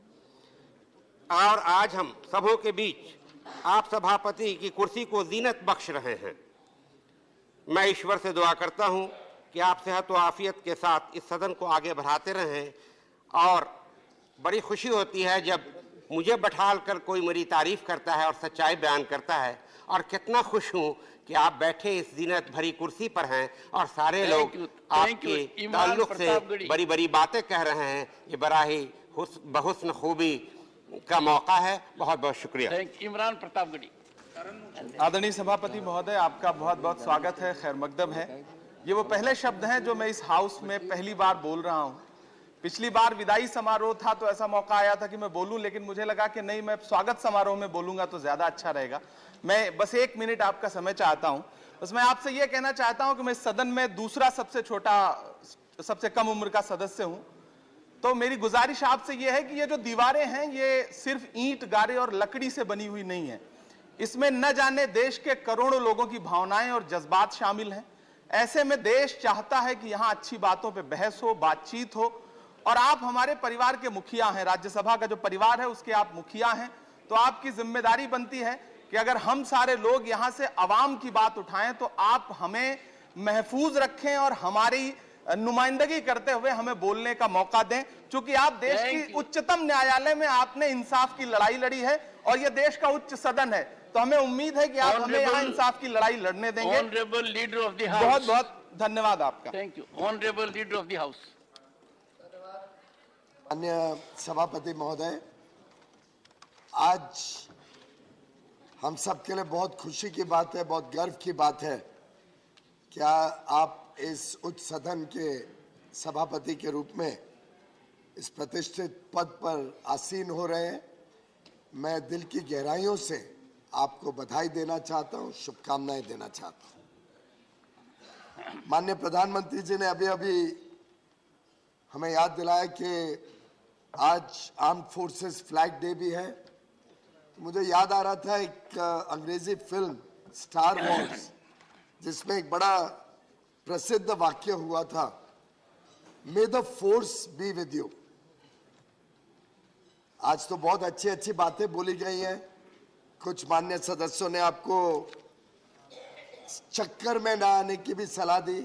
और आज हम सबों के बीच आप सभापति की कुर्सी को जीनत बख्श रहे हैं। मैं ईश्वर से दुआ करता हूं कि आप सेहत व आफियत के साथ इस सदन को आगे बढ़ाते रहें, और बड़ी खुशी होती है जब मुझे बैठाल कर कोई मेरी तारीफ करता है और सच्चाई बयान करता है, और कितना खुश हूं कि आप बैठे इस जीनत भरी कुर्सी पर हैं और सारे लोग आपके ताल्लुक से बड़ी बड़ी बातें कह रहे हैं। ये बड़ा ही बहुस्न खूबी का मौका है। बहुत बहुत शुक्रिया। इमरान प्रतापगढ़ी। आदरणीय सभापति महोदय, आपका बहुत बहुत स्वागत है, खैर मकदम है। ये वो पहले शब्द हैं जो मैं इस हाउस में पहली बार बोल रहा हूँ। पिछली बार विदाई समारोह था तो ऐसा मौका आया था कि मैं बोलूं, लेकिन मुझे लगा कि नहीं, मैं स्वागत समारोह में बोलूंगा तो ज्यादा अच्छा रहेगा। मैं बस 1 मिनट आपका समय चाहता हूं। बस मैं आपसे यह कहना चाहता हूं कि मैं सदन में दूसरा सबसे छोटा, सबसे कम उम्र का सदस्य हूं, तो मेरी गुजारिश आपसे यह है कि ये जो दीवारें हैं ये सिर्फ ईंट, गारे और लकड़ी से बनी हुई नहीं है। इसमें न जाने देश के करोड़ों लोगों की भावनाएं और जज्बात शामिल हैं। ऐसे में देश चाहता है कि यहाँ अच्छी बातों पर बहस हो, बातचीत हो, और आप हमारे परिवार के मुखिया हैं, राज्यसभा का जो परिवार है उसके आप मुखिया हैं। तो आपकी जिम्मेदारी बनती है कि अगर हम सारे लोग यहाँ से अवाम की बात उठाएं तो आप हमें महफूज रखें और हमारी नुमाइंदगी करते हुए हमें बोलने का मौका दें। क्योंकि आप देश की उच्चतम न्यायालय में आपने इंसाफ की लड़ाई लड़ी है और यह देश का उच्च सदन है, तो हमें उम्मीद है कि आप हमें यहाँ इंसाफ की लड़ाई लड़ने देंगे। Honourable leader of the house. बहुत बहुत धन्यवाद आपका। Thank you. Honourable leader of the house. माननीय सभापति महोदय, आज हम सब के लिए बहुत खुशी की बात है, बहुत गर्व की बात है क्या आप इस उच्च सदन के सभापति के रूप में इस प्रतिष्ठित पद पर आसीन हो रहे हैं। मैं दिल की गहराइयों से आपको बधाई देना चाहता हूं, शुभकामनाएं देना चाहता हूं। माननीय प्रधानमंत्री जी ने अभी हमें याद दिलाया कि आज आर्म्ड फोर्सेस फ्लैग डे भी है। तो मुझे याद आ रहा था एक अंग्रेजी फिल्म स्टार वॉर्स, जिसमें एक बड़ा प्रसिद्ध वाक्य हुआ था, मे the force B with you. आज तो बहुत अच्छी अच्छी बातें बोली गई हैं। कुछ मान्य सदस्यों ने आपको चक्कर में ना आने की भी सलाह दी।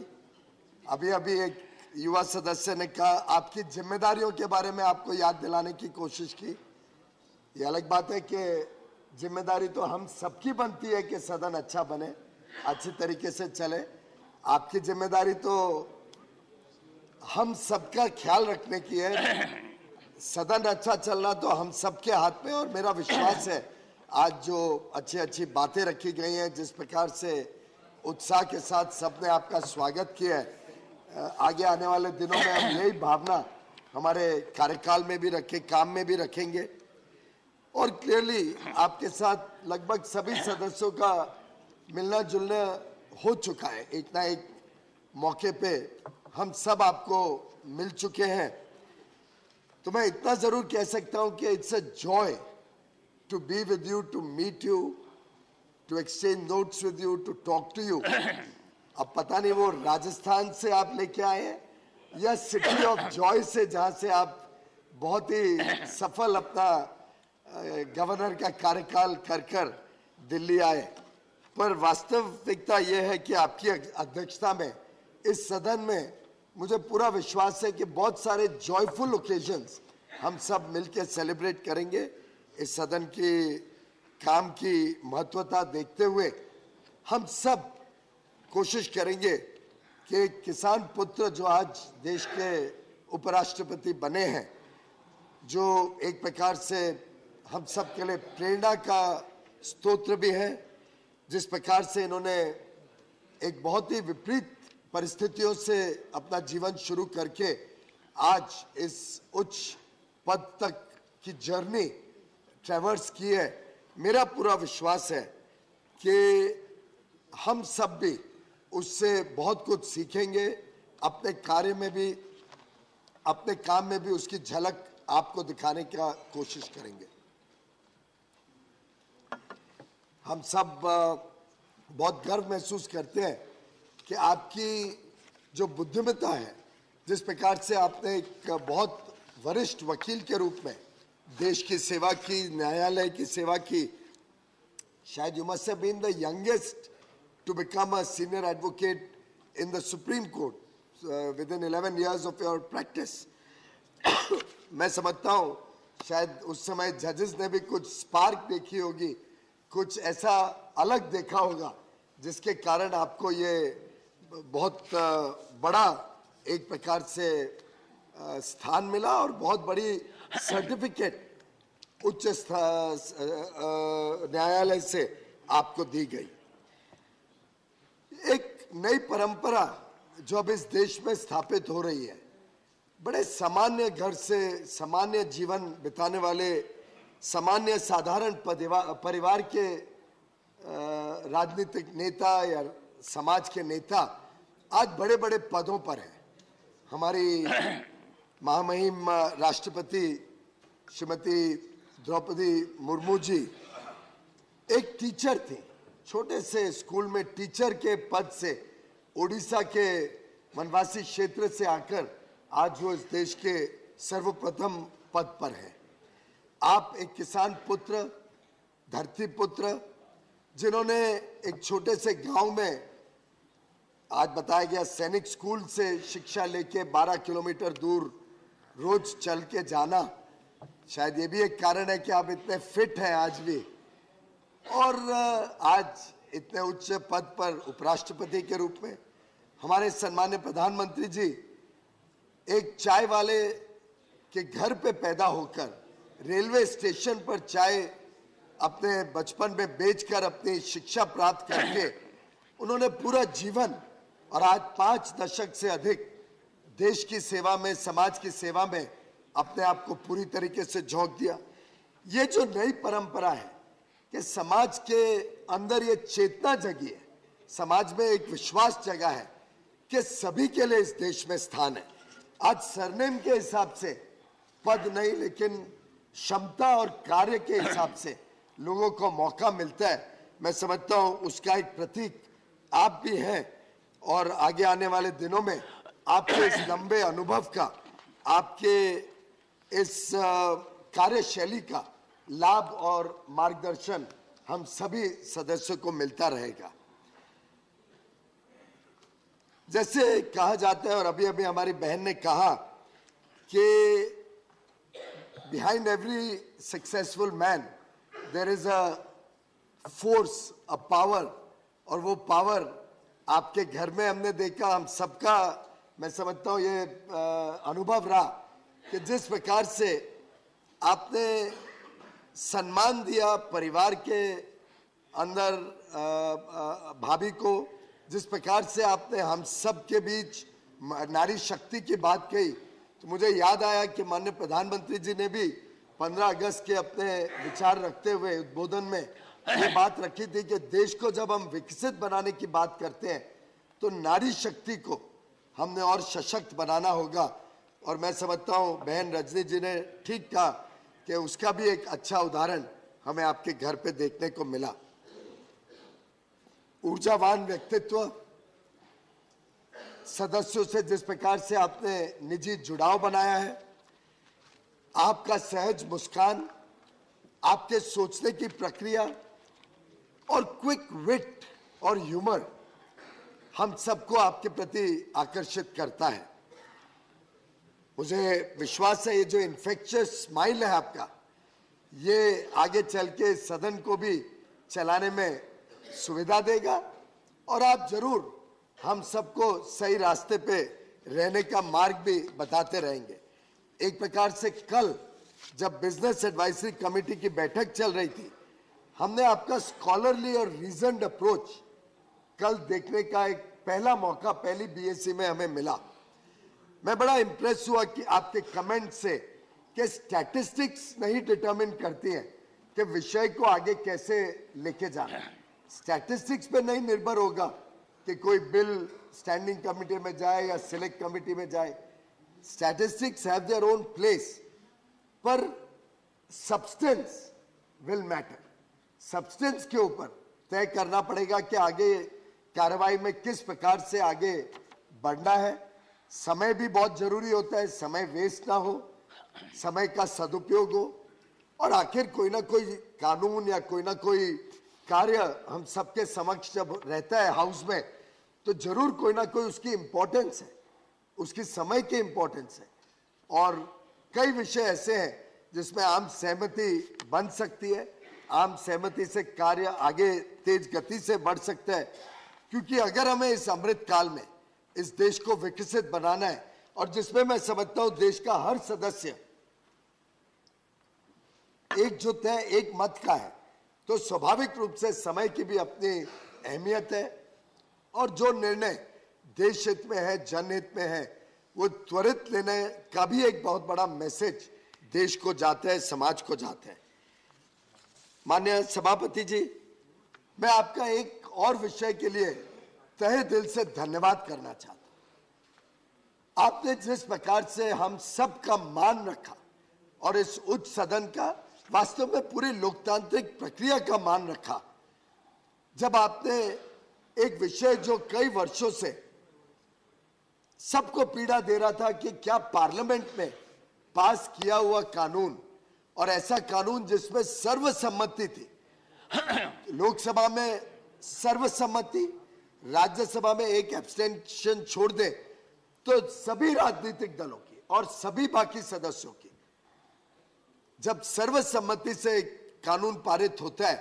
अभी एक युवा सदस्य ने कहा आपकी जिम्मेदारियों के बारे में आपको याद दिलाने की कोशिश की। ये अलग बात है कि जिम्मेदारी तो हम सबकी बनती है कि सदन अच्छा बने, अच्छी तरीके से चले। आपकी जिम्मेदारी तो हम सबका ख्याल रखने की है। सदन अच्छा चलना तो हम सबके हाथ में। और मेरा विश्वास है आज जो अच्छी अच्छी बातें रखी गई हैं, जिस प्रकार से उत्साह के साथ सबने आपका स्वागत किया है, आगे आने वाले दिनों में हम यही भावना हमारे कार्यकाल में भी रखें, काम में भी रखेंगे। और क्लियरली आपके साथ लगभग सभी सदस्यों का मिलना जुलना हो चुका है। एक ना एक मौके पे हम सब आपको मिल चुके हैं। तो मैं इतना जरूर कह सकता हूं कि it's a joy to be with you, to meet you, to exchange notes with you, to talk to you. अब पता नहीं वो राजस्थान से आप लेके आए हैं या सिटी ऑफ जॉय से, जहां से आप बहुत ही सफल अपना गवर्नर का कार्यकाल कर दिल्ली आए। पर वास्तविकता यह है कि आपकी अध्यक्षता में इस सदन में मुझे पूरा विश्वास है कि बहुत सारे जॉयफुल ओकेजन्स हम सब मिलकर सेलिब्रेट करेंगे। इस सदन की काम की महत्वता देखते हुए हम सब कोशिश करेंगे कि किसान पुत्र जो आज देश के उपराष्ट्रपति बने हैं, जो एक प्रकार से हम सब के लिए प्रेरणा का स्तोत्र भी है, जिस प्रकार से इन्होंने एक बहुत ही विपरीत परिस्थितियों से अपना जीवन शुरू करके आज इस उच्च पद तक की जर्नी ट्रैवर्स की है। मेरा पूरा विश्वास है कि हम सब भी उससे बहुत कुछ सीखेंगे, अपने कार्य में भी, अपने काम में भी उसकी झलक आपको दिखाने का कोशिश करेंगे। हम सब बहुत गर्व महसूस करते हैं कि आपकी जो बुद्धिमत्ता है, जिस प्रकार से आपने एक बहुत वरिष्ठ वकील के रूप में देश की सेवा की, न्यायालय की सेवा की। शायद you must have been the youngest to become a senior advocate in the Supreme Court within 11 years of your practice. मैं समझता हूँ शायद उस समय जजेस ने भी कुछ स्पार्क देखी होगी, कुछ ऐसा अलग देखा होगा, जिसके कारण आपको ये बहुत बड़ा एक प्रकार से स्थान मिला और बहुत बड़ी सर्टिफिकेट उच्च न्यायालय से आपको दी गई। एक नई परंपरा जो अब इस देश में स्थापित हो रही है, बड़े सामान्य घर से सामान्य जीवन बिताने वाले सामान्य साधारण परिवार के राजनीतिक नेता या समाज के नेता आज बड़े बड़े पदों पर हैं। हमारी महामहिम राष्ट्रपति श्रीमती द्रौपदी मुर्मू जी एक टीचर थी, छोटे से स्कूल में टीचर के पद से ओडिशा के वनवासी क्षेत्र से आकर आज वो इस देश के सर्वप्रथम पद पर है। आप एक किसान पुत्र, धरती पुत्र, जिन्होंने एक छोटे से गांव में, आज बताया गया सैनिक स्कूल से शिक्षा लेके 12 किलोमीटर दूर रोज चल के जाना, शायद ये भी एक कारण है कि आप इतने फिट हैं आज भी, और आज इतने उच्च पद पर उपराष्ट्रपति के रूप में। हमारे सम्मानित प्रधानमंत्री जी एक चाय वाले के घर पे पैदा होकर रेलवे स्टेशन पर चाय अपने बचपन में बेचकर अपनी शिक्षा प्राप्त करके उन्होंने पूरा जीवन और आज 5 दशक से अधिक देश की सेवा में, समाज की सेवा में अपने आप को पूरी तरीके से झोंक दिया। ये जो नई परंपरा है कि समाज के अंदर ये चेतना जगी है, समाज में एक विश्वास जगा है कि सभी के लिए इस देश में स्थान है। आज सरनेम के हिसाब से पद नहीं, लेकिन क्षमता और कार्य के हिसाब से लोगों को मौका मिलता है। मैं समझता हूं उसका एक प्रतीक आप भी हैं और आगे आने वाले दिनों में आपके इस लंबे अनुभव का, आपके इस कार्यशैली का लाभ और मार्गदर्शन हम सभी सदस्यों को मिलता रहेगा। जैसे कहा जाता है और अभी अभी हमारी बहन ने कहा कि behind every successful man there is a force, a power, और वो पावर आपके घर में हमने देखा, हम सबका मैं समझता हूँ ये अनुभव रहा कि जिस प्रकार से आपने सम्मान दिया परिवार के अंदर भाभी को, जिस प्रकार से आपने हम सब के बीच नारी शक्ति की बात कही, तो मुझे याद आया कि माननीय प्रधानमंत्री जी ने भी 15 अगस्त के अपने विचार रखते हुए उद्बोधन में ये बात रखी थी कि देश को जब हम विकसित बनाने की बात करते हैं तो नारी शक्ति को हमने और सशक्त बनाना होगा। और मैं समझता हूँ बहन रजनी जी ने ठीक कहा कि उसका भी एक अच्छा उदाहरण हमें आपके घर पे देखने को मिला। ऊर्जावान व्यक्तित्व, सदस्यों से जिस प्रकार से आपने निजी जुड़ाव बनाया है, आपका सहज मुस्कान, आपके सोचने की प्रक्रिया और क्विक विट और ह्यूमर हम सबको आपके प्रति आकर्षित करता है। मुझे विश्वास है ये जो इन्फेक्शियस स्माइल है आपका, ये आगे चल के सदन को भी चलाने में सुविधा देगा और आप जरूर हम सबको सही रास्ते पे रहने का मार्ग भी बताते रहेंगे। एक प्रकार से कल जब बिजनेस एडवाइजरी कमेटी की बैठक चल रही थी, हमने आपका स्कॉलरली और रीजन्ड अप्रोच कल देखने का एक पहला मौका पहली बीएससी में हमें मिला। मैं बड़ा इंप्रेस हुआ कि आपके कमेंट से कि स्टैटिस्टिक्स नहीं डिटरमिन करती हैं कि विषय को आगे कैसे लेके जाना है। स्टैटिस्टिक्स पे नहीं निर्भर होगा कि कोई बिल स्टैंडिंग कमेटी में जाए या सिलेक्ट कमेटी में जाए। Statistics have their own place, पर सब्सटेंस विल मैटर। सब्सटेंस के ऊपर तय करना पड़ेगा कि आगे कार्रवाई में किस प्रकार से आगे बढ़ना है। समय भी बहुत जरूरी होता है, समय वेस्ट ना हो, समय का सदुपयोग हो और आखिर कोई ना कोई कानून या कोई ना कोई कार्य हम सबके समक्ष जब रहता है हाउस में, तो जरूर कोई ना कोई उसकी इंपॉर्टेंस है, उसकी समय की इंपॉर्टेंस है। और कई विषय ऐसे हैं जिसमें आम सहमति बन सकती है, आम सहमति से कार्य आगे तेज गति से बढ़ सकता है। क्योंकि अगर हमें इस अमृत काल में इस देश को विकसित बनाना है और जिसमें मैं समझता हूं देश का हर सदस्य एकजुट है, एक मत का है, तो स्वाभाविक रूप से समय की भी अपनी अहमियत है और जो निर्णय देश हित में है, जनहित में है, वो त्वरित लेने का भी एक बहुत बड़ा मैसेज देश को जाता है, समाज को जाता है। माननीय सभापति जी, मैं आपका एक और विषय के लिए तहे दिल से धन्यवाद करना चाहता हूं। आपने जिस प्रकार से हम सब का मान रखा और इस उच्च सदन का, वास्तव में पूरी लोकतांत्रिक प्रक्रिया का मान रखा, जब आपने एक विषय जो कई वर्षों से सबको पीड़ा दे रहा था कि क्या पार्लियामेंट में पास किया हुआ कानून और ऐसा कानून जिसमें सर्वसम्मति थी, लोकसभा में सर्वसम्मति, राज्यसभा में एक एब्सटेंशन छोड़ दे तो सभी राजनीतिक दलों की और सभी बाकी सदस्यों की, जब सर्वसम्मति से कानून पारित होता है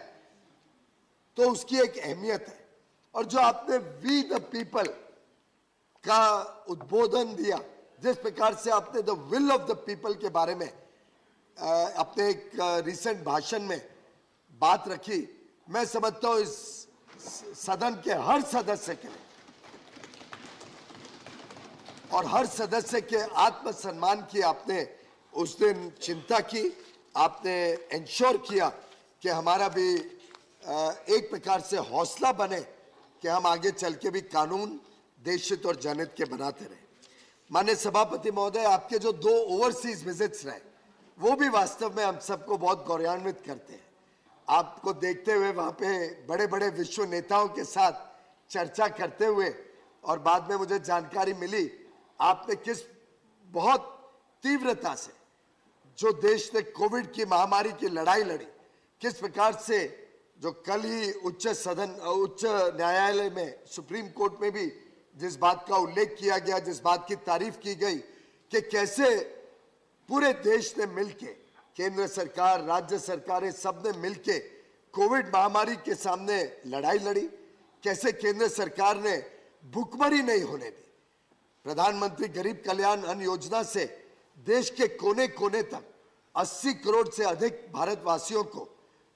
तो उसकी एक अहमियत है। और जो आपने वी द पीपल का उद्बोधन दिया, जिस प्रकार से आपने the will of the people के बारे में अपने एक रिसेंट भाषण में बात रखी, मैं समझता हूं इस सदन के हर सदस्य के लिए और हर सदस्य के आत्मसम्मान की आपने उस दिन चिंता की, आपने इंश्योर किया कि हमारा भी एक प्रकार से हौसला बने कि हम आगे चल के भी कानून देशहित और जनहित के बनाते रहे। माननीय सभापति महोदय, आपके जो 2 ओवरसीज विजिट्स रहे वो भी वास्तव में हम सबको बहुत गौरवान्वित करते हैं। आपको देखते हुए वहां पे बड़े बड़े विश्व नेताओं के साथ चर्चा करते हुए, और बाद में मुझे जानकारी मिली आपने किस बहुत तीव्रता से जो देश ने कोविड की महामारी की लड़ाई लड़ी, किस प्रकार से जो कल ही उच्च न्यायालय में सुप्रीम कोर्ट में भी जिस बात का उल्लेख किया गया, जिस बात की तारीफ की गई कि कैसे पूरे देश ने मिलके, केंद्र सरकार, राज्य सरकारें सब ने मिलके कोविड महामारी के सामने लड़ाई लड़ी, कैसे केंद्र सरकार ने भूखमरी नहीं होने दी। प्रधानमंत्री गरीब कल्याण अन्न योजना से देश के कोने कोने तक 80 करोड़ से अधिक भारतवासियों को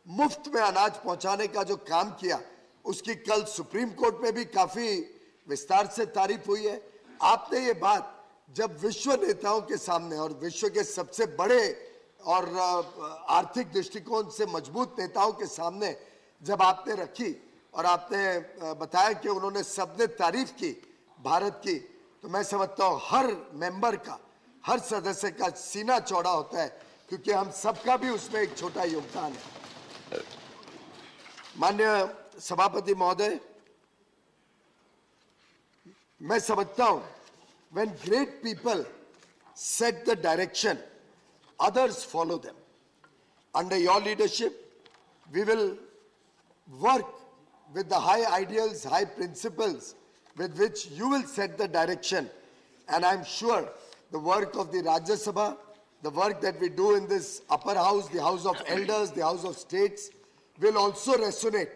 मुफ्त में अनाज पहुंचाने का जो काम किया, उसकी कल सुप्रीम कोर्ट में भी काफी विस्तार से तारीफ हुई है। आपने ये बात जब विश्व नेताओं के सामने और विश्व के सबसे बड़े और आर्थिक दृष्टिकोण से मजबूत नेताओं के सामने जब आपने रखी और आपने बताया कि उन्होंने सबने तारीफ की भारत की, तो मैं समझता हूं हर मेंबर का, हर सदस्य का सीना चौड़ा होता है, क्योंकि हम सबका भी उसमें एक छोटा योगदान है। माननीय सभापति महोदय, मैं समझता हूं when great people set the direction, others follow them. Under your leadership, we will work with the high ideals, high principles with which you will set the direction. And I'm sure the work of the Rajya Sabha, the work that we do in this upper house, the House of Elders, the House of States, will also resonate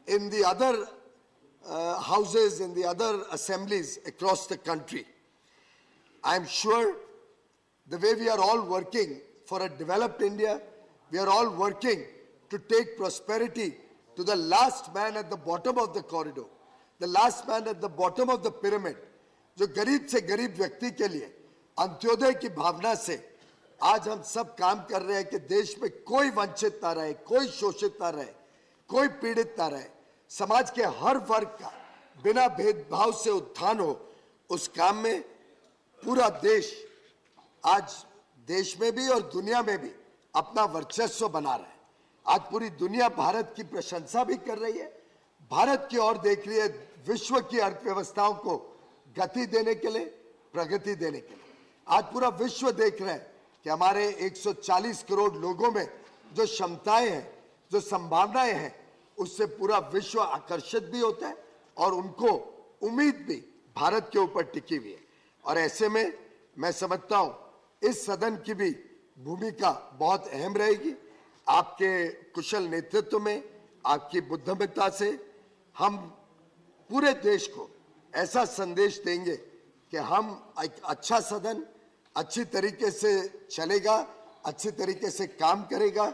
in the other houses, in the other assemblies across the country. I'm sure the way we are all working for a developed India, we are all working to take prosperity to the last man at the bottom of the corridor, the last man at the bottom of the pyramid, जो गरीब से गरीब व्यक्ति के लिए अंत्योदय की भावना से आज हम सब काम कर रहे हैं कि देश में कोई वंचित ना रहे, कोई शोषित ना रहे, कोई पीड़ित ना रहे, समाज के हर वर्ग का बिना भेदभाव से उत्थान हो। उस काम में पूरा देश आज देश में भी और दुनिया में भी अपना वर्चस्व बना रहा है। आज पूरी दुनिया भारत की प्रशंसा भी कर रही है, भारत की ओर देख रही है, विश्व की अर्थव्यवस्थाओं को गति देने के लिए, प्रगति देने के लिए। आज पूरा विश्व देख रहा है कि हमारे 140 करोड़ लोगों में जो क्षमताएं हैं, जो संभावनाएं हैं, उससे पूरा विश्व आकर्षित भी होता है और उनको उम्मीद भी भारत के ऊपर टिकी हुई है। और ऐसे में मैं समझता हूं इस सदन की भी भूमिका बहुत अहम रहेगी। आपके कुशल नेतृत्व में, आपकी बुद्धिमत्ता से हम पूरे देश को ऐसा संदेश देंगे कि हम एक अच्छा सदन अच्छी तरीके से चलेगा, अच्छी तरीके से काम करेगा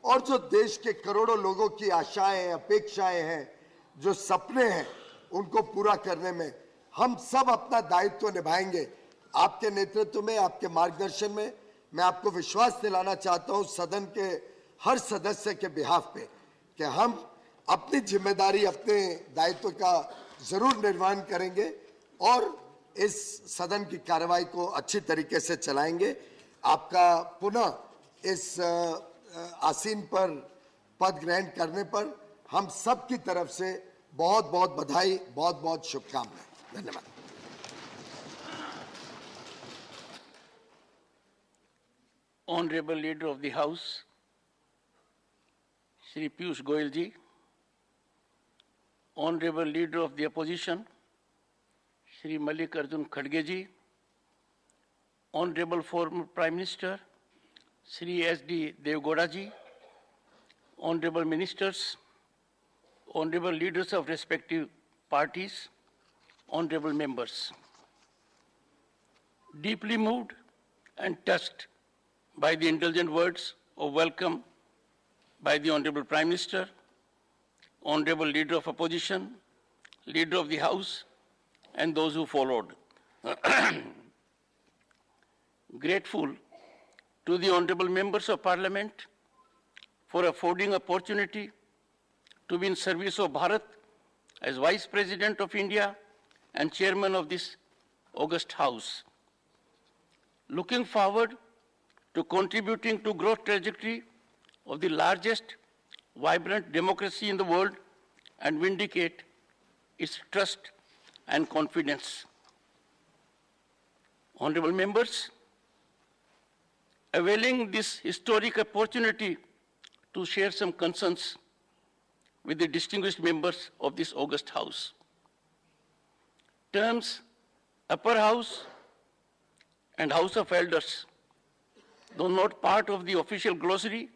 और जो देश के करोड़ों लोगों की आशाएं, अपेक्षाएं हैं, जो सपने हैं, उनको पूरा करने में हम सब अपना दायित्व निभाएंगे। आपके नेतृत्व में, आपके मार्गदर्शन में मैं आपको विश्वास दिलाना चाहता हूं सदन के हर सदस्य के बिहाफ पे कि हम अपनी जिम्मेदारी, अपने दायित्व का जरूर निर्वहन करेंगे और इस सदन की कार्रवाई को अच्छी तरीके से चलाएंगे। आपका पुनः इस आसीन पर पद ग्रहण करने पर हम सब की तरफ से बहुत बहुत बधाई, बहुत बहुत शुभकामनाएं। धन्यवाद। Honorable Leader of the House, Shri Piyush Goyal ji, Honorable Leader of the Opposition, Shri Mallikarjun Kharge ji, Honorable former Prime Minister, Shri S.D. Devgowda ji, Honorable Ministers, Honorable Leaders of respective parties, Honorable Members. Deeply moved and touched by the indulgent words of welcome by the Honorable Prime Minister, Honorable Leader of Opposition, Leader of the House, and those who followed. grateful to the honorable members of Parliament for affording opportunity to be in service of Bharat as Vice President of India and Chairman of this august House. Looking forward to contributing to growth trajectory of the largest vibrant democracy in the world and vindicate its trust and confidence. Honorable members, availing this historic opportunity to share some concerns with the distinguished members of this august House. Terms Upper House and House of Elders, though not part of the official glossary,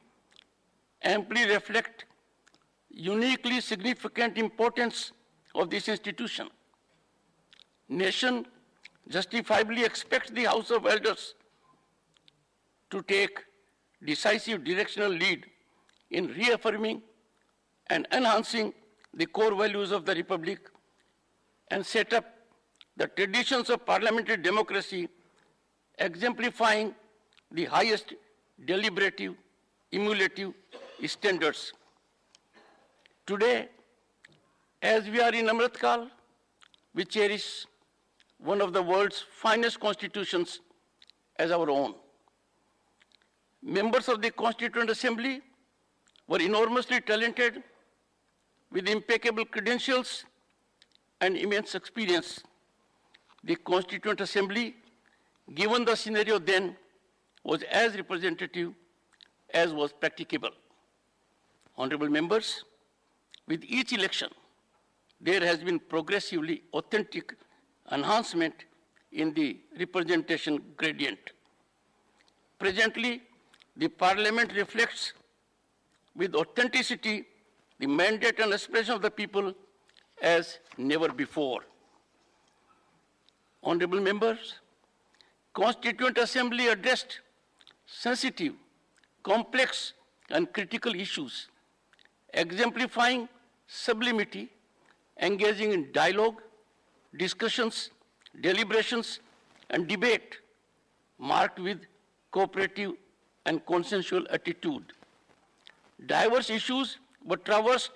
amply reflect uniquely significant importance of this institution. Nation justifiably expects the House of Elders to take decisive directional lead in reaffirming and enhancing the core values of the Republic and set up the traditions of parliamentary democracy, exemplifying the highest deliberative, emulative standards. Today, as we are in Amritkal, we cherish one of the world's finest constitutions as our own. Members of the Constituent Assembly were enormously talented with impeccable credentials and immense experience. The Constituent Assembly, given the scenario then, was as representative as was practicable. Honorable members, with each election, there has been progressively authentic enhancement in the representation gradient. Presently, the Parliament reflects with authenticity the mandate and aspiration of the people as never before. Honorable members, Constituent Assembly addressed sensitive, complex, and critical issues, exemplifying sublimity, engaging in dialogue, discussions, deliberations, and debate, marked with cooperative and consensual attitude. Diverse issues were traversed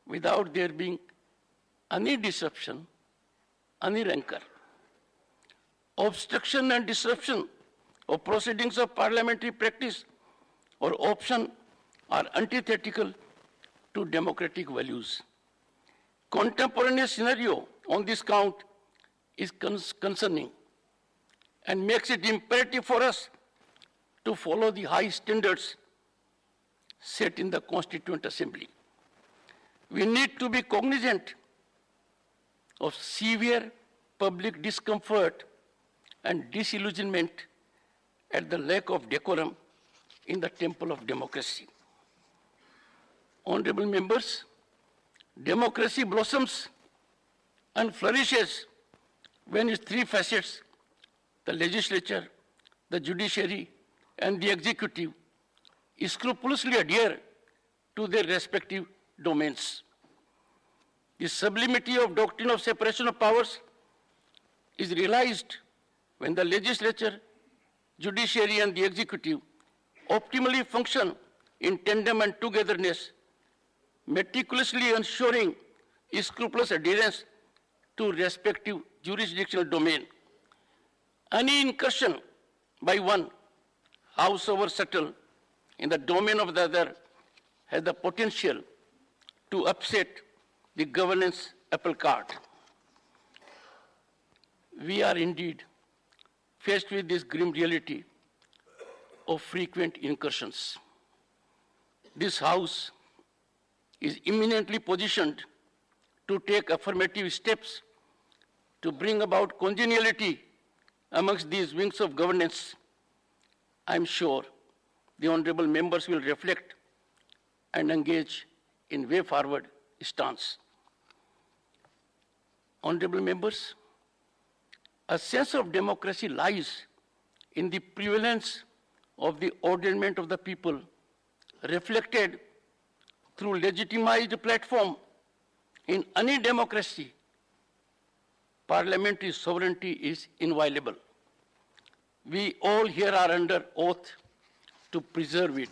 without there being any disruption, any rancor. Obstruction and disruption of proceedings of parliamentary practice or option are antithetical to democratic values. Contemporaneous scenario on this count is concerning and makes it imperative for us to follow the high standards set in the Constituent Assembly. We need to be cognizant of severe public discomfort and disillusionment at the lack of decorum in the temple of democracy. Honorable members, democracy blossoms and flourishes when its three facets, the legislature, the judiciary, and the executive, scrupulously adhere to their respective domains. The sublimity of doctrine of separation of powers is realized when the legislature, judiciary, and the executive optimally function in tandem and togetherness, meticulously ensuring scrupulous adherence to respective jurisdictional domain. Any incursion by one, howsoever subtle, in the domain of the other has the potential to upset the governance apple cart. We are indeed faced with this grim reality of frequent incursions. This House is eminently positioned to take affirmative steps to bring about congeniality amongst these wings of governance. I am sure the honorable members will reflect and engage in way forward stance. Honorable members, a sense of democracy lies in the prevalence of the ordainment of the people, reflected through legitimized platform. In any democracy, parliamentary sovereignty is inviolable. we all here are under oath to preserve it.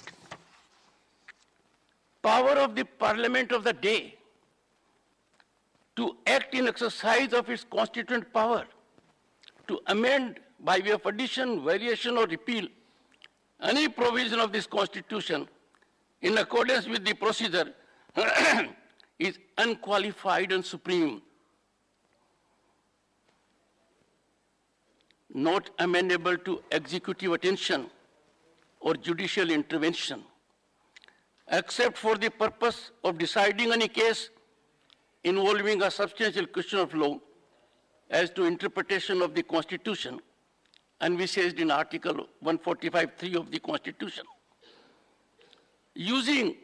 Power of the Parliament of the day to act in exercise of its constituent power, to amend by way of addition, variation, or repeal any provision of this Constitution in accordance with the procedure is unqualified and supreme, not amenable to executive attention or judicial intervention, except for the purpose of deciding any case involving a substantial question of law as to interpretation of the Constitution, envisaged in Article 145(3) of the Constitution. Using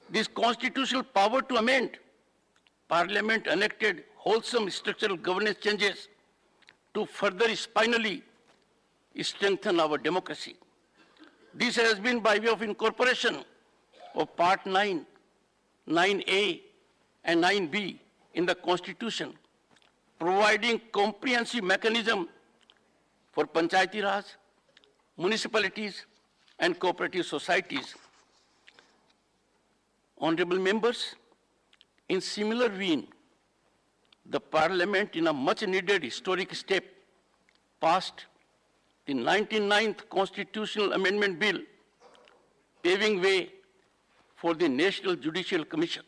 this constitutional power to amend, Parliament enacted wholesome structural governance changes to further spinally strengthen our democracy. This has been by way of incorporation of Part 9, 9A, and 9B in the Constitution, providing comprehensive mechanism for Panchayati Raj, municipalities, and cooperative societies. Honorable members, in similar vein, the Parliament, in a much-needed historic step, passed the 99th Constitutional Amendment Bill, paving way for the National Judicial Commission.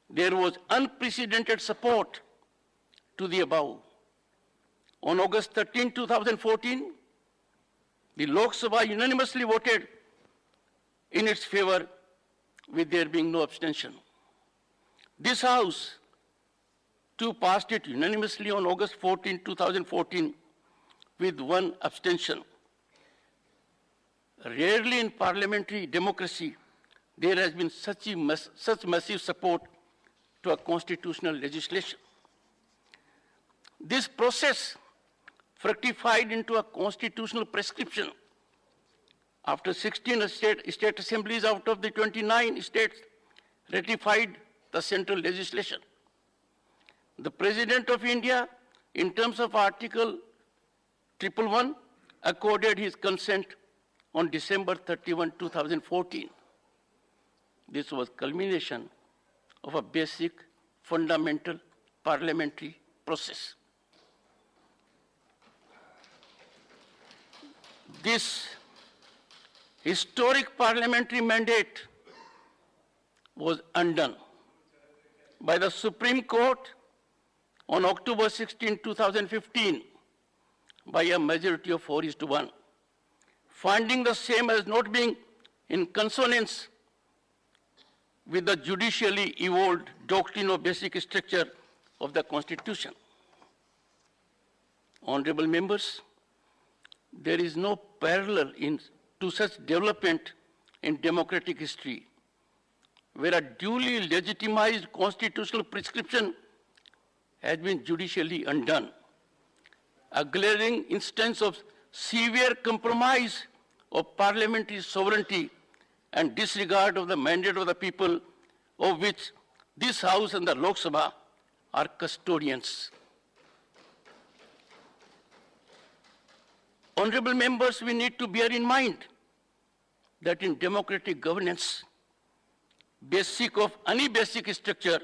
There was unprecedented support to the above. On August 13, 2014, the Lok Sabha unanimously voted in its favor, with there being no abstention. This House too passed it unanimously on August 14, 2014, with one abstention. Rarely in parliamentary democracy there has been such massive support to a constitutional legislation. This process fructified into a constitutional prescription. After 16 state assemblies out of the 29 states ratified the central legislation, the President of India, in terms of Article 111, accorded his consent on December 31, 2014. This was culmination of a basic, fundamental parliamentary process. This historic parliamentary mandate was undone by the Supreme Court on October 16, 2015, by a majority of 4:1, finding the same as not being in consonance with the judicially evolved doctrine of basic structure of the Constitution. Honorable members, there is no parallel to such development in democratic history, where a duly legitimized constitutional prescription has been judicially undone. A glaring instance of severe compromise of parliamentary sovereignty and disregard of the mandate of the people, of which this House and the Lok Sabha are custodians. Honorable members, we need to bear in mind that in democratic governance, basic of any basic structure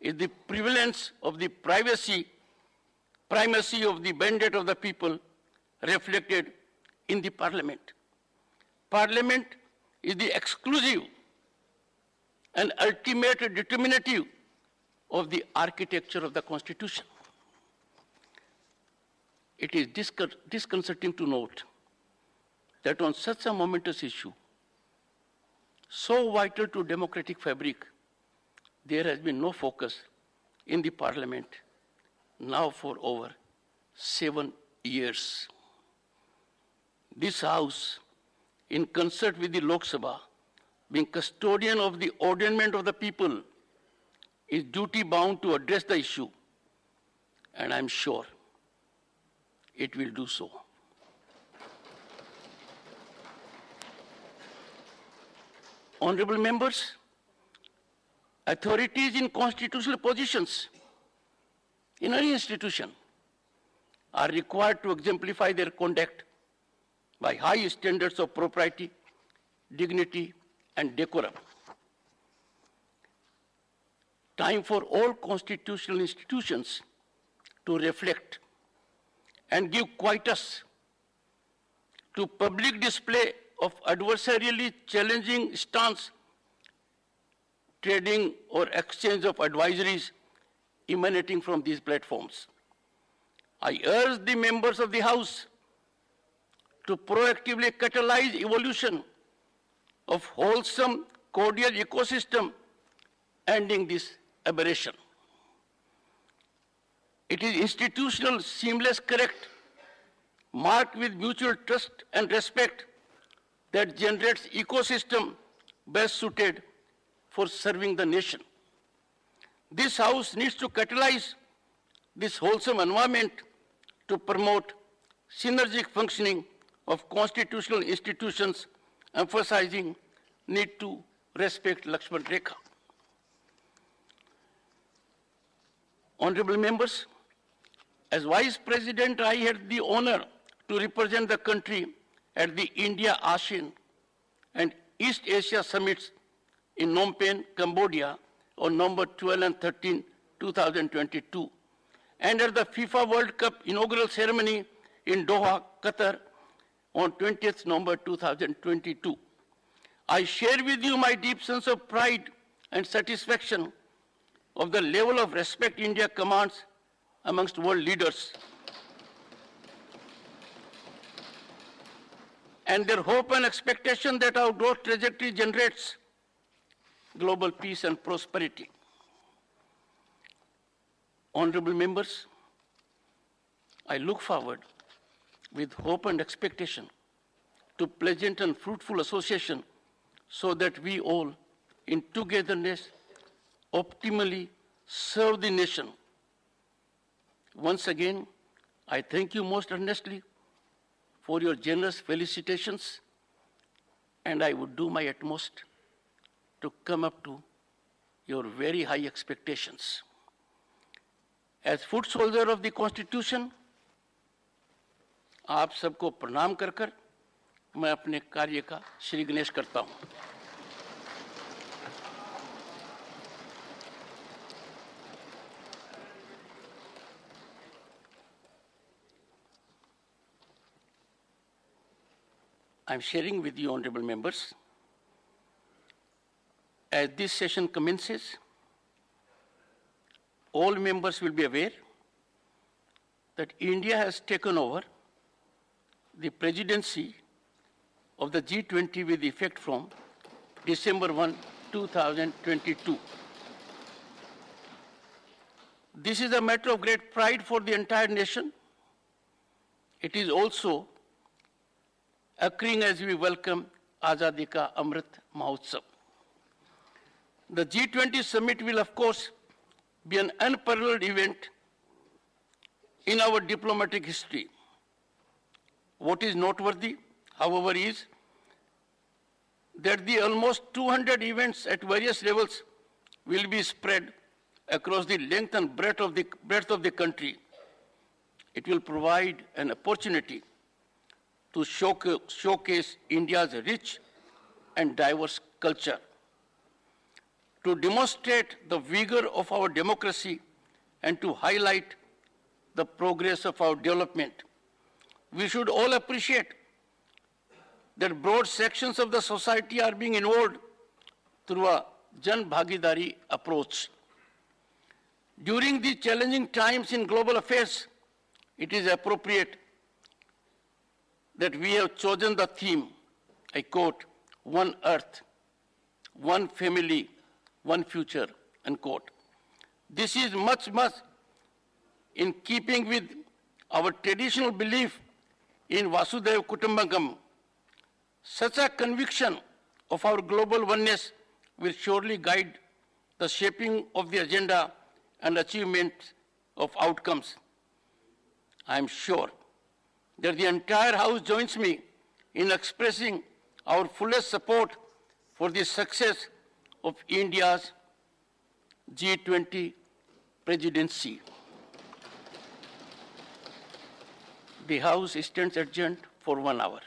is the prevalence of the primacy of the mandate of the people reflected in the Parliament. Parliament is the exclusive and ultimate determinative of the architecture of the Constitution. It is disconcerting to note that on such a momentous issue, so vital to democratic fabric, there has been no focus in the Parliament now for over 7 years. This House, in concert with the Lok Sabha, being custodian of the ordainment of the people, is duty-bound to address the issue, and I'm sure it will do so. Honorable members, authorities in constitutional positions in any institution are required to exemplify their conduct by high standards of propriety, dignity, and decorum. Time for all constitutional institutions to reflect and give quietus to public display of adversarially challenging stance, trading or exchange of advisories emanating from these platforms. I urge the members of the House to proactively catalyze evolution of wholesome, cordial ecosystem, ending this aberration. It is institutional, seamless, correct, marked with mutual trust and respect that generates ecosystem best suited for serving the nation. This House needs to catalyze this wholesome environment to promote synergic functioning of constitutional institutions, emphasizing need to respect Lakshman Rekha. Honorable members, as Vice President, I had the honor to represent the country at the India, ASEAN, and East Asia Summits in Phnom Penh, Cambodia on November 12 and 13, 2022, and at the FIFA World Cup inaugural ceremony in Doha, Qatar on 20th November 2022. I share with you my deep sense of pride and satisfaction of the level of respect India commands amongst world leaders and their hope and expectation that our growth trajectory generates global peace and prosperity. Honorable members, I look forward with hope and expectation to pleasant and fruitful association so that we all in togetherness optimally serve the nation. Once again, I thank you most earnestly for your generous felicitations, and I would do my utmost to come up to your very high expectations. As foot soldier of the Constitution, आप सबको प्रणाम कर कर मैं अपने कार्य का श्री गणेश करता हूं। I am sharing with you, honorable members, as this session commences, all members will be aware that India has taken over the presidency of the G20 with effect from December 1, 2022. This is a matter of great pride for the entire nation. It is also occurring as we welcome Azadi Ka Amrit Mahotsav. The G20 summit will, of course, be an unparalleled event in our diplomatic history. What is noteworthy, however, is that the almost 200 events at various levels will be spread across the length and breadth of the country. It will provide an opportunity to showcase India's rich and diverse culture, to demonstrate the vigor of our democracy and to highlight the progress of our development. We should all appreciate that broad sections of the society are being involved through a Jan Bhagidari approach. During these challenging times in global affairs, it is appropriate that we have chosen the theme, I quote, "One Earth, one family, one future," unquote. This is much in keeping with our traditional belief in Vasudhaiva Kutumbakam. Such a conviction of our global oneness will surely guide the shaping of the agenda and achievement of outcomes. I am sure that the entire House joins me in expressing our fullest support for the success of India's G20 presidency. The House stands adjourned for 1 hour.